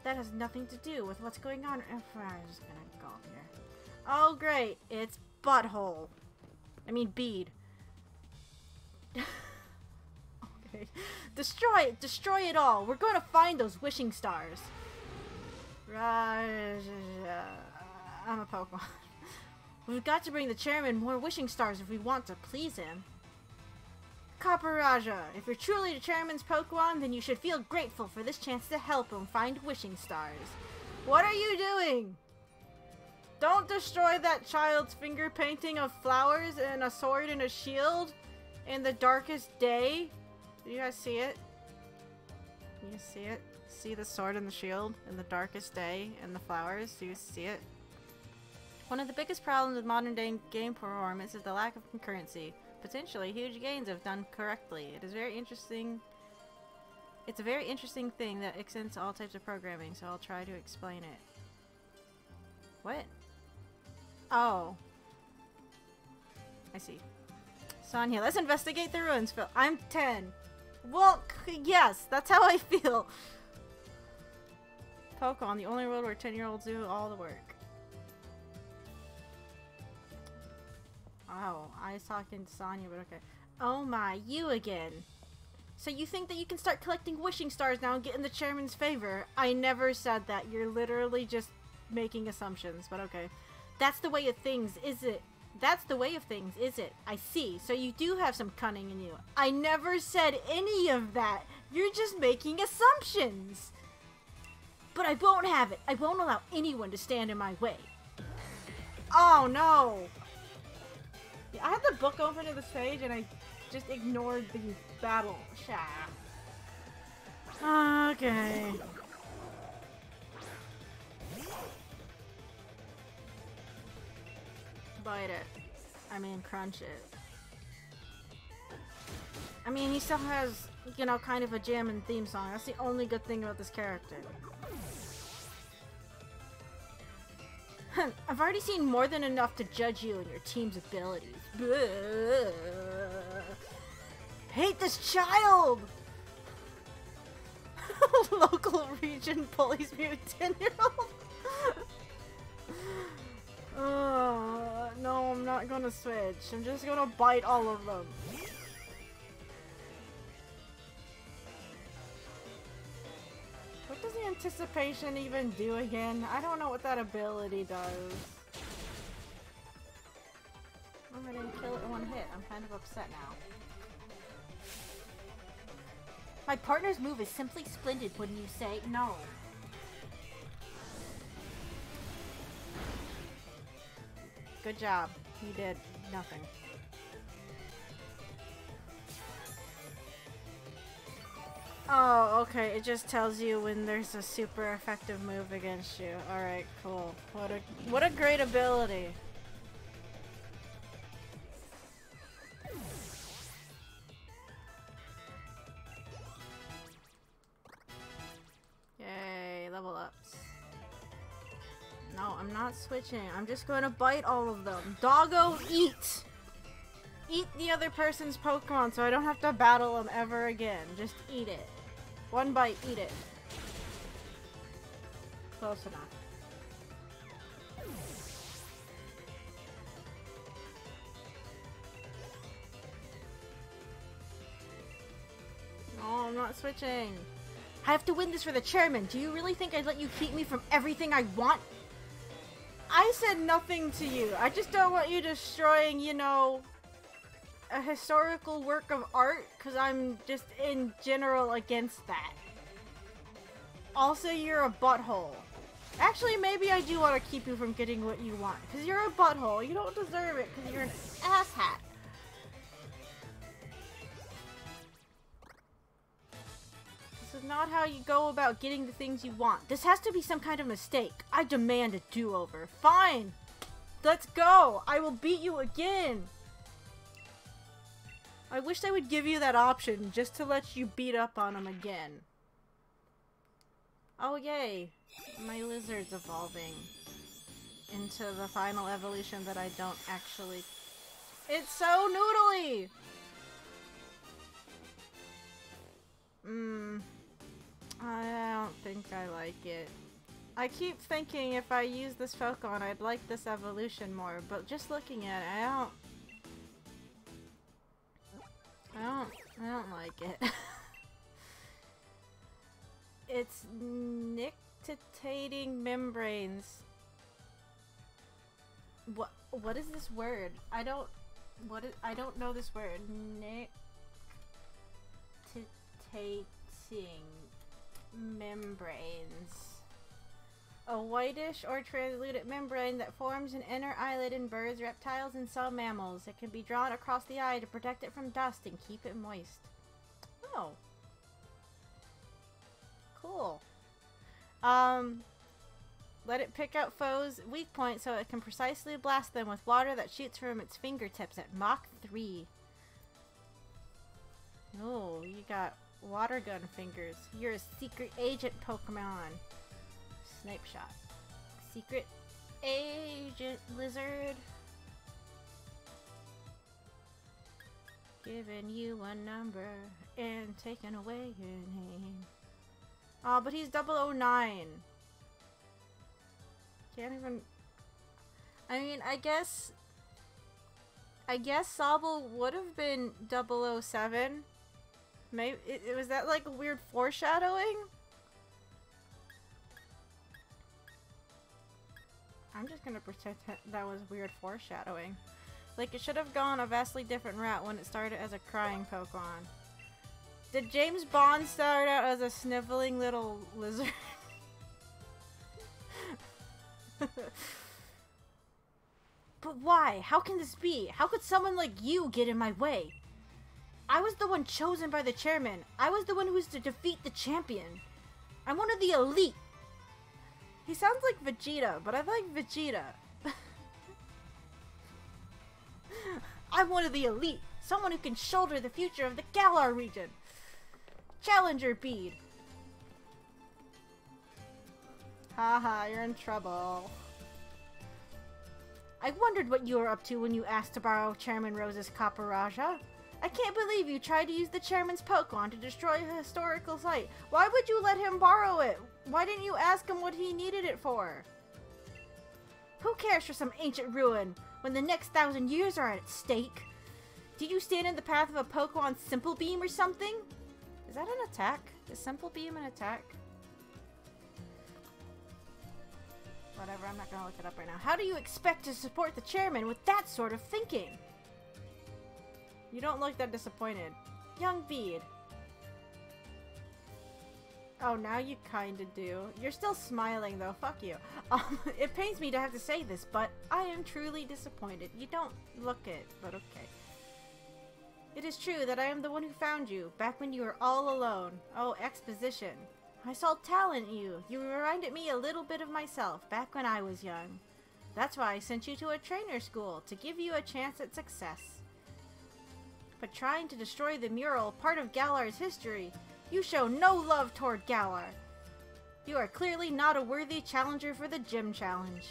That has nothing to do with what's going on. I'm just gonna go up here. Oh, great. It's Butthole. I mean, Bead. Okay. Destroy it. Destroy it all. We're going to find those wishing stars. I'm a Pokemon. We've got to bring the chairman more wishing stars if we want to please him. Copperajah, if you're truly the chairman's Pokemon, then you should feel grateful for this chance to help him find wishing stars. What are you doing? Don't destroy that child's finger painting of flowers and a sword and a shield in the darkest day. Do you guys see it? Can you see it? See the sword and the shield in the darkest day and the flowers? Do you see it? One of the biggest problems with modern day game performance is the lack of concurrency. Potentially huge gains if done correctly. It is very interesting. It's a very interesting thing that extends to all types of programming, so I'll try to explain it. What? Oh. I see. Sonia, let's investigate the ruins, Phil. I'm 10. Well, yes, that's how I feel. Pokemon, the only world where 10-year-olds do all the work. Oh, I was talking to Sonya, but okay. Oh my, you again. So you think that you can start collecting wishing stars now and get in the chairman's favor? I never said that. You're literally just making assumptions, but okay. That's the way of things, is it? That's the way of things, is it? I see. So you do have some cunning in you. I never said any of that. You're just making assumptions. But I won't have it. I won't allow anyone to stand in my way. Oh no. Yeah, I had the book open to this page and I just ignored the battle chat. Okay. Bite it. I mean, crunch it. I mean, he still has, you know, kind of a jammin' theme song. That's the only good thing about this character. I've already seen more than enough to judge you and your team's abilities. Hate this child! Local region bullies me with 10-year-old. No, I'm not gonna switch. I'm just gonna bite all of them. What does the anticipation even do again? I don't know what that ability does. Oh, I didn't kill it in one hit. I'm kind of upset now. My partner's move is simply splendid, wouldn't you say? No. Good job. You did nothing. Oh, okay. It just tells you when there's a super effective move against you. Alright, cool. What a great ability. Yay, level ups. No, I'm not switching. I'm just going to bite all of them. Doggo, eat! Eat the other person's Pokemon so I don't have to battle them ever again. Just eat it. One bite, eat it. Close enough. No, I'm not switching. I have to win this for the chairman. Do you really think I'd let you keep me from everything I want? I said nothing to you. I just don't want you destroying, you know, a historical work of art, because I'm just in general against that. Also, you're a butthole. Actually, maybe I do want to keep you from getting what you want, because you're a butthole. You don't deserve it, because you're an asshat. This is not how you go about getting the things you want. This has to be some kind of mistake. I demand a do-over. Fine! Let's go! I will beat you again! I wish they would give you that option just to let you beat up on them again. Oh yay! My lizard's evolving into the final evolution that I don't actually... It's so noodly! I don't think I like it. I keep thinking if I use this Pokemon, I'd like this evolution more, but just looking at it, I don't like it. It's nictitating membranes. What is this word? I don't know this word. Nictitating membranes. A whitish or translucent membrane that forms an inner eyelid in birds, reptiles, and some mammals. It can be drawn across the eye to protect it from dust and keep it moist. Oh. Cool. Let it pick out foes' weak points so it can precisely blast them with water that shoots from its fingertips at Mach 3. Oh, you got water gun fingers. You're a secret agent Pokemon. Snipe shot. Secret agent lizard. Giving you a number and taking away your name. Oh, but he's 009. can't even... I mean, I guess Sobble would have been 007. Maybe was that like a weird foreshadowing? I'm just gonna pretend that was weird foreshadowing. Like, it should have gone a vastly different route when it started as a crying Pokemon. Did James Bond start out as a sniveling little lizard? But why? How can this be? How could someone like you get in my way? I was the one chosen by the chairman. I was the one who was to defeat the champion. I'm one of the elite. He sounds like Vegeta, but I like Vegeta. I'm one of the elite. Someone who can shoulder the future of the Galar region. Challenger Bead. Haha, you're in trouble. I wondered what you were up to when you asked to borrow Chairman Rose's Copperajah. I can't believe you tried to use the chairman's Pokemon to destroy a historical site. Why would you let him borrow it? Why didn't you ask him what he needed it for? Who cares for some ancient ruin when the next 1,000 years are at stake? Did you stand in the path of a Pokemon Simple Beam or something? Is that an attack? Is Simple Beam an attack? Whatever, I'm not gonna look it up right now. How do you expect to support the chairman with that sort of thinking? You don't look that disappointed. Young Bead. Oh, now you kinda do. You're still smiling though, fuck you. It pains me to have to say this, but I am truly disappointed. You don't look it, but okay. It is true that I am the one who found you, back when you were all alone. Oh, exposition. I saw talent in you. You reminded me a little bit of myself, back when I was young. That's why I sent you to a trainer school, to give you a chance at success. But trying to destroy the mural, part of Galar's history, you show no love toward Galar. You are clearly not a worthy challenger for the Gym Challenge.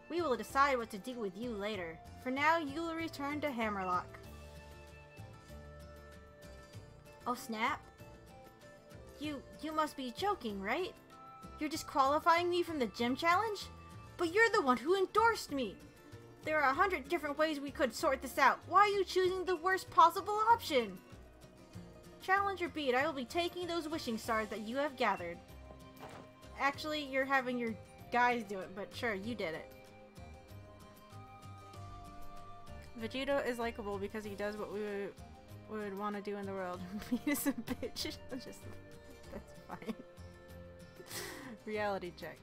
We will decide what to do with you later. For now, you will return to Hammerlock. Oh snap. You must be joking, right? You're disqualifying me from the Gym Challenge? But you're the one who endorsed me! There are 100 different ways we could sort this out. Why are you choosing the worst possible option? Challenger Bead, I will be taking those wishing stars that you have gathered. Actually, you're having your guys do it, but sure, you did it. Vegeta is likable because he does what we would want to do in the world. He is a bitch. Just, that's fine. Reality check.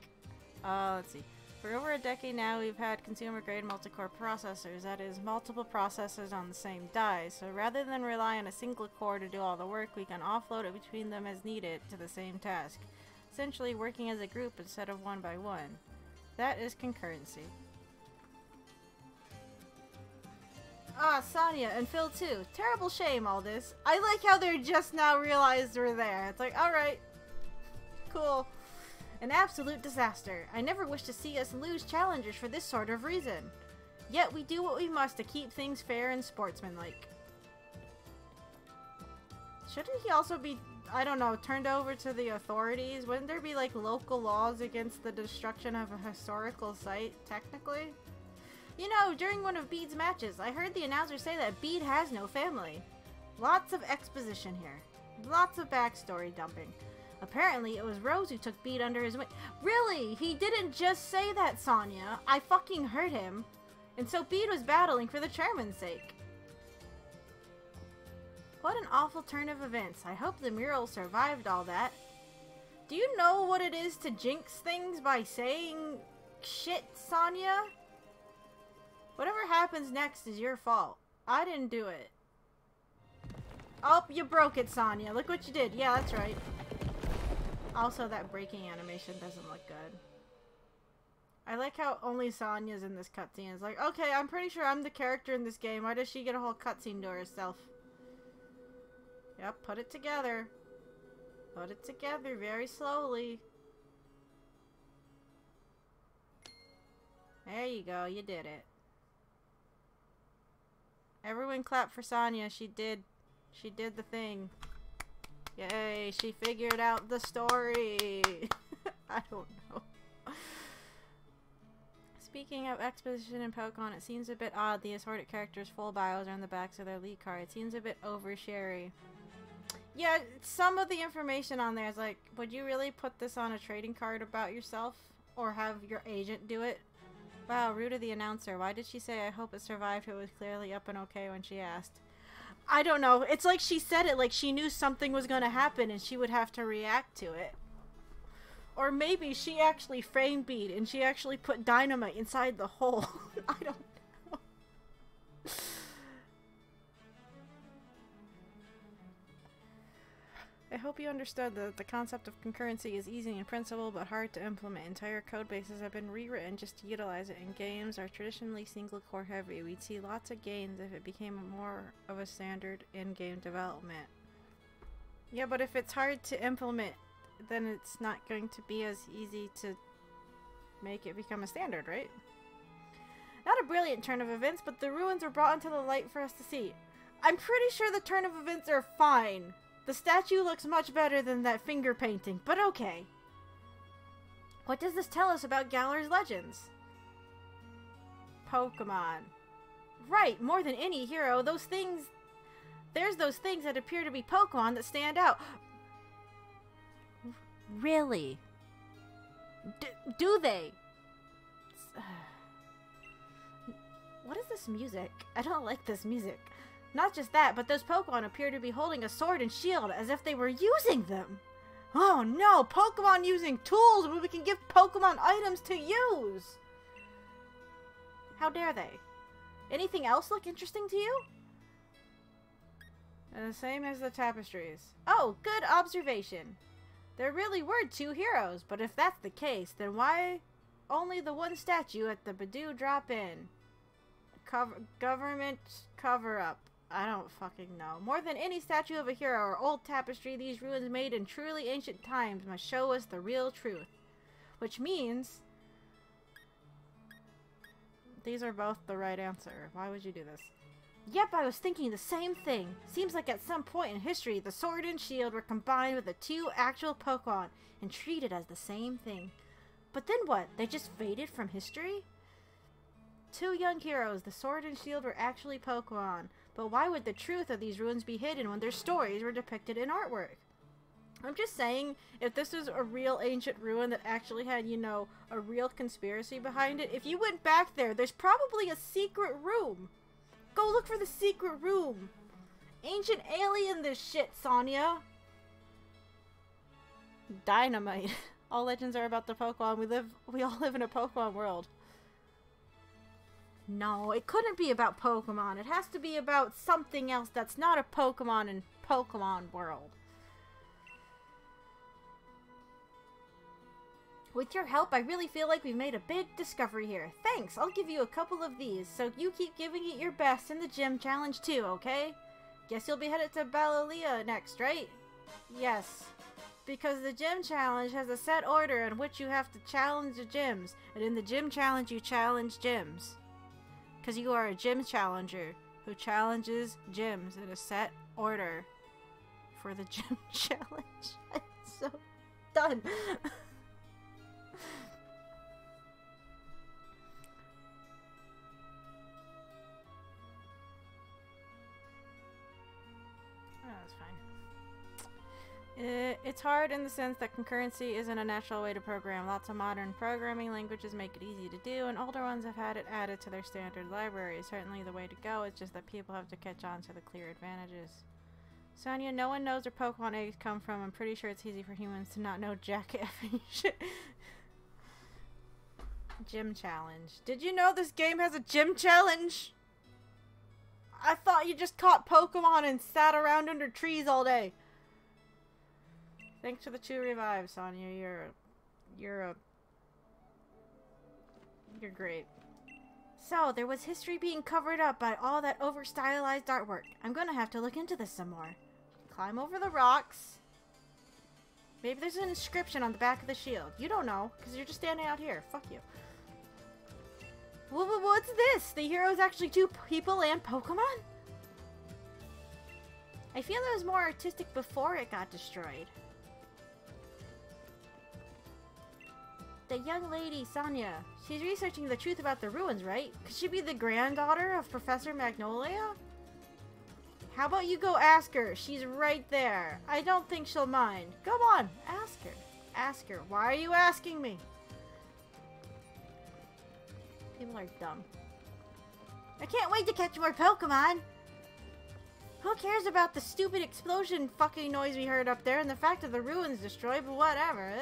Let's see. For over a decade now, we've had consumer-grade multi-core processors, that is, multiple processors on the same die, so rather than rely on a single core to do all the work, we can offload it between them as needed to the same task, essentially working as a group instead of one by one. That is concurrency. Ah, Sonia and Phil too. Terrible shame, all this. I like how they're just now realized we're there. It's like, alright. Cool. An absolute disaster. I never wish to see us lose challengers for this sort of reason. Yet we do what we must to keep things fair and sportsmanlike. Shouldn't he also be, I don't know, turned over to the authorities? Wouldn't there be like local laws against the destruction of a historical site, technically? You know, during one of Bead's matches, I heard the announcer say that Bead has no family. Lots of exposition here. Lots of backstory dumping. Apparently, it was Rose who took Bead under his wing. Really? He didn't just say that, Sonia. I fucking heard him. And so Bead was battling for the chairman's sake. What an awful turn of events. I hope the mural survived all that. Do you know what it is to jinx things by saying shit, Sonia? Whatever happens next is your fault. I didn't do it. Oh, you broke it, Sonia. Look what you did. Yeah, that's right. Also, that breaking animation doesn't look good. I like how only Sonia's in this cutscene. It's like, okay, I'm pretty sure I'm the character in this game. Why does she get a whole cutscene to herself? Yep, put it together. Put it together very slowly. There you go, you did it. Everyone clap for Sonia. She did the thing. Yay, she figured out the story. I don't know. Speaking of exposition in Pokemon, it seems a bit odd the assorted characters' full bios are on the backs of their lead card. It seems a bit oversharey. Yeah, some of the information on there is like, would you really put this on a trading card about yourself? Or have your agent do it? Wow, rude of the announcer. Why did she say, I hope it survived, it was clearly up and okay when she asked? I don't know. It's like she said it like she knew something was going to happen and she would have to react to it. Or maybe she actually frame beat and she actually put dynamite inside the hole. I don't know. I hope you understood that the concept of concurrency is easy in principle but hard to implement. Entire code bases have been rewritten just to utilize it, and games are traditionally single core heavy. We'd see lots of gains if it became more of a standard in game development. Yeah, but if it's hard to implement, then it's not going to be as easy to make it become a standard, right? Not a brilliant turn of events, but the ruins were brought into the light for us to see. I'm pretty sure the turn of events are fine. The statue looks much better than that finger painting, but okay. What does this tell us about Galar's legends? Pokemon. Right, more than any hero, those things... There's those things that appear to be Pokemon that stand out. Really? Do they? What is this music? I don't like this music. Not just that, but those Pokemon appear to be holding a sword and shield as if they were using them. Oh no, Pokemon using tools when we can give Pokemon items to use! How dare they? Anything else look interesting to you? The same as the tapestries. Oh, good observation. There really were two heroes, but if that's the case, then why only the one statue at the Bidoof drop-in? Government cover-up. I don't fucking know. More than any statue of a hero or old tapestry, these ruins made in truly ancient times must show us the real truth. Which means... these are both the right answer. Why would you do this? Yep, I was thinking the same thing. Seems like at some point in history, the sword and shield were combined with the two actual Pokemon and treated as the same thing. But then what? They just faded from history? Two young heroes, the sword and shield were actually Pokemon. But why would the truth of these ruins be hidden when their stories were depicted in artwork? I'm just saying, if this was a real ancient ruin that actually had, you know, a real conspiracy behind it, if you went back there, there's probably a secret room. Go look for the secret room. Ancient alien this shit, Sonia. Dynamite. All legends are about the Pokemon. We all live in a Pokemon world. No, it couldn't be about Pokemon. It has to be about something else that's not a Pokemon in Pokemon world. With your help, I really feel like we've made a big discovery here. Thanks, I'll give you a couple of these, so you keep giving it your best in the gym challenge too, okay? Guess you'll be headed to Balalia next, right? Yes. Because the gym challenge has a set order in which you have to challenge the gyms, and in the gym challenge you challenge gyms. Because you are a gym challenger who challenges gyms in a set order for the gym challenge. I'm so done. Oh, that's fine. It's hard in the sense that concurrency isn't a natural way to program. Lots of modern programming languages make it easy to do, and older ones have had it added to their standard library. Certainly the way to go, it's just that people have to catch on to the clear advantages. Sonia, no one knows where Pokemon eggs come from. I'm pretty sure it's easy for humans to not know jack effing shit. Gym challenge. Did you know this game has a gym challenge? I thought you just caught Pokemon and sat around under trees all day. Thanks for the 2 revives, Sonia. You're great. So, there was history being covered up by all that over-stylized artwork. I'm gonna have to look into this some more. Climb over the rocks. Maybe there's an inscription on the back of the shield. You don't know, because you're just standing out here. Fuck you. What's this? The hero is actually 2 people and Pokemon? I feel it was more artistic before it got destroyed. the young lady, Sonia. She's researching the truth about the ruins, right? Could she be the granddaughter of Professor Magnolia? How about you go ask her? She's right there. I don't think she'll mind. Come on, ask her. Ask her. Why are you asking me? People are dumb. I can't wait to catch more Pokemon! Who cares about the stupid explosion fucking noise we heard up there and the fact that the ruins destroyed, but whatever.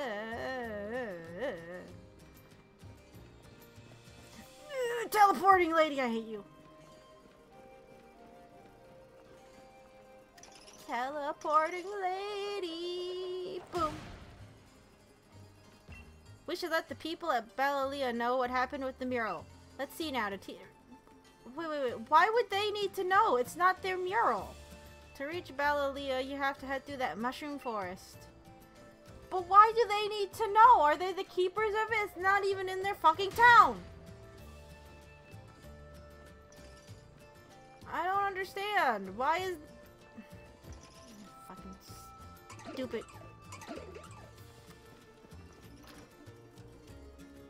Teleporting lady, I hate you. Teleporting lady. Boom. We should let the people at Ballelea know what happened with the mural. Let's see now. Wait. Why would they need to know? It's not their mural. To reach Ballelea, you have to head through that mushroom forest. But why do they need to know? Are they the keepers of it? It's not even in their fucking town. I don't understand. Why is... Fucking stupid.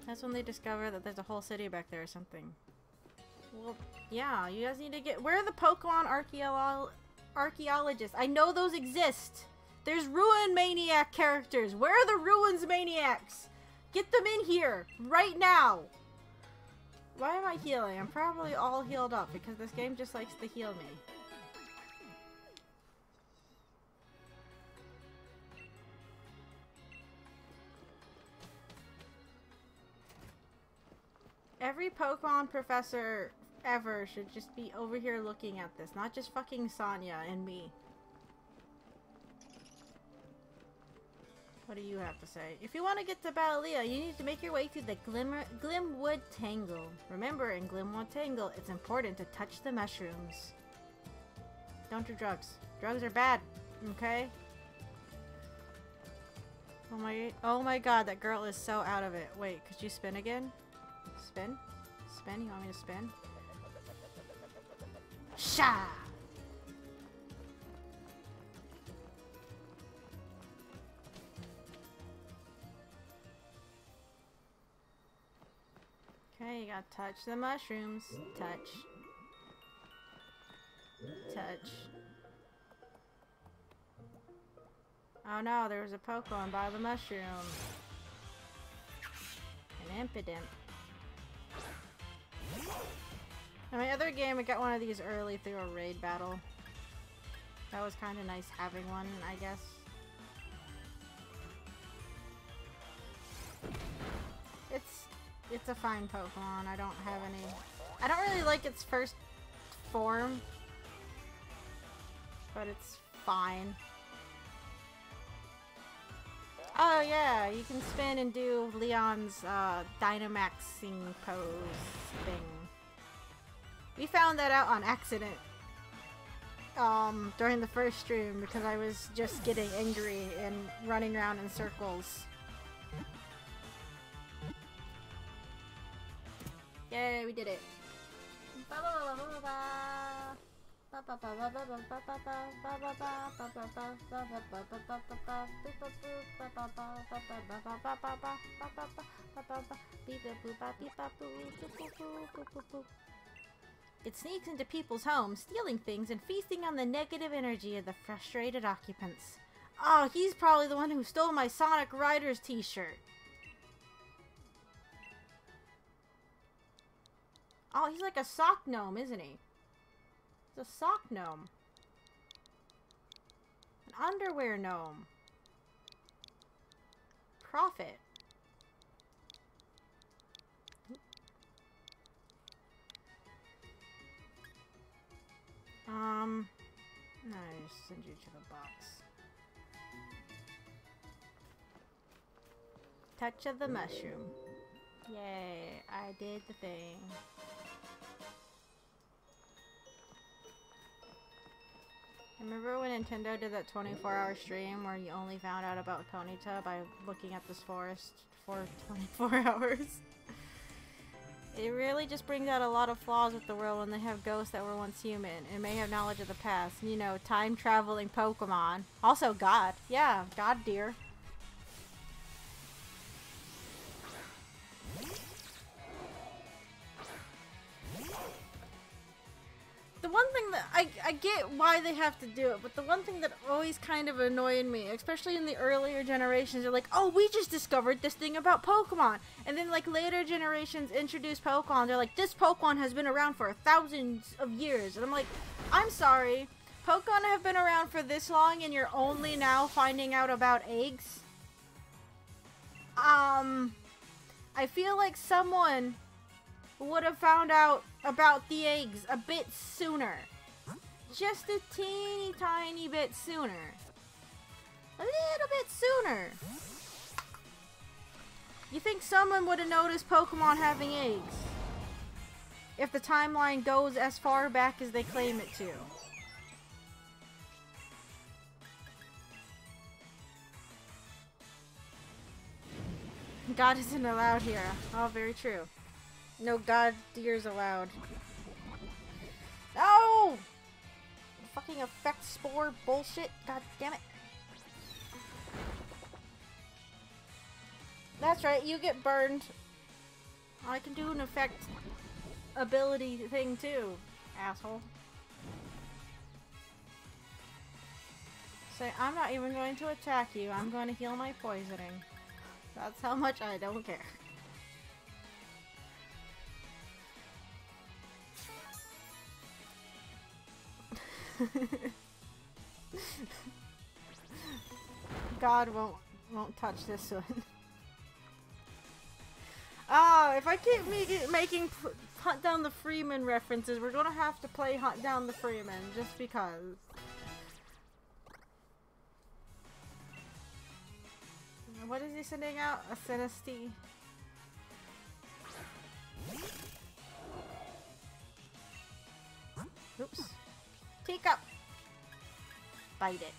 That's when they discover that there's a whole city back there or something. Well, yeah, you guys need to get... Where are the Pokemon archaeologists? I know those exist. There's Ruin Maniac characters. Where are the Ruins Maniacs? Get them in here right now. Why am I healing? I'm probably all healed up because this game just likes to heal me. Every Pokemon professor ever should just be over here looking at this, not just fucking Sonia and me. What do you have to say? If you want to get to Ballelea, you need to make your way through the Glimwood Tangle. Remember, in Glimwood Tangle, it's important to touch the mushrooms. Don't do drugs. Drugs are bad, okay? Oh my god, that girl is so out of it. Wait, could you spin again? Spin? Spin? You want me to spin? Sha! Okay, you gotta touch the mushrooms. Touch. Touch. Oh no, there was a Pokemon by the mushroom. An Impidimp. In my other game, I got one of these early through a raid battle. That was kind of nice having one, I guess. It's a fine Pokemon. I don't have any... I don't really like its first form. But it's fine. Oh yeah, you can spin and do Leon's Dynamaxing pose thing. We found that out on accident. During the first stream because I was just getting angry and running around in circles. Yay, we did it. It sneaks into people's homes, stealing things and feasting on the negative energy of the frustrated occupants. Oh, he's probably the one who stole my Sonic Riders t-shirt. Oh, he's like a sock gnome, isn't he? He's a sock gnome. An underwear gnome. Profit. I just send you to the box. Touch of the mushroom. Yay, I did the thing. Remember when Nintendo did that 24-hour stream where you only found out about Ponyta by looking at this forest for 24 hours? It really just brings out a lot of flaws with the world when they have ghosts that were once human and may have knowledge of the past. You know, time-traveling Pokemon. Also God. Yeah, God deer. I get why they have to do it, but the one thing that always kind of annoyed me, especially in the earlier generations, they're like, oh, we just discovered this thing about Pokemon. And then, like, later generations introduce Pokemon. They're like, this Pokemon has been around for thousands of years. And I'm like, I'm sorry. Pokemon have been around for this long and you're only now finding out about eggs? I feel like someone would have found out about the eggs a bit sooner. Just a teeny tiny bit sooner. A little bit sooner. You think someone would have noticed Pokemon having eggs if the timeline goes as far back as they claim it to? God isn't allowed here. Oh, very true. No god deers allowed. No! Fucking effect spore bullshit. God damn it. That's right, you get burned. I can do an effect ability thing too, asshole. Say, I'm not even going to attack you. I'm going to heal my poisoning. That's how much I don't care. God won't touch this one. Oh, if I keep making Hunt Down the Freeman references, we're gonna have to play Hunt Down the Freeman just because. What is he sending out? A Sinistea. Oops. Teacup! Bite it.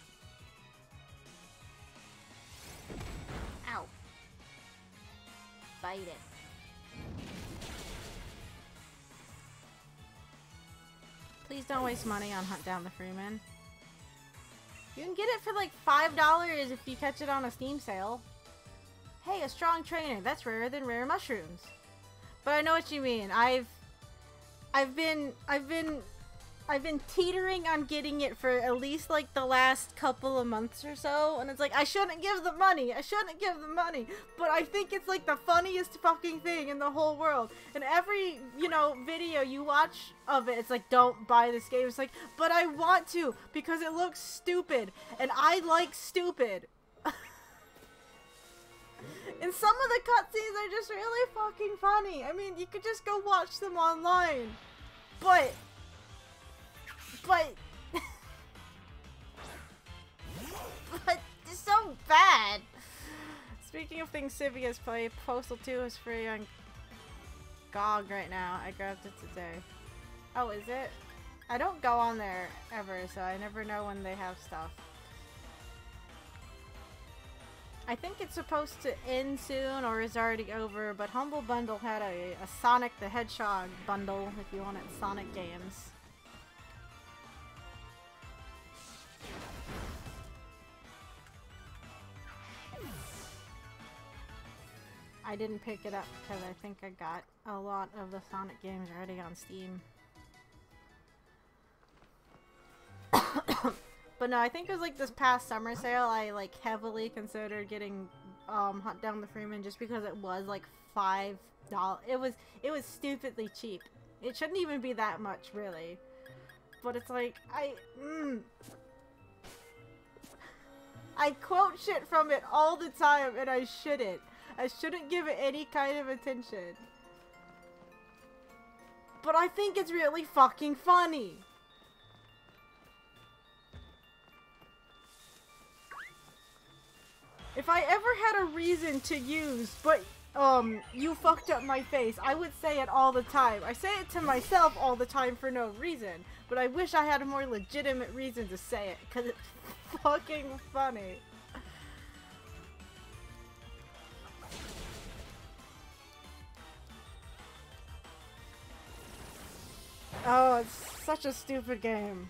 Ow. Bite it. Please don't waste money on Hunt Down the Freeman. You can get it for like $5 if you catch it on a Steam sale. Hey, a strong trainer. That's rarer than rare mushrooms. But I know what you mean. I've been teetering on getting it for at least like the last couple of months or so, and it's like, I shouldn't give the money, but I think it's like the funniest fucking thing in the whole world. And every, you know, video you watch of it, it's like, don't buy this game. It's like, but I want to, because it looks stupid, and I like stupid. And some of the cutscenes are just really fucking funny. I mean, you could just go watch them online, but it's so bad. Speaking of things Civvy has played, Postal 2 is free on GOG right now. I grabbed it today. Oh, is it? I don't go on there ever, so I never know when they have stuff. I think it's supposed to end soon or is already over, but Humble Bundle had a Sonic the Hedgehog bundle if you wanted Sonic games. I didn't pick it up because I think I got a lot of the Sonic games already on Steam. But no, I think it was like this past summer sale, I like heavily considered getting Hunt Down the Freeman just because it was like $5. It was stupidly cheap. It shouldn't even be that much, really. But it's like, I quote shit from it all the time, and I shouldn't. I shouldn't give it any kind of attention. But I think it's really fucking funny. If I ever had a reason to use, but you fucked up my face, I would say it all the time. I say it to myself all the time for no reason, but I wish I had a more legitimate reason to say it, because it's fucking funny. Oh, it's such a stupid game.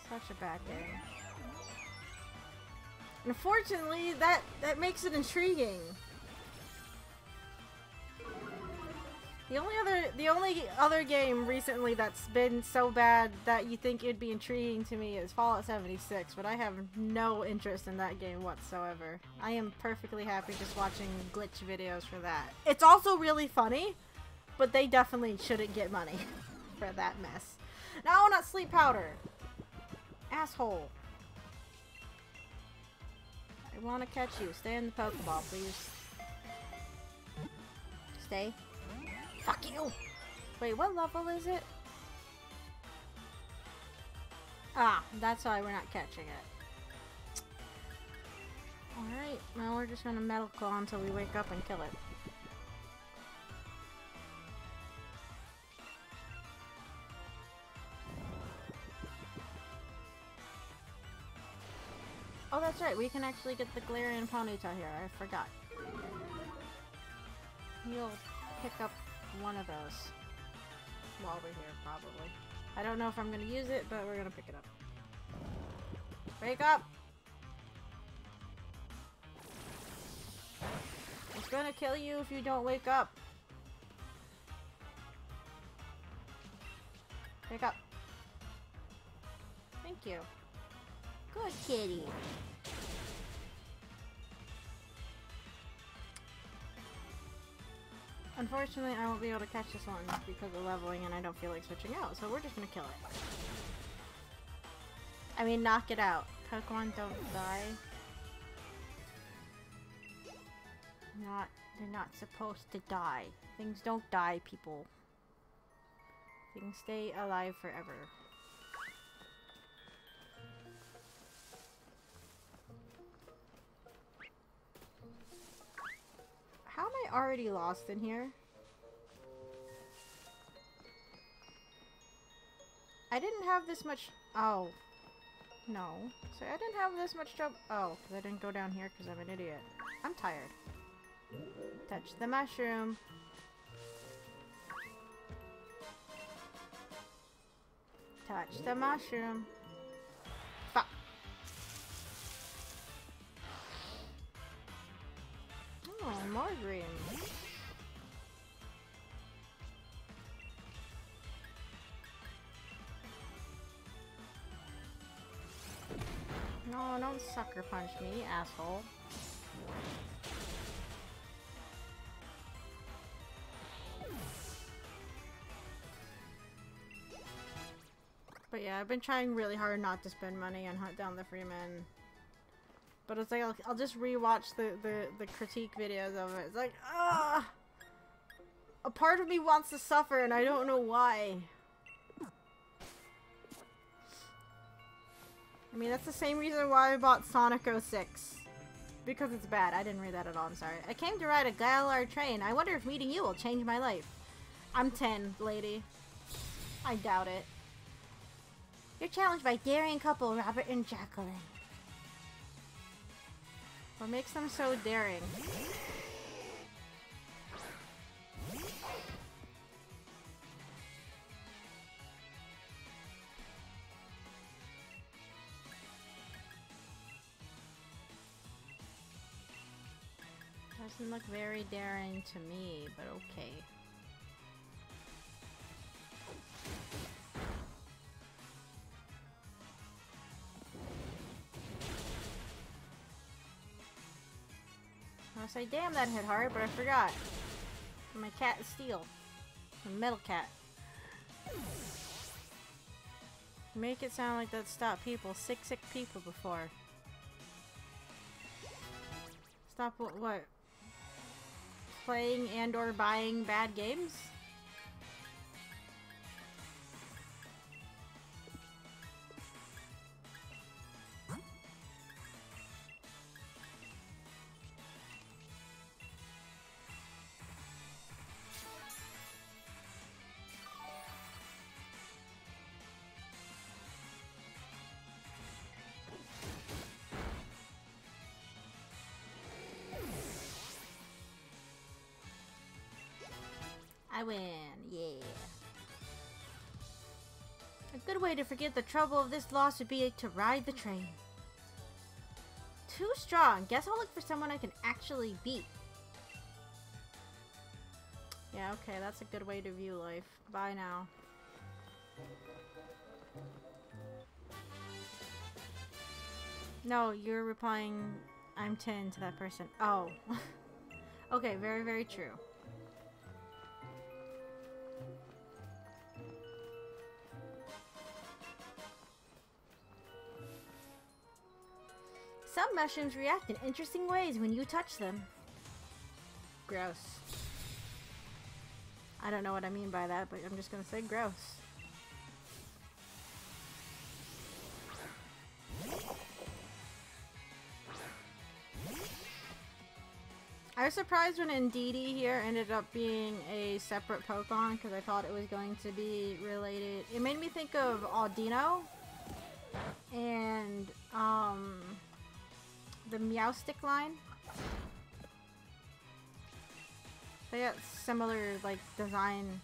Such a bad game. Unfortunately, that makes it intriguing. The only other game recently that's been so bad that you think it'd be intriguing to me is Fallout 76, but I have no interest in that game whatsoever. I am perfectly happy just watching glitch videos for that. It's also really funny, but they definitely shouldn't get money for that mess. No, not sleep powder! Asshole. I want to catch you. Stay in the Pokeball, please. Stay. Fuck you! Wait, what level is it? Ah, that's why we're not catching it. Alright, well we're just gonna Metal Claw until we wake up and kill it. Oh, that's right, we can actually get the Galarian Ponyta here, I forgot. He'll pick up one of those while we're here, probably. I don't know if I'm gonna use it, but we're gonna pick it up. Wake up! It's gonna kill you if you don't wake up. Wake up. Thank you. Good kitty. Unfortunately, I won't be able to catch this one because of leveling and I don't feel like switching out, so we're just gonna kill it. I mean, knock it out. Pokemon don't die. They're not supposed to die. Things don't die, people. Things stay alive forever. How am I already lost in here? I didn't have this much... Oh. No. So I didn't have this much trouble... Oh, because I didn't go down here because I'm an idiot. I'm tired. Touch the mushroom. Touch the mushroom. Fuck. Oh, more green. No, don't sucker punch me, asshole. But yeah, I've been trying really hard not to spend money and hunt down the Freeman. But it's like, I'll just rewatch the critique videos of it. It's like, ah! A part of me wants to suffer and I don't know why. I mean, that's the same reason why I bought Sonic 06. Because it's bad. I didn't read that at all, I'm sorry. I came to ride a Galar train. I wonder if meeting you will change my life. I'm 10, lady. I doubt it. You're challenged by daring couple Robert and Jacqueline. What makes them so daring? Doesn't look very daring to me, but okay. I was like, damn, that hit hard, but I forgot. My cat is steel. A metal cat. Make it sound like that stopped people. Sick people before. Stop what? Playing and or buying bad games? I win, yeah. A good way to forget the trouble of this loss would be to ride the train. too strong. Guess I'll look for someone I can actually beat. Yeah, okay, that's a good way to view life. Bye now. No, you're replying, I'm 10 to that person. Oh. Okay, very, very true. Some mushrooms react in interesting ways when you touch them. Gross. I don't know what I mean by that, but I'm just gonna say gross. I was surprised when Indeedee here ended up being a separate Pokemon because I thought it was going to be related. It made me think of Audino and the Meowstic line. They got similar like design.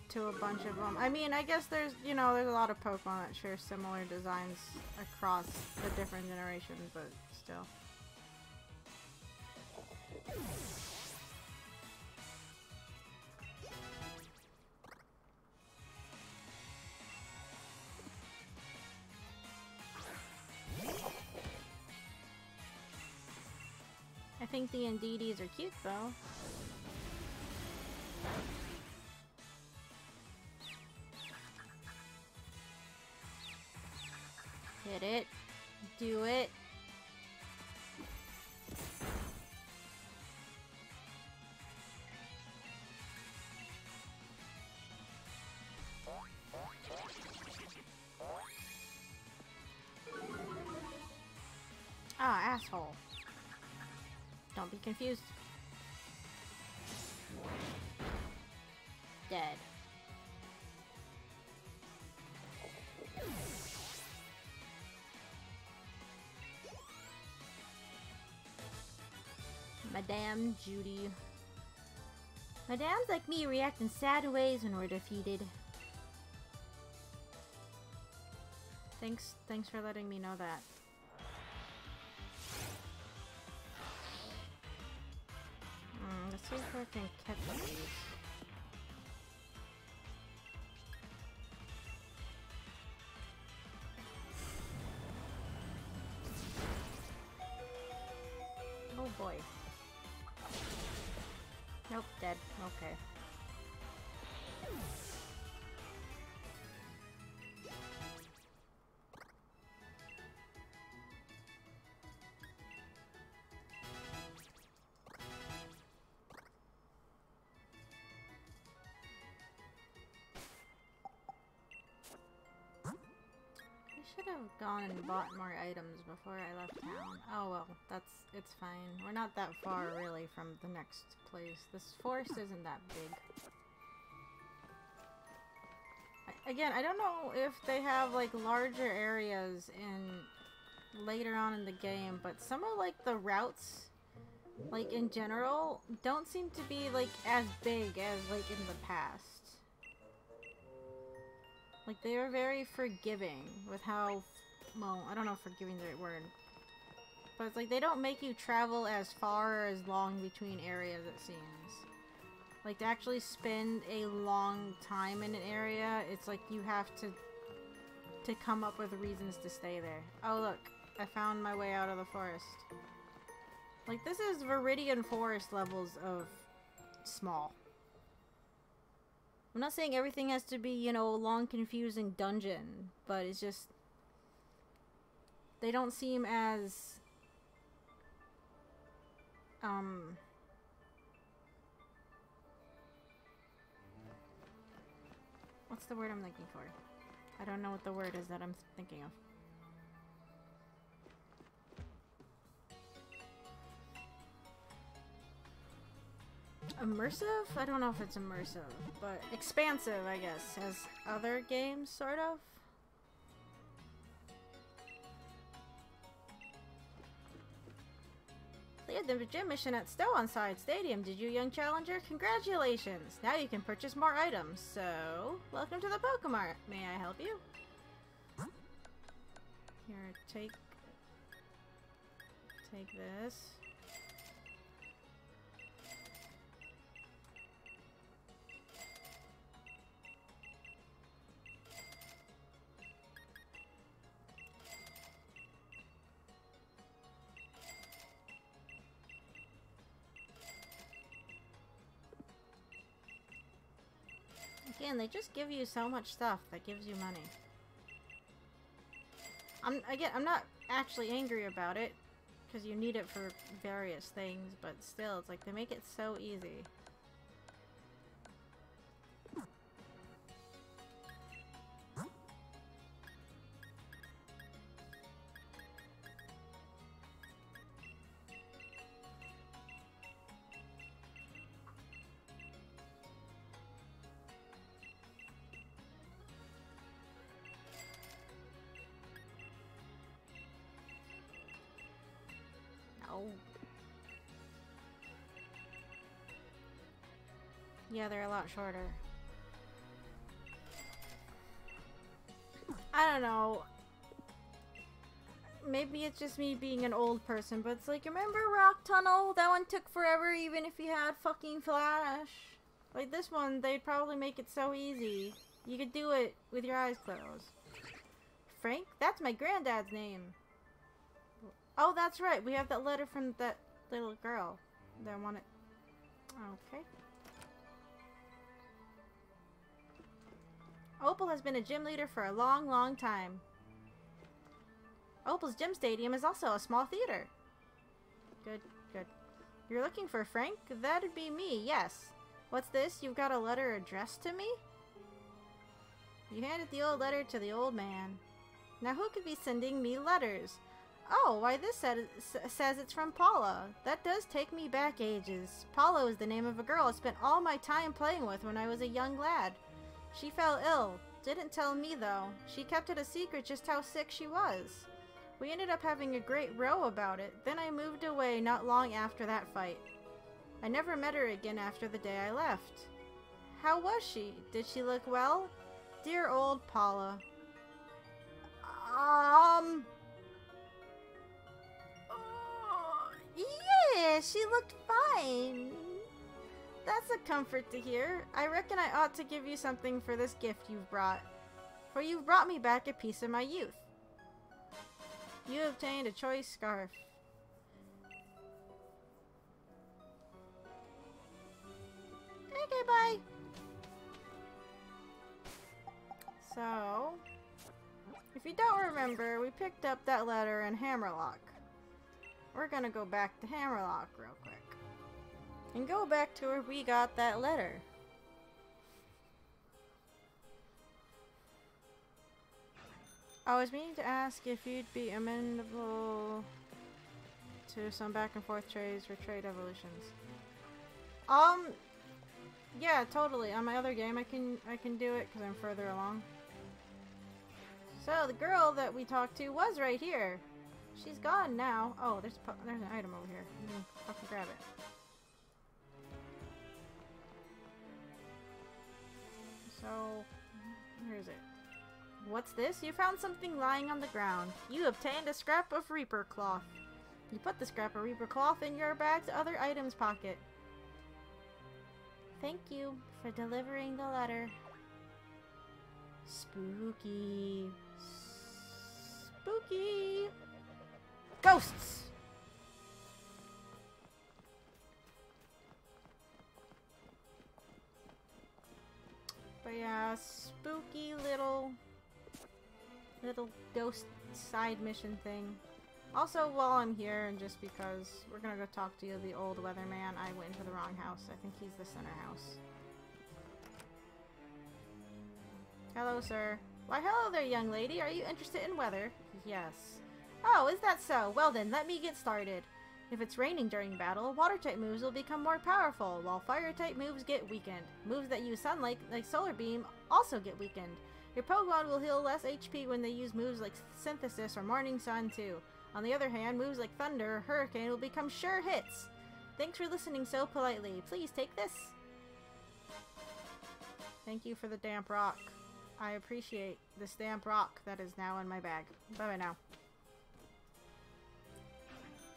To a bunch of them. I mean, I guess there's, you know, there's a lot of Pokemon that share similar designs across the different generations, but still. I think the Indeedees are cute, though. Hit it. Do it. Ah, asshole. Don't be confused. Dead. Madame Judy. Madames like me react in sad ways when we're defeated. Thanks for letting me know that. Let's see if I can catch these. Oh boy. Nope, dead. Okay. I should have gone and bought more items before I left town. Oh well, it's fine. We're not that far really from the next place. This forest isn't that big. Again, I don't know if they have like larger areas in later on in the game, but some of like the routes, like in general, don't seem to be like as big as like in the past. Like, they are very forgiving with how, well, I don't know if forgiving is the right word. But it's like, they don't make you travel as far or as long between areas, it seems. Like, to actually spend a long time in an area, it's like you have to come up with reasons to stay there. Oh, look. I found my way out of the forest. Like, this is Viridian Forest levels of small. I'm not saying everything has to be, you know, a long, confusing dungeon, but it's just... they don't seem as... what's the word I'm looking for? I don't know what the word is that I'm thinking of. Immersive? I don't know if it's immersive, but expansive, I guess, as other games, sort of. Cleared the gym mission at Stow-on-Side Stadium, did you, young challenger? Congratulations! Now you can purchase more items, so... welcome to the Pokemart! May I help you? Here, take this. Again, they just give you so much stuff that gives you money. I'm not actually angry about it, because you need it for various things, but still, it's like they make it so easy. Oh. Yeah, they're a lot shorter. I don't know. Maybe it's just me being an old person, but it's like, remember Rock Tunnel? That one took forever even if you had fucking Flash. Like this one, they'd probably make it so easy. You could do it with your eyes closed. Frank? That's my granddad's name. Oh, that's right. We have that letter from that little girl that wanted... Okay. Opal has been a gym leader for a long, long time. Opal's gym stadium is also a small theater. Good, good. You're looking for Frank? That'd be me, yes. What's this? You've got a letter addressed to me? You handed the old letter to the old man. Now who could be sending me letters? Oh, why this says it's from Paula. That does take me back ages. Paula is the name of a girl I spent all my time playing with when I was a young lad. She fell ill. Didn't tell me though. She kept it a secret just how sick she was. We ended up having a great row about it. Then I moved away not long after that fight. I never met her again after the day I left. How was she? Did she look well? Dear old Paula. Yeah, she looked fine. That's a comfort to hear. I reckon I ought to give you something for this gift you've brought. For you've brought me back a piece of my youth. You obtained a choice scarf. Okay, bye. So, if you don't remember, we picked up that letter in Hammerlock. We're gonna go back to Hammerlock real quick. And go back to where we got that letter. I was meaning to ask if you'd be amenable to some back and forth trades for trade evolutions. Yeah, totally. On my other game I can do it because I'm further along. So the girl that we talked to was right here. She's gone now. Oh, there's an item over here. I'm gonna fucking grab it. So, where is it? What's this? You found something lying on the ground. You obtained a scrap of Reaper cloth. You put the scrap of Reaper cloth in your bag's other items pocket. Thank you for delivering the letter. Spooky. Spooky. Ghosts! But yeah, spooky little ghost side mission thing. Also, while I'm here, and just because we're gonna go talk to the old weatherman, I went into the wrong house. I think he's the center house. Hello, sir. Why, hello there, young lady. Are you interested in weather? Yes. Oh, is that so? Well then, let me get started. If it's raining during battle, water-type moves will become more powerful, while fire-type moves get weakened. Moves that use sunlight, like Solar Beam, also get weakened. Your Pokemon will heal less HP when they use moves like Synthesis or Morning Sun too. On the other hand, moves like Thunder or Hurricane will become sure hits. Thanks for listening so politely. Please take this. Thank you for the damp rock. I appreciate this damp rock that is now in my bag. Bye-bye now.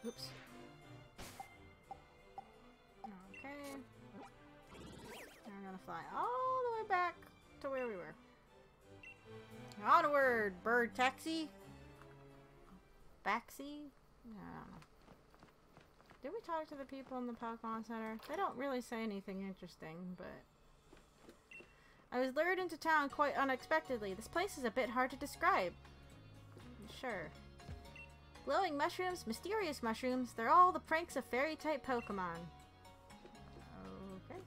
Oops. Okay. Now we're gonna fly all the way back to where we were. Onward, bird taxi. Baxi? I don't know. Did we talk to the people in the Pokemon Center? They don't really say anything interesting, but... I was lured into town quite unexpectedly. This place is a bit hard to describe. Sure. Glowing mushrooms, mysterious mushrooms, they're all the pranks of fairy-type Pokemon. Okay.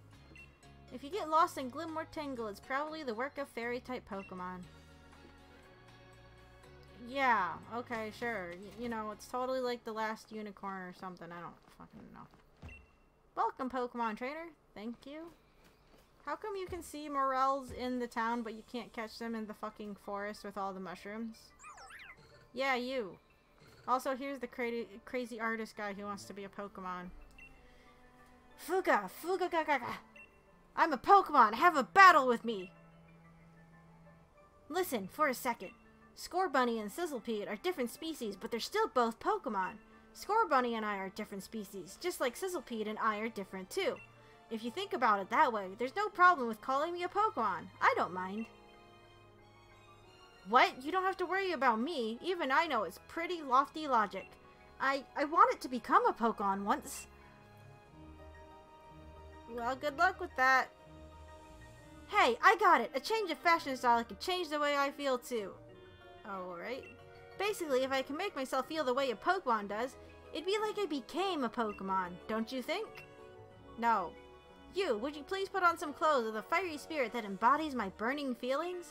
If you get lost in Glimmer Tingle, it's probably the work of fairy-type Pokemon. Yeah, okay, sure. You know, it's totally like the last unicorn or something. I don't fucking know. Welcome, Pokemon Trainer. Thank you. How come you can see morels in the town, but you can't catch them in the fucking forest with all the mushrooms? Yeah, you. Also, here's the crazy artist guy who wants to be a Pokemon. Fuga! Fuga Gagaga! I'm a Pokemon! Have a battle with me! Listen, for a second. Scorbunny and Sizzlipede are different species, but they're still both Pokemon. Scorbunny and I are different species, just like Sizzlipede and I are different too. If you think about it that way, there's no problem with calling me a Pokemon. I don't mind. What? You don't have to worry about me. Even I know it's pretty lofty logic. I wanted to become a Pokemon once. Well, good luck with that. Hey, I got it! A change of fashion style could change the way I feel too. Alright. Basically, if I can make myself feel the way a Pokemon does, it'd be like I became a Pokemon, don't you think? No. You, would you please put on some clothes with a fiery spirit that embodies my burning feelings?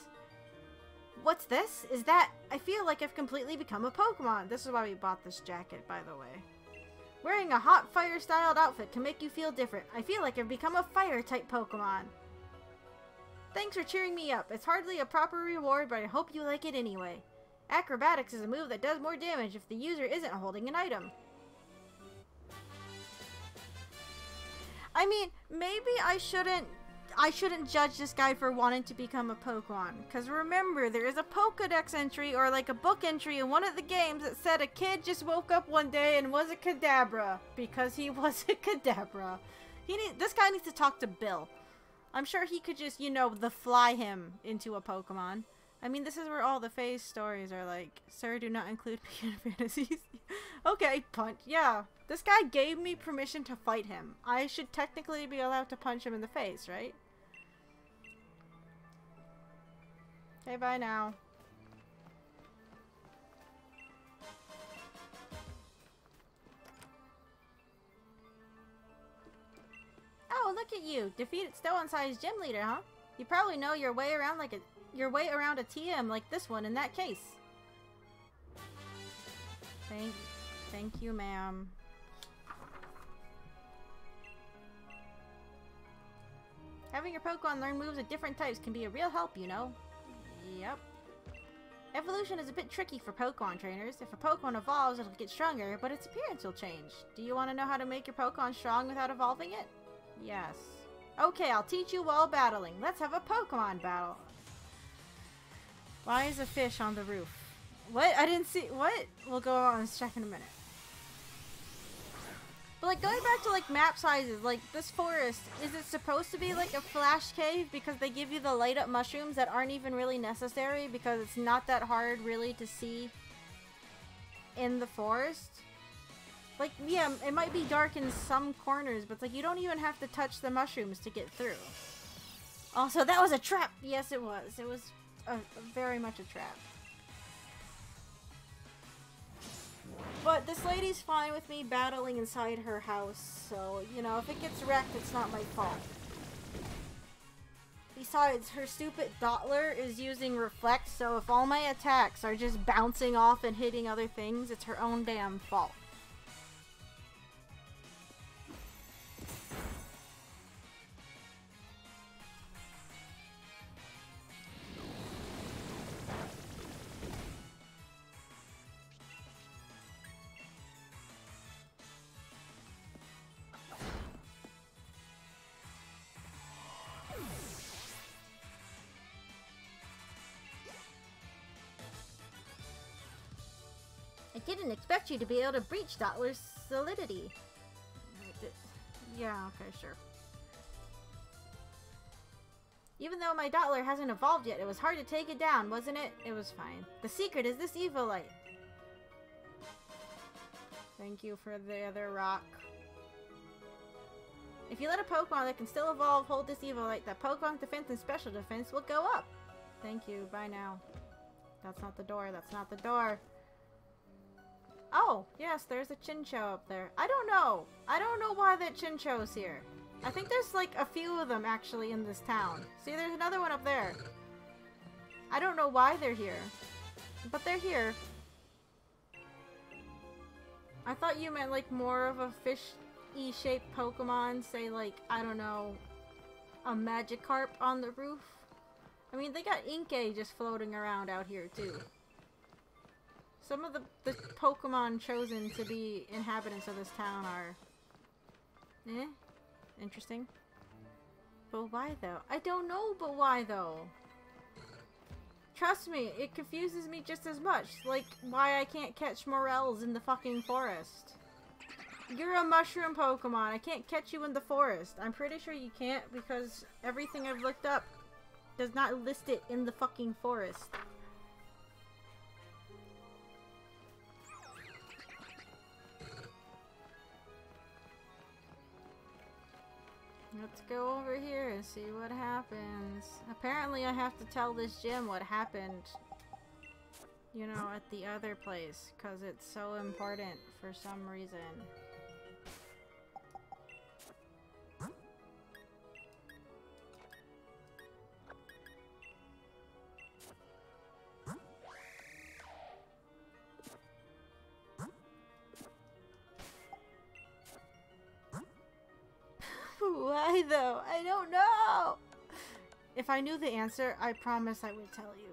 What's this? Is that... I feel like I've completely become a Pokemon. This is why we bought this jacket, by the way. Wearing a hot fire-styled outfit can make you feel different. I feel like I've become a fire-type Pokemon. Thanks for cheering me up. It's hardly a proper reward, but I hope you like it anyway. Acrobatics is a move that does more damage if the user isn't holding an item. I mean, maybe I shouldn't judge this guy for wanting to become a Pokemon. Because remember, there is a Pokedex entry, or like a book entry in one of the games that said a kid just woke up one day and was a Kadabra. Because he was a Kadabra. This guy needs to talk to Bill. I'm sure he could just, you know, fly him into a Pokemon. I mean, this is where all the phase stories are like, sir, do not include peanut fantasies. Okay, punch. Yeah, this guy gave me permission to fight him. I should technically be allowed to punch him in the face, right? Okay, bye now. Oh, look at you! Defeated Stoneheim's gym leader, huh? You probably know your way around a TM like this one in that case. Thank you, ma'am. Having your Pokemon learn moves of different types can be a real help, you know. Yep. Evolution is a bit tricky for Pokemon trainers. If a Pokemon evolves, it'll get stronger, but its appearance will change. Do you want to know how to make your Pokemon strong without evolving it? Yes. Okay, I'll teach you while battling. Let's have a Pokemon battle. Why is a fish on the roof? What? I didn't see. What? We'll go on and check in a minute. But like going back to like map sizes, like this forest, is it supposed to be like a flash cave because they give you the light up mushrooms that aren't even really necessary because it's not that hard really to see in the forest? Like, yeah, it might be dark in some corners, but it's like you don't even have to touch the mushrooms to get through. Also, that was a trap! Yes, it was. It was very much a trap. But this lady's fine with me battling inside her house, so, you know, if it gets wrecked, it's not my fault. Besides, her stupid Dottler is using Reflect, so if all my attacks are just bouncing off and hitting other things, it's her own damn fault. didn't expect you to be able to breach Dottler's solidity. Yeah, okay, sure. Even though my Dottler hasn't evolved yet, it was hard to take it down, wasn't it? It was fine. The secret is this Evolite. Thank you for the other rock. If you let a Pokemon that can still evolve hold this Evolite, that Pokemon's defense and special defense will go up. Thank you. Bye now. That's not the door. That's not the door. Oh, yes, there's a Chinchou up there. I don't know. I don't know why that Chinchou's here. I think there's like a few of them actually in this town. See, there's another one up there. I don't know why they're here, but they're here. I thought you meant like more of a fish-y-shaped Pokemon, say like, I don't know, a Magikarp on the roof. I mean, they got Inkay just floating around out here too. Some of the Pokemon chosen to be inhabitants of this town are... interesting. But why though? I don't know, but why though? Trust me, it confuses me just as much. Like, why I can't catch Morels in the fucking forest. You're a mushroom Pokemon. I can't catch you in the forest. I'm pretty sure you can't because everything I've looked up does not list it in the fucking forest. Let's go over here and see what happens. Apparently I have to tell this gym what happened, you know, at the other place, because it's so important for some reason. Why though? I don't know! If I knew the answer, I promise I would tell you.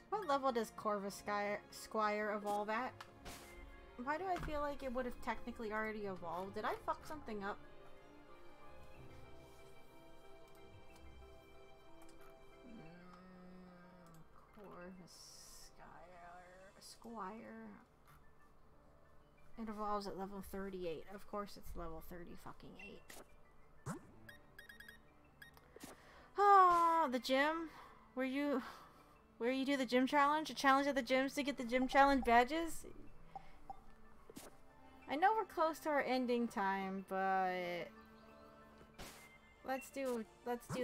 What level does Corvus Squire evolve at? Why do I feel like it would have technically already evolved? Did I fuck something up? Corvus Squire. It evolves at level 38. Of course it's level 30 fucking 8. Ah, the gym? Where you do the gym challenge? A challenge at the gyms to get the gym challenge badges? I know we're close to our ending time, but let's do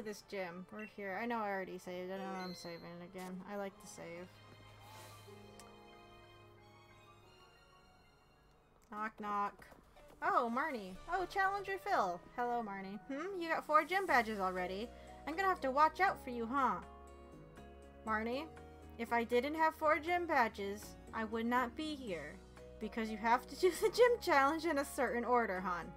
this gym. We're here. I know I already saved. I know I'm saving again. I like to save. Knock knock. Oh, Marnie. Oh, Challenger Phil. Hello, Marnie. You got 4 gym badges already. I'm gonna have to watch out for you, huh? Marnie, if I didn't have 4 gym badges, I would not be here. Because you have to do the gym challenge in a certain order, hon.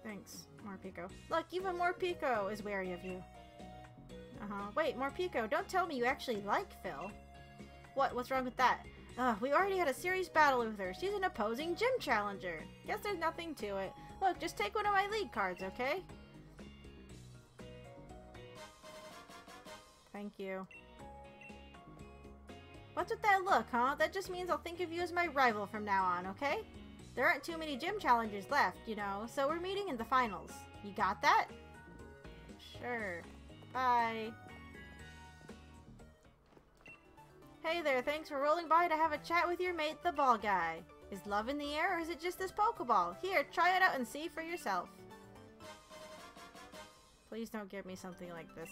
Thanks, Morpeko. Look, even Morpeko is wary of you. Wait, Morpeko, don't tell me you actually like Phil. What? What's wrong with that? We already had a serious battle with her. She's an opposing gym challenger. Guess there's nothing to it. Look, just take one of my league cards, okay? Thank you. What's with that look, huh? That just means I'll think of you as my rival from now on, okay? There aren't too many gym challengers left, you know, so we're meeting in the finals. You got that? Sure. Bye. Hey there, thanks for rolling by to have a chat with your mate, the ball guy. Is love in the air, or is it just this Pokeball? Here, try it out and see for yourself. Please don't give me something like this.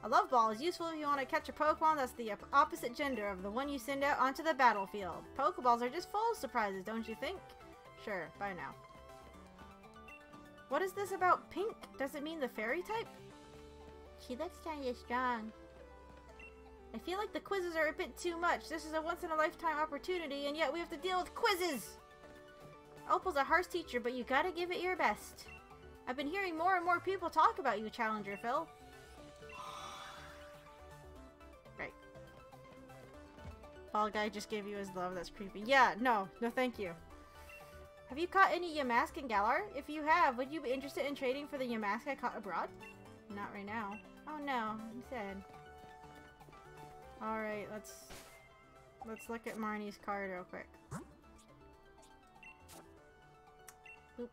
A love ball is useful if you want to catch a Pokemon that's the opposite gender of the one you send out onto the battlefield. Pokeballs are just full of surprises, don't you think? Sure, bye now. What is this about pink? Does it mean the fairy type? She looks kinda strong. I feel like the quizzes are a bit too much. This is a once-in-a-lifetime opportunity, and yet we have to deal with quizzes! Opal's a harsh teacher, but you gotta give it your best. I've been hearing more and more people talk about you, Challenger Phil. Fall Guy just gave you his love. That's creepy. Yeah, no. No, thank you. Have you caught any Yamask and Galar? If you have, would you be interested in trading for the Yamask I caught abroad? Not right now. Oh no, he said. Alright, let's look at Marnie's card real quick. Boop.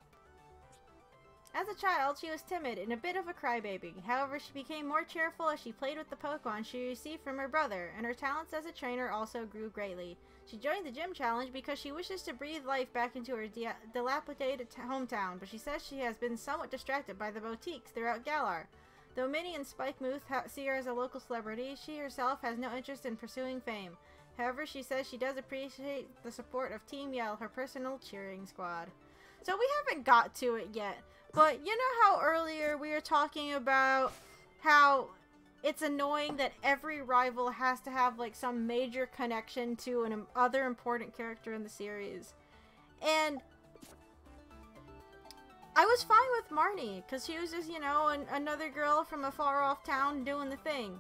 As a child, she was timid and a bit of a crybaby. However, she became more cheerful as she played with the Pokemon she received from her brother, and her talents as a trainer also grew greatly. She joined the gym challenge because she wishes to breathe life back into her dilapidated hometown, but she says she has been somewhat distracted by the boutiques throughout Galar. Though Minnie and Spike Muth see her as a local celebrity, she herself has no interest in pursuing fame. However, she says she does appreciate the support of Team Yell, her personal cheering squad. So we haven't got to it yet, but you know how earlier we were talking about how it's annoying that every rival has to have like some major connection to an other important character in the series. And I was fine with Marnie, because she was just, you know, another girl from a far-off town doing the thing.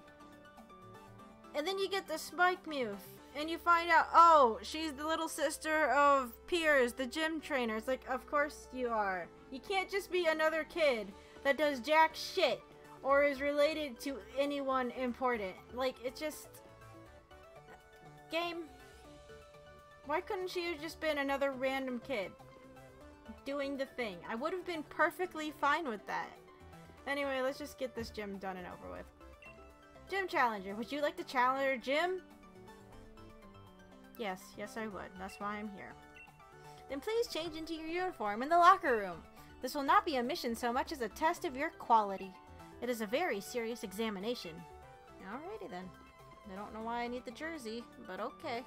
And then you get the Spike Muth, and you find out, oh, she's the little sister of Piers, the gym trainer. It's like, of course you are. You can't just be another kid that does jack shit, or is related to anyone important. Like, it just... Game. Why couldn't she have just been another random kid doing the thing? I would have been perfectly fine with that. Anyway, let's just get this gym done and over with. Gym Challenger, would you like to challenge Jim? Yes, yes I would. That's why I'm here. Then please change into your uniform in the locker room. This will not be a mission so much as a test of your quality. It is a very serious examination. Alrighty then. I don't know why I need the jersey, but okay.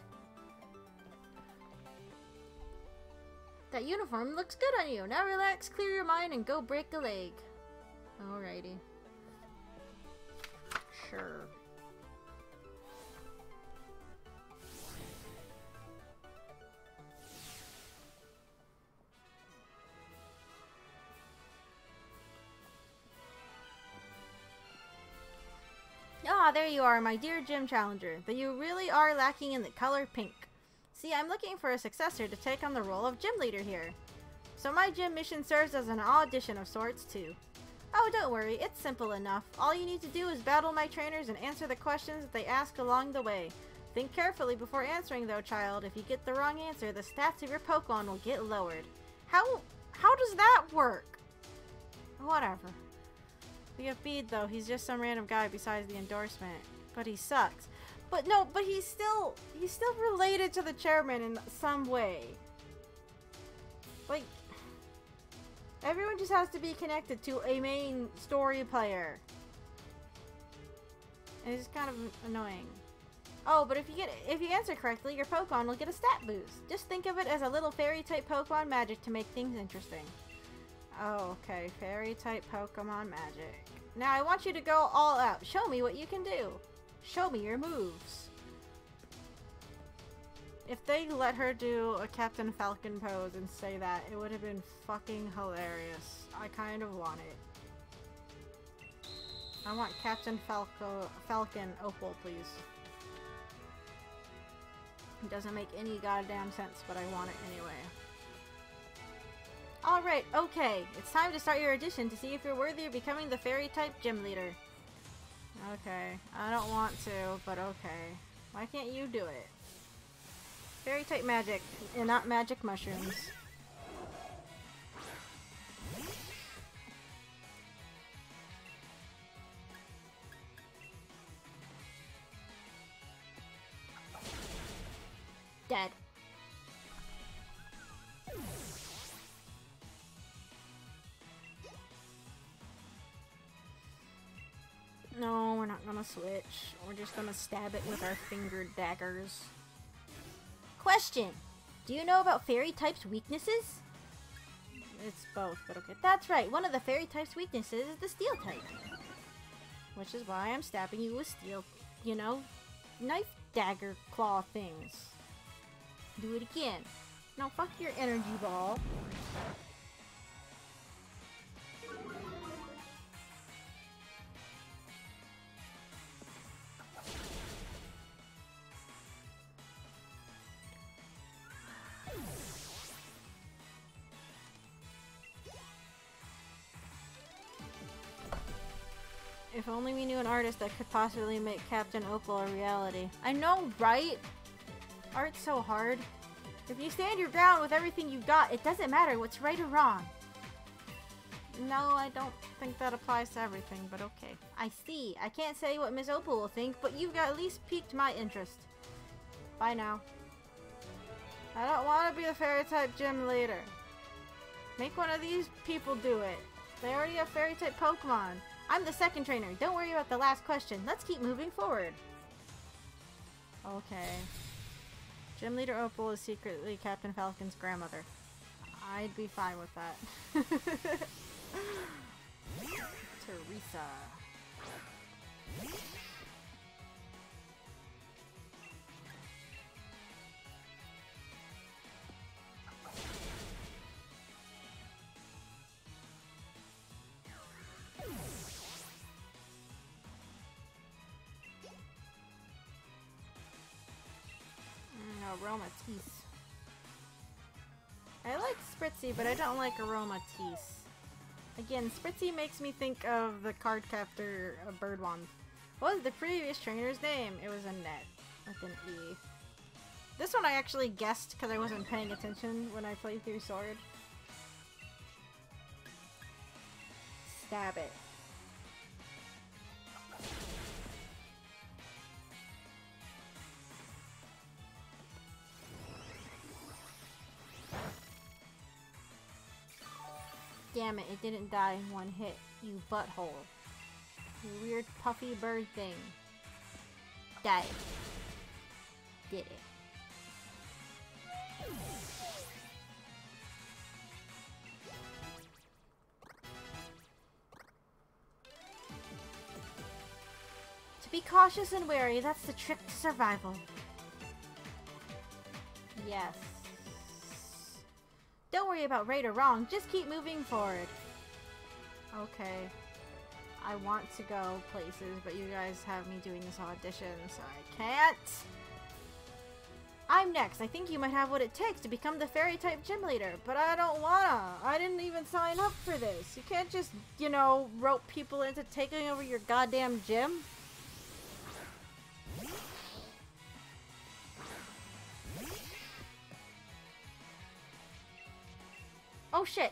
That uniform looks good on you. Now relax, clear your mind, and go break a leg. Alrighty. Sure. Ah, there you are, my dear Gym Challenger. Though you really are lacking in the color pink. See, I'm looking for a successor to take on the role of gym leader here. So my gym mission serves as an audition of sorts, too. Oh, don't worry, it's simple enough. All you need to do is battle my trainers and answer the questions that they ask along the way. Think carefully before answering, though, child. If you get the wrong answer, the stats of your Pokemon will get lowered. How does that work? Whatever. We have Bede, though. He's just some random guy besides the endorsement. But he sucks. But no, but he's still related to the chairman in some way. Like, everyone just has to be connected to a main story player. And it's kind of annoying. Oh, but if you answer correctly, your Pokemon will get a stat boost. Just think of it as a little fairy-type Pokemon magic to make things interesting. Oh, okay. Fairy-type Pokemon magic. Now, I want you to go all out. Show me what you can do. Show me your moves. If they let her do a Captain Falcon pose and say that, it would have been fucking hilarious. I kind of want it. I want Captain Falcon Opal, please. It doesn't make any goddamn sense, but I want it anyway. Alright, okay. It's time to start your audition to see if you're worthy of becoming the fairy-type gym leader. Okay. I don't want to, but okay. Why can't you do it? Fairy-type magic, and not magic mushrooms. Dead. No, we're not gonna switch. We're just gonna stab it with our fingered daggers. Question! Do you know about fairy types' weaknesses? It's both, but okay. That's right, one of the fairy types' weaknesses is the steel type. Which is why I'm stabbing you with steel, you know, knife dagger claw things. Do it again. Now fuck your energy ball. If only we knew an artist that could possibly make Captain Opal a reality. I know, right? Art's so hard. If you stand your ground with everything you got, it doesn't matter what's right or wrong. No, I don't think that applies to everything, but okay. I see. I can't say what Miss Opal will think, but you've at least piqued my interest. Bye now. I don't want to be the fairy-type gym leader. Make one of these people do it. They already have fairy-type Pokemon. I'm the second trainer. Don't worry about the last question. Let's keep moving forward. Okay. Gym leader Opal is secretly Captain Falcon's grandmother. I'd be fine with that. Teresa. Aromatisse. I like Spritzy, but I don't like Aromatisse. Again, Spritzy makes me think of the card captor Birdwand. What was the previous trainer's name? It was Annette, with an E. This one I actually guessed because I wasn't paying attention when I played through Sword. Stab it. Damn it, it didn't die in one hit, you butthole. You weird puffy bird thing. Die. Did it. To be cautious and wary, that's the trick to survival. Yes. Don't worry about right or wrong, just keep moving forward. Okay. I want to go places, but you guys have me doing this audition, so I can't. I'm next. I think you might have what it takes to become the fairy-type gym leader, but I don't wanna. I didn't even sign up for this. You can't just, you know, rope people into taking over your goddamn gym. Oh shit!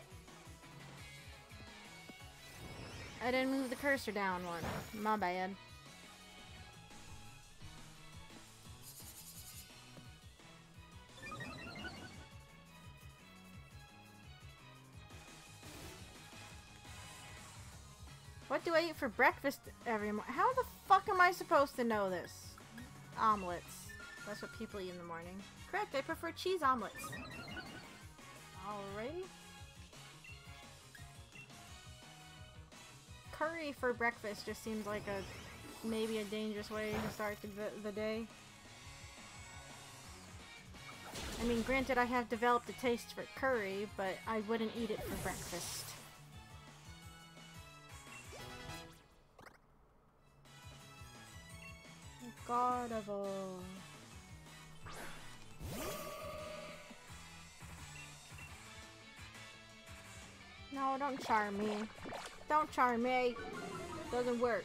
I didn't move the cursor down one. My bad. What do I eat for breakfast every morning? How the fuck am I supposed to know this? Omelets. That's what people eat in the morning. Correct, I prefer cheese omelets. Alrighty. Curry for breakfast just seems like maybe a dangerous way to start the day. I mean, granted I have developed a taste for curry, but I wouldn't eat it for breakfast. Gardevoir. No, don't charm me. Don't charm me. Doesn't work.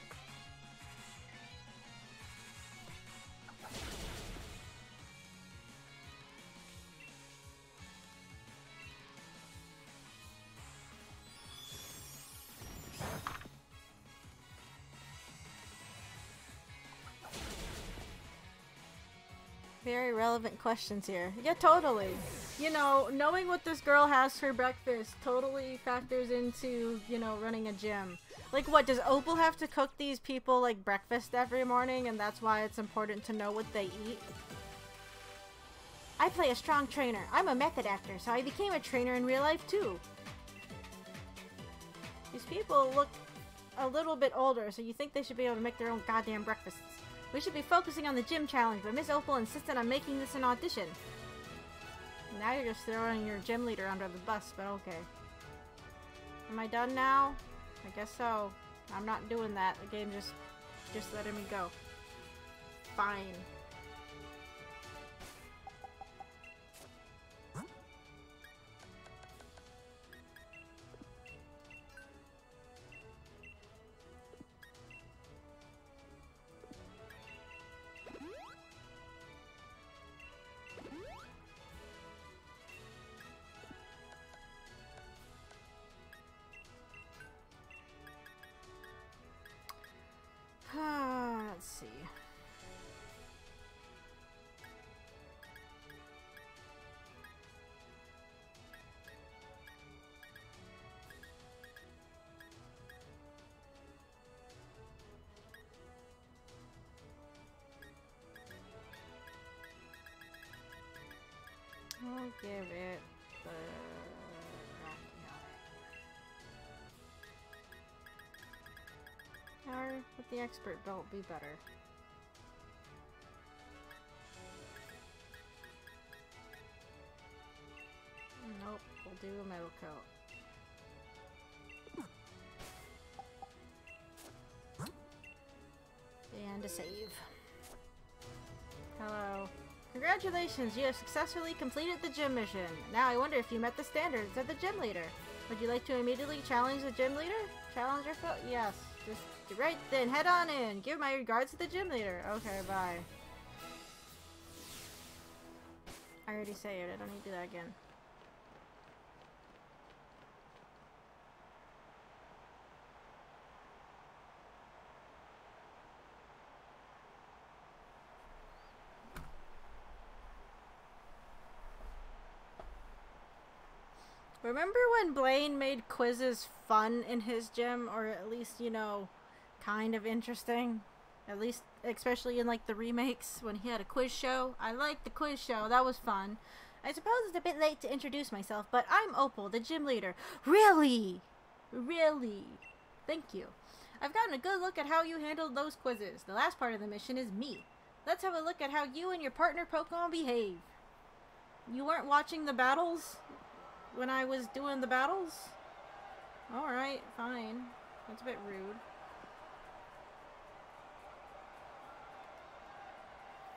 Very relevant questions here. Yeah, totally. You know, knowing what this girl has for breakfast totally factors into, you know, running a gym. Like, what, does Opal have to cook these people, like, breakfast every morning, and that's why it's important to know what they eat? I play a strong trainer. I'm a method actor, so I became a trainer in real life, too. These people look a little bit older, so you think they should be able to make their own goddamn breakfasts. We should be focusing on the gym challenge, but Miss Opal insisted on making this an audition. Now you're just throwing your gym leader under the bus, but okay. Am I done now? I guess so. I'm not doing that. The game just letting me go. Fine. let's see. I'll give it the or would the expert belt be better? Nope, we'll do a metal coat. And a save. Hello. Congratulations, you have successfully completed the gym mission. Now I wonder if you met the standards of the gym leader. Would you like to immediately challenge the gym leader? Challenge your foot? Yes. Just right then, head on in. Give my regards to the gym leader. Okay, bye. I already saved it. I don't need to do that again. Remember when Blaine made quizzes fun in his gym? Or at least, you know, kind of interesting? At least, especially in like the remakes when he had a quiz show. I liked the quiz show. That was fun. I suppose it's a bit late to introduce myself, but I'm Opal, the gym leader. Really? Really? Thank you. I've gotten a good look at how you handled those quizzes. The last part of the mission is me. Let's have a look at how you and your partner Pokemon behave. You weren't watching the battles? When I was doing the battles? Alright, fine. That's a bit rude.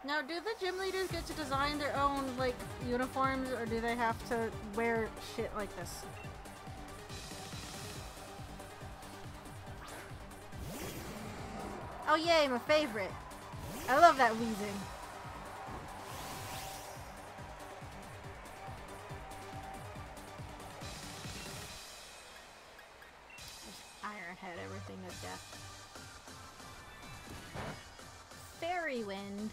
Now, do the gym leaders get to design their own, like, uniforms, or do they have to wear shit like this? Oh yay, my favorite! I love that wheezing. Ironhead everything to death. Fairy Wind.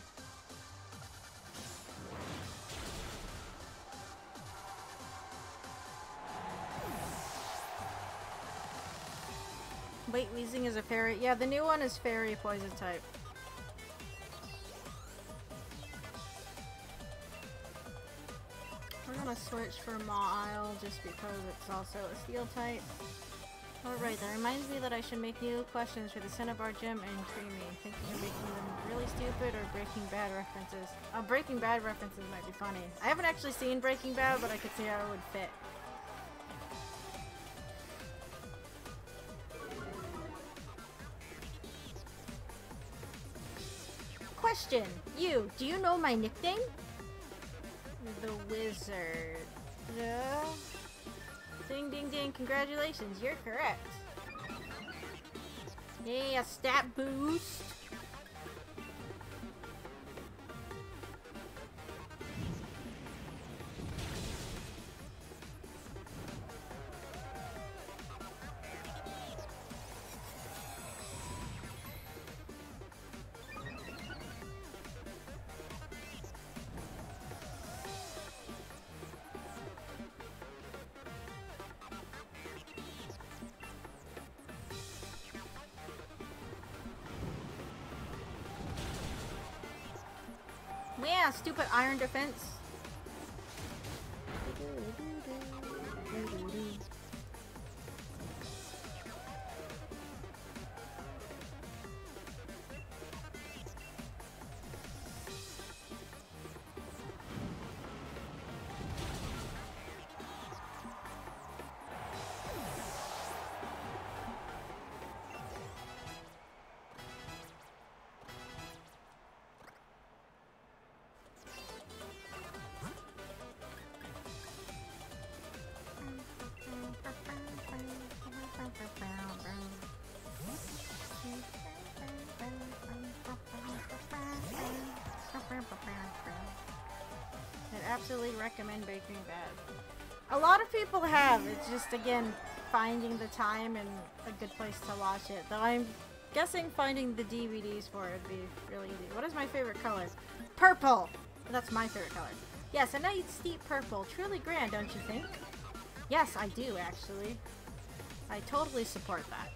Wait, Weezing is a fairy. Yeah, the new one is fairy poison type. We're gonna switch for Mawile just because it's also a steel type. Alright, that reminds me that I should make new questions for the Cinnabar Gym and Creamy. Thinking of making them really stupid or Breaking Bad references. Breaking Bad references might be funny. I haven't actually seen Breaking Bad, but I could see how it would fit. Question! You, do you know my nickname? The Wizard. Ding ding ding, congratulations, you're correct. Yay, a stat boost. Yeah, stupid iron defense. I'd absolutely recommend Breaking Bad. A lot of people have. It's just, again, finding the time and a good place to watch it. Though I'm Guessing finding the DVDs for it would be really easy. What is my favorite color? Purple! That's my favorite color. Yes, a nice deep purple. Truly grand, don't you think? Yes, I do, actually. I totally support that.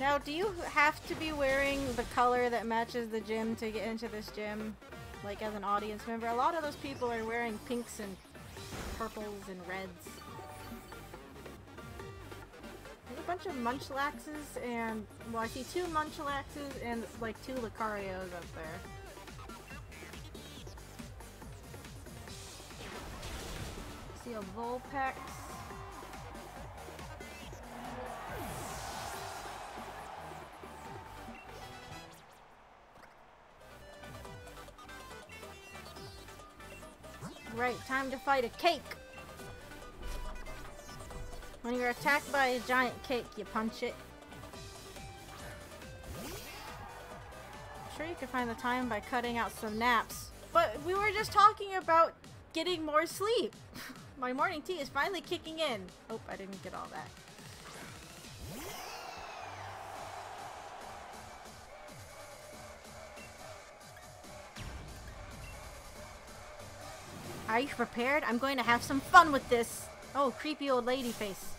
Now, do you have to be wearing the color that matches the gym to get into this gym? Like, as an audience member? A lot of those people are wearing pinks and purples and reds. There's a bunch of Munchlaxes and... Well, I see 2 Munchlaxes and, like, 2 Lucarios up there. I see a Vulpix. Right, time to fight a cake! When you're attacked by a giant cake, you punch it. I'm sure you can find the time by cutting out some naps. But we were just talking about getting more sleep! My morning tea is finally kicking in. Oh, I didn't get all that. Are you prepared? I'm going to have some fun with this. Oh, creepy old lady face.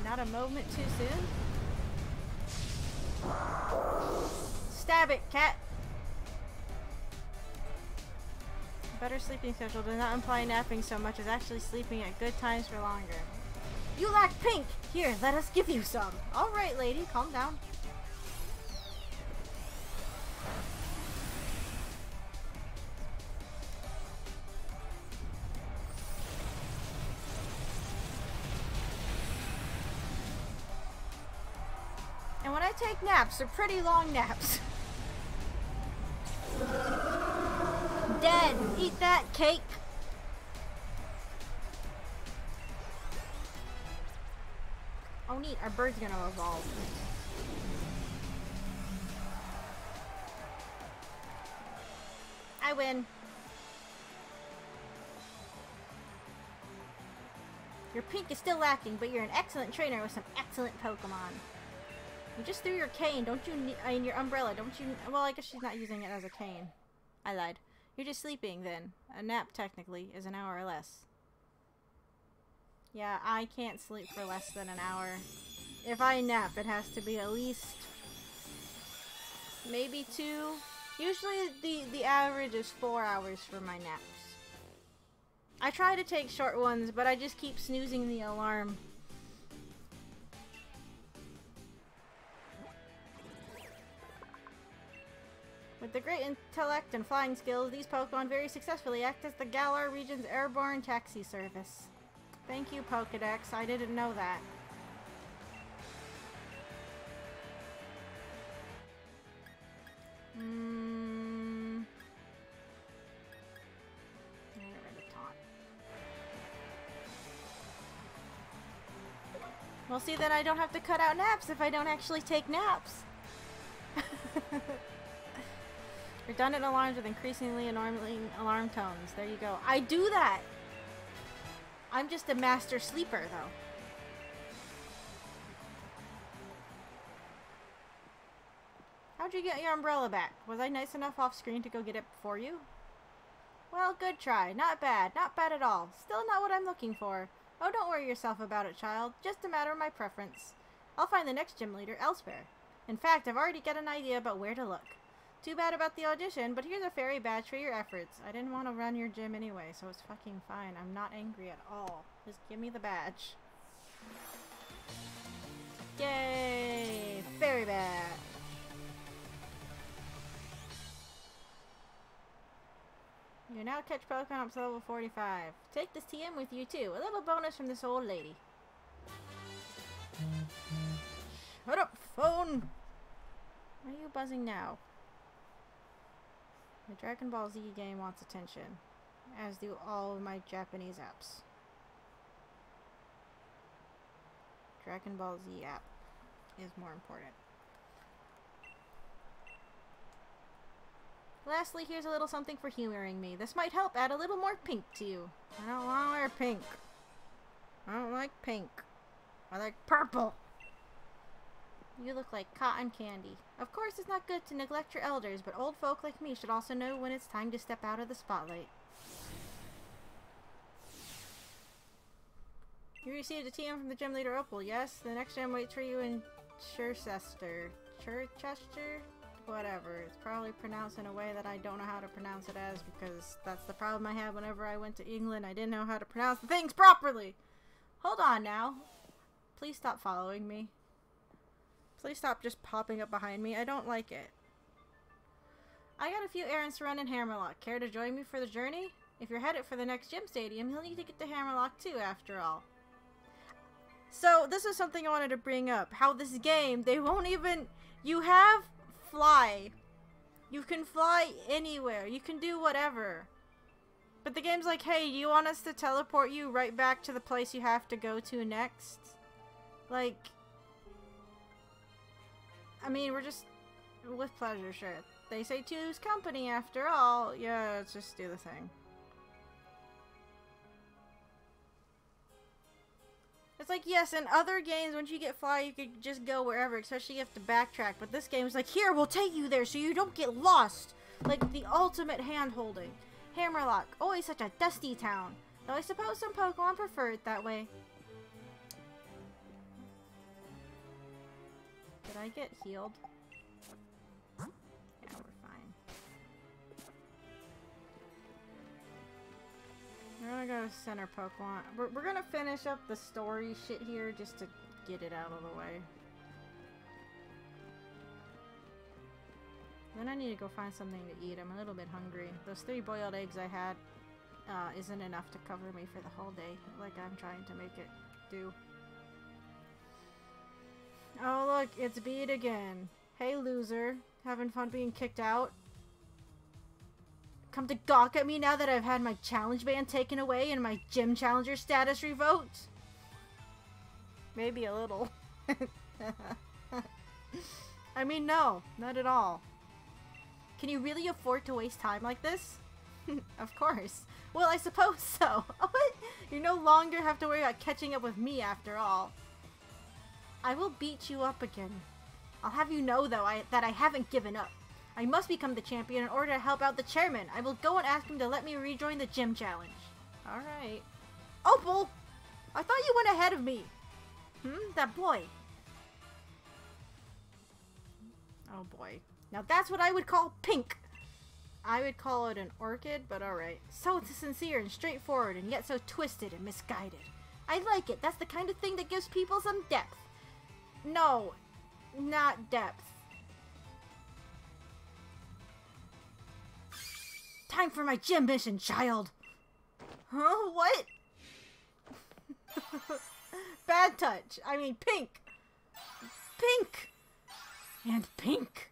Not a moment too soon. Stab it, cat! Better sleeping schedule does not imply napping so much as actually sleeping at good times for longer. You lack pink! Here, let us give you some! Alright, lady, calm down. And when I take naps, they're pretty long naps. Dead! Eat that, cake! Oh neat, our bird's gonna evolve. I win. Your pink is still lacking, but you're an excellent trainer with some excellent Pokemon. You just threw your cane, don't you need, your umbrella, don't you, well, I guess she's not using it as a cane. I lied. You're just sleeping, then. A nap, technically, is an hour or less. Yeah, I can't sleep for less than an hour. If I nap, it has to be at least maybe 2. Usually the average is 4 hours for my naps. I try to take short ones, but I just keep snoozing the alarm. With the great intellect and flying skills, these Pokemon very successfully act as the Galar region's airborne taxi service. Thank you, Pokedex. I didn't know that. Well, see, then I don't have to cut out naps if I don't actually take naps. Redundant alarms with increasingly annoying alarm tones. There you go. I do that! I'm just a master sleeper, though. How'd you get your umbrella back? Was I nice enough off screen to go get it for you? Well, good try. Not bad. Not bad at all. Still not what I'm looking for. Oh, don't worry yourself about it, child. Just a matter of my preference. I'll find the next gym leader elsewhere. In fact, I've already got an idea about where to look. Too bad about the audition, but here's a fairy badge for your efforts. I didn't want to run your gym anyway, so it's fucking fine. I'm not angry at all. Just give me the badge. Yay! Fairy badge! You're now now catch Pokemon up to level 45. Take this TM with you too. A little bonus from this old lady. Shut up, phone! Why are you buzzing now? The Dragon Ball Z game wants attention, as do all of my Japanese apps. Dragon Ball Z app is more important. Lastly, here's a little something for humoring me. This might help add a little more pink to you. I don't want to wear pink. I don't like pink. I like purple. You look like cotton candy. Of course, it's not good to neglect your elders, but old folk like me should also know when it's time to step out of the spotlight. You received a TM from the gym leader Opal, yes? The next gym waits for you in Chichester. Chichester? Whatever. It's probably pronounced in a way that I don't know how to pronounce it as, because that's the problem I had whenever I went to England. I didn't know how to pronounce the things properly! Hold on now. Please stop following me. Please stop just popping up behind me. I don't like it. I got a few errands to run in Hammerlock. Care to join me for the journey? If you're headed for the next gym stadium, you'll need to get to Hammerlock too, after all. So, this is something I wanted to bring up. How this game, they won't even... You have fly. You can fly anywhere. You can do whatever. But the game's like, hey, do you want us to teleport you right back to the place you have to go to next? Like... I mean, we're just... With pleasure, sure. They say choose company after all. Yeah, let's just do the thing. It's like, yes, in other games, once you get fly, you could just go wherever, especially if you have to backtrack. But this game is like, here, we'll take you there so you don't get lost. Like, the ultimate hand-holding. Hammerlock, always such a dusty town. Though I suppose some Pokemon prefer it that way. Did I get healed? Yeah, we're fine. We're gonna go center Pokemon. We're gonna finish up the story shit here just to get it out of the way. Then I need to go find something to eat. I'm a little bit hungry. Those 3 boiled eggs I had isn't enough to cover me for the whole day, like I'm trying to make it do. Oh look, it's Bede again. Hey loser, having fun being kicked out? Come to gawk at me now that I've had my challenge band taken away and my gym challenger status revoked? Maybe a little. I mean, no, not at all. Can you really afford to waste time like this? Of course. Well, I suppose so. What? You no longer have to worry about catching up with me after all. I will beat you up again. I'll have you know, though, that I haven't given up. I must become the champion in order to help out the chairman. I will go and ask him to let me rejoin the gym challenge. Alright. Opal! I thought you went ahead of me. That boy. Oh boy. Now that's what I would call pink. I would call it an orchid, but alright. So sincere and straightforward, and yet so twisted and misguided. I like it. That's the kind of thing that gives people some depth. No, not depth. Time for my gym mission, child! Huh? What? Bad touch. I mean, pink. Pink! And pink.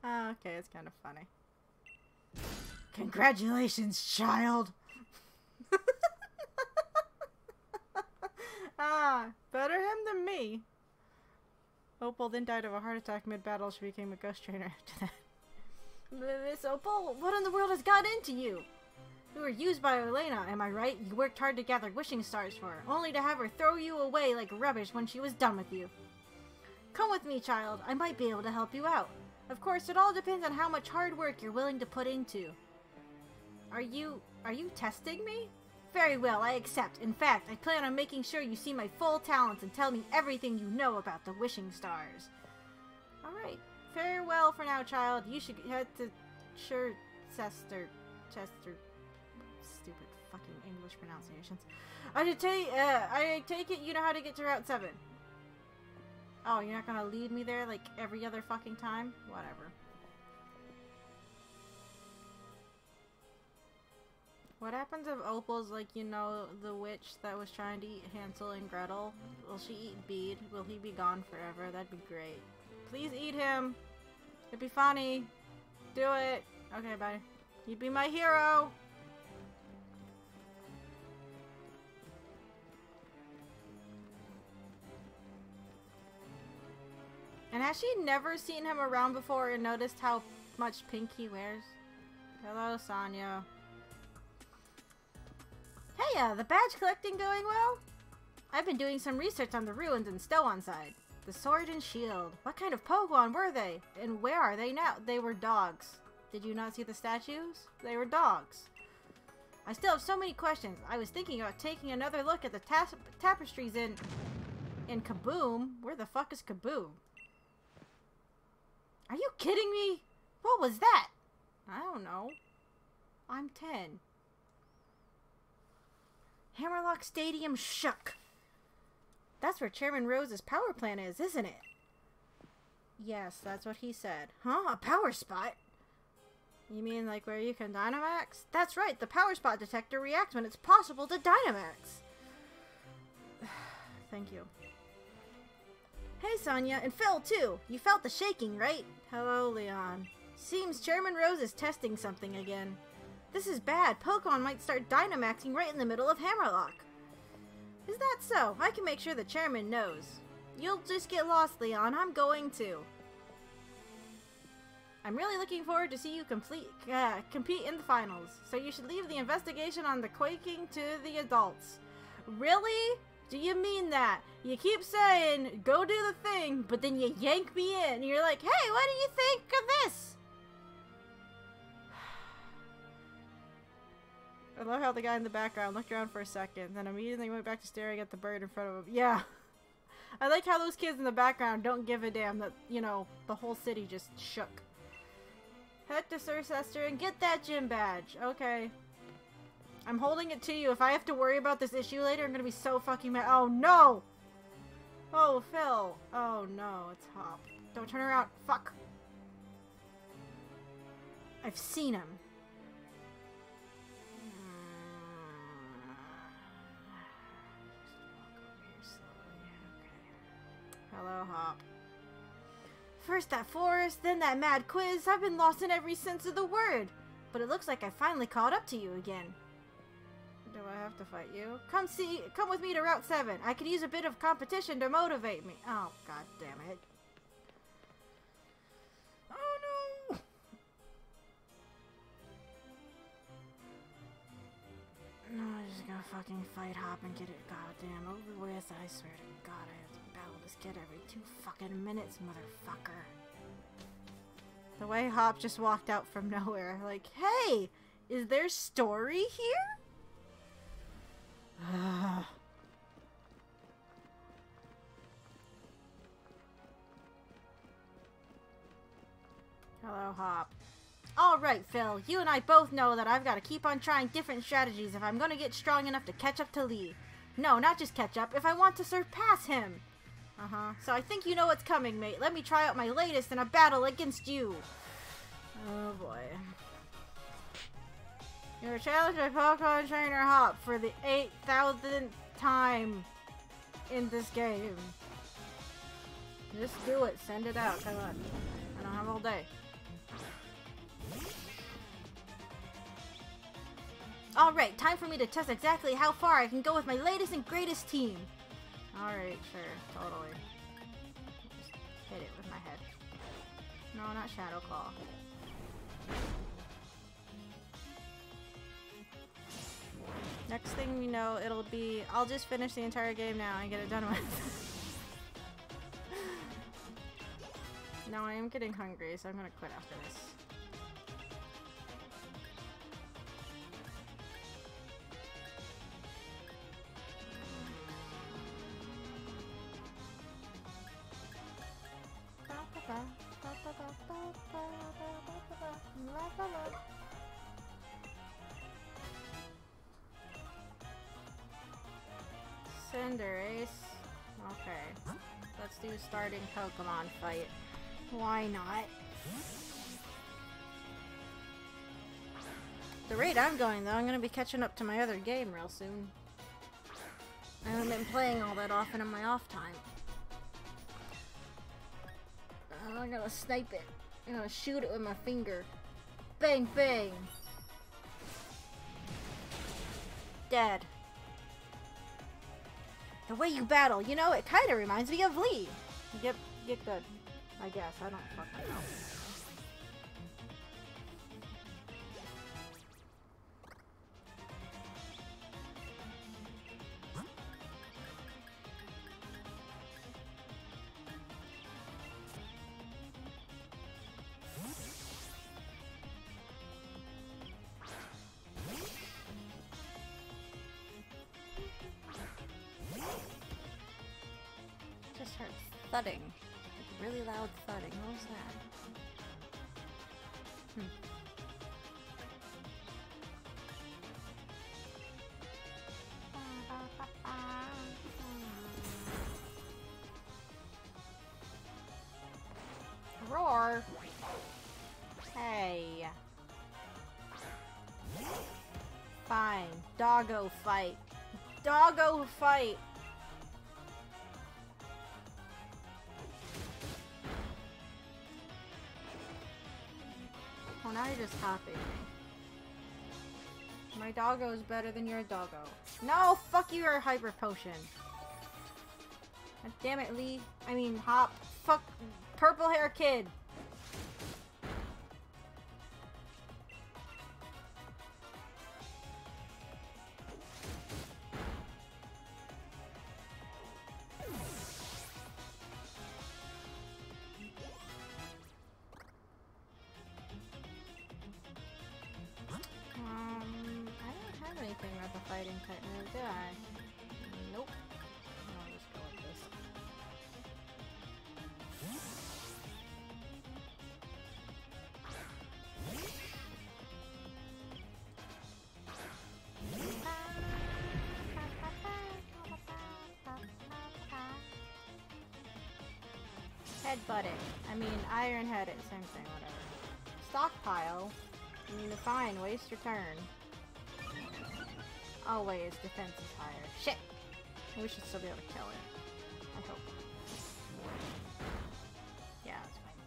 Okay, it's kind of funny. Congratulations, child! Better him than me. Opal then died of a heart attack mid-battle. She became a ghost trainer after that. Miss Opal, what in the world has got into you? You were used by Elena, am I right? You worked hard to gather wishing stars for her, only to have her throw you away like rubbish when she was done with you. Come with me, child. I might be able to help you out. Of course, it all depends on how much hard work you're willing to put into. Are you testing me? Very well, I accept. In fact, I plan on making sure you see my full talents and tell me everything you know about the wishing stars. Alright. Farewell for now, child. You should head to Chester. Stupid fucking English pronunciations. I take it you know how to get to Route 7. Oh, you're not gonna leave me there like every other fucking time? Whatever. What happens if Opal's like, you know, the witch that was trying to eat Hansel and Gretel? Will she eat Bede? Will he be gone forever? That'd be great. Please eat him! It'd be funny. Do it! Okay, bye. You'd be my hero! And has she never seen him around before and noticed how much pink he wears? Hello, Sonia. Hey, the badge collecting going well? I've been doing some research on the ruins in Stowonside. The sword and shield. What kind of Pokemon were they? And where are they now? They were dogs. Did you not see the statues? They were dogs. I still have so many questions. I was thinking about taking another look at the tapestries in Kaboom. Where the fuck is Kaboom? Are you kidding me? What was that? I don't know. I'm 10. Hammerlock Stadium shook. That's where Chairman Rose's power plant is, isn't it? Yes, that's what he said. Huh? A power spot? You mean like where you can Dynamax? That's right, the power spot detector reacts when it's possible to Dynamax. Thank you. Hey, Sonia, and Phil, too. You felt the shaking, right? Hello, Leon. Seems Chairman Rose is testing something again. This is bad. Pokemon might start Dynamaxing right in the middle of Hammerlock. Is that so? I can make sure the Chairman knows. You'll just get lost, Leon. I'm going to. I'm really looking forward to see you compete in the finals. So you should leave the investigation on the quaking to the adults. Really? Do you mean that? You keep saying, go do the thing, but then you yank me in. And you're like, hey, what do you think of this? I love how the guy in the background looked around for a second, then immediately went back to staring at the bird in front of him. Yeah. I like how those kids in the background don't give a damn that, you know, the whole city just shook. Head to Circester and get that gym badge. Okay. I'm holding it to you. If I have to worry about this issue later, I'm gonna be so fucking mad. Oh, no! Oh, Phil. Oh, no. It's Hop. Don't turn around. Fuck. I've seen him. Hello, Hop. First that forest, then that mad quiz. I've been lost in every sense of the word. But it looks like I finally caught up to you again. Do I have to fight you? Come with me to Route 7. I could use a bit of competition to motivate me. Oh, god damn it. Oh, no! No, I'm just gonna fucking fight Hop and get it goddamn over with. I swear to god, I have to battle this kid every 2 fucking minutes, motherfucker. The way Hop just walked out from nowhere, like, hey! Is there story here? Hello, Hop. Alright, Phil. You and I both know that I've got to keep on trying different strategies if I'm going to get strong enough to catch up to Lee. No, not just catch up, if I want to surpass him. So I think you know what's coming, mate. Let me try out my latest in a battle against you. Oh, boy. You're challenged by Pokemon Trainer Hop for the 8,000th time in this game. Just do it. Send it out. Come on. I don't have all day. Alright, time for me to test exactly how far I can go with my latest and greatest team. Alright, sure. Totally. Just hit it with my head. No, not Shadow Claw. Next thing we know, it'll be, I'll just finish the entire game now and get it done with. No, I am getting hungry, so I'm gonna quit after this. Cinderace. Okay. Let's do starting Pokemon fight. Why not? The rate I'm going, though, I'm gonna be catching up to my other game real soon. I haven't been playing all that often in my off time. I'm gonna snipe it. I'm gonna shoot it with my finger. Bang, bang! Dead. The way you battle, you know, it kind of reminds me of Lee. Get good. I guess. I don't fucking know. Just heard thudding. Like really loud thudding. What was that? Roar! Hey. Fine. Doggo fight. Doggo fight! Oh, now you're just copying me. My doggo is better than your doggo. No! Fuck you, your hyper potion. God damn it, Lee. I mean, Hop. Fuck. Purple hair kid. I don't have anything about the fighting type move, do I? Nope. I'll just go with this. Headbutt it. I mean, iron head it. Same thing, whatever. Stockpile. I mean, fine. Waste your turn. Oh wait, its defense is higher. Shit! We should still be able to kill it. I hope. Yeah, that's fine.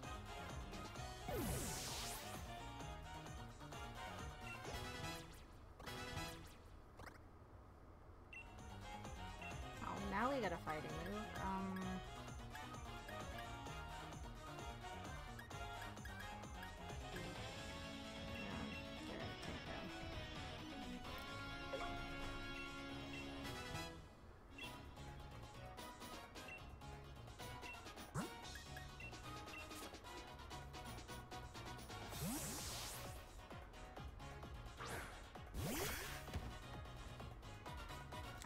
Oh, now we got a fighting move.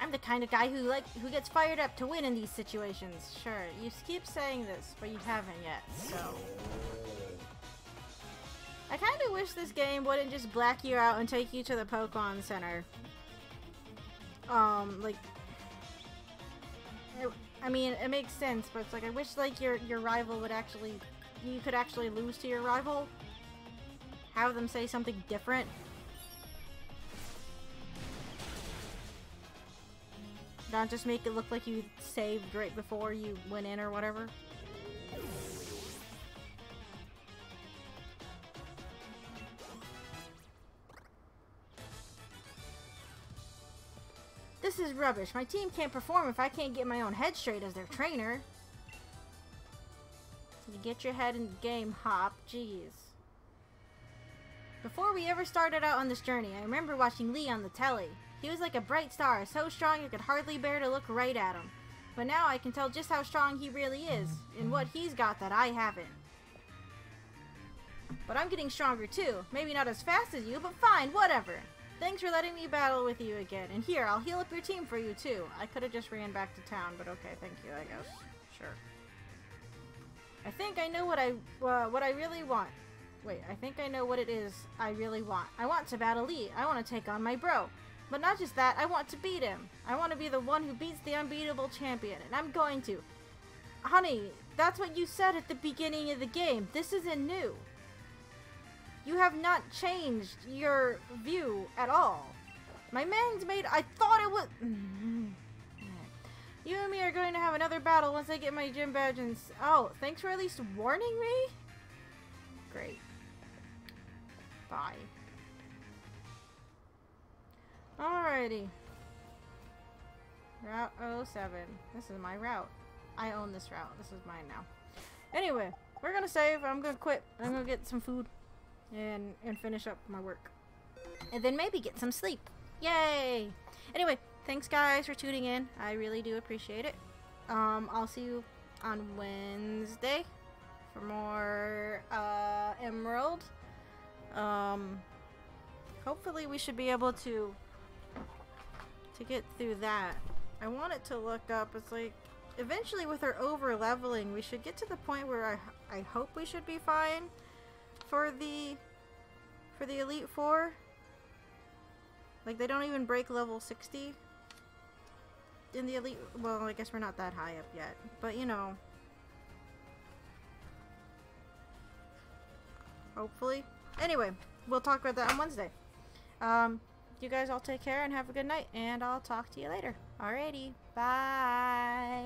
I'm the kind of guy who gets fired up to win in these situations. Sure, you keep saying this, but you haven't yet, so... I kind of wish this game wouldn't just black you out and take you to the Pokemon Center. Like... I mean, it makes sense, but it's like, I wish, like, your rival would actually... You could actually lose to your rival. Have them say something different. Not just make it look like you saved right before you went in or whatever. This is rubbish. My team can't perform if I can't get my own head straight as their trainer. You get your head in the game, Hop. Jeez. Before we ever started out on this journey, I remember watching Lee on the telly. He was like a bright star, so strong I could hardly bear to look right at him. But now I can tell just how strong he really is, and what he's got that I haven't. But I'm getting stronger too. Maybe not as fast as you, but fine, whatever. Thanks for letting me battle with you again. And here, I'll heal up your team for you too. I could have just ran back to town, but okay, thank you, I guess. Sure. I think I know what I really want. Wait, I think I know what it is I really want. I want to battle Lee. I want to take on my bro. But not just that, I want to beat him. I want to be the one who beats the unbeatable champion, and I'm going to. Honey, that's what you said at the beginning of the game. This isn't new. You have not changed your view at all. My man's made. I thought it was. You and me are going to have another battle once I get my gym badge and. Oh, thanks for at least warning me? Great. Bye. Alrighty. Route 07. This is my route. I own this route. This is mine now. Anyway, we're gonna save. I'm gonna quit. I'm gonna get some food and finish up my work. And then maybe get some sleep. Yay! Anyway, thanks guys for tuning in. I really do appreciate it. I'll see you on Wednesday for more Emerald. Hopefully we should be able to get through that. I want it to look up. It's like eventually with our over leveling we should get to the point where I hope we should be fine for the Elite Four. Like they don't even break level 60 in the Elite. Well, I guess we're not that high up yet, but you know, hopefully. Anyway, we'll talk about that on Wednesday. You guys all take care and have a good night, and I'll talk to you later. Alrighty, bye.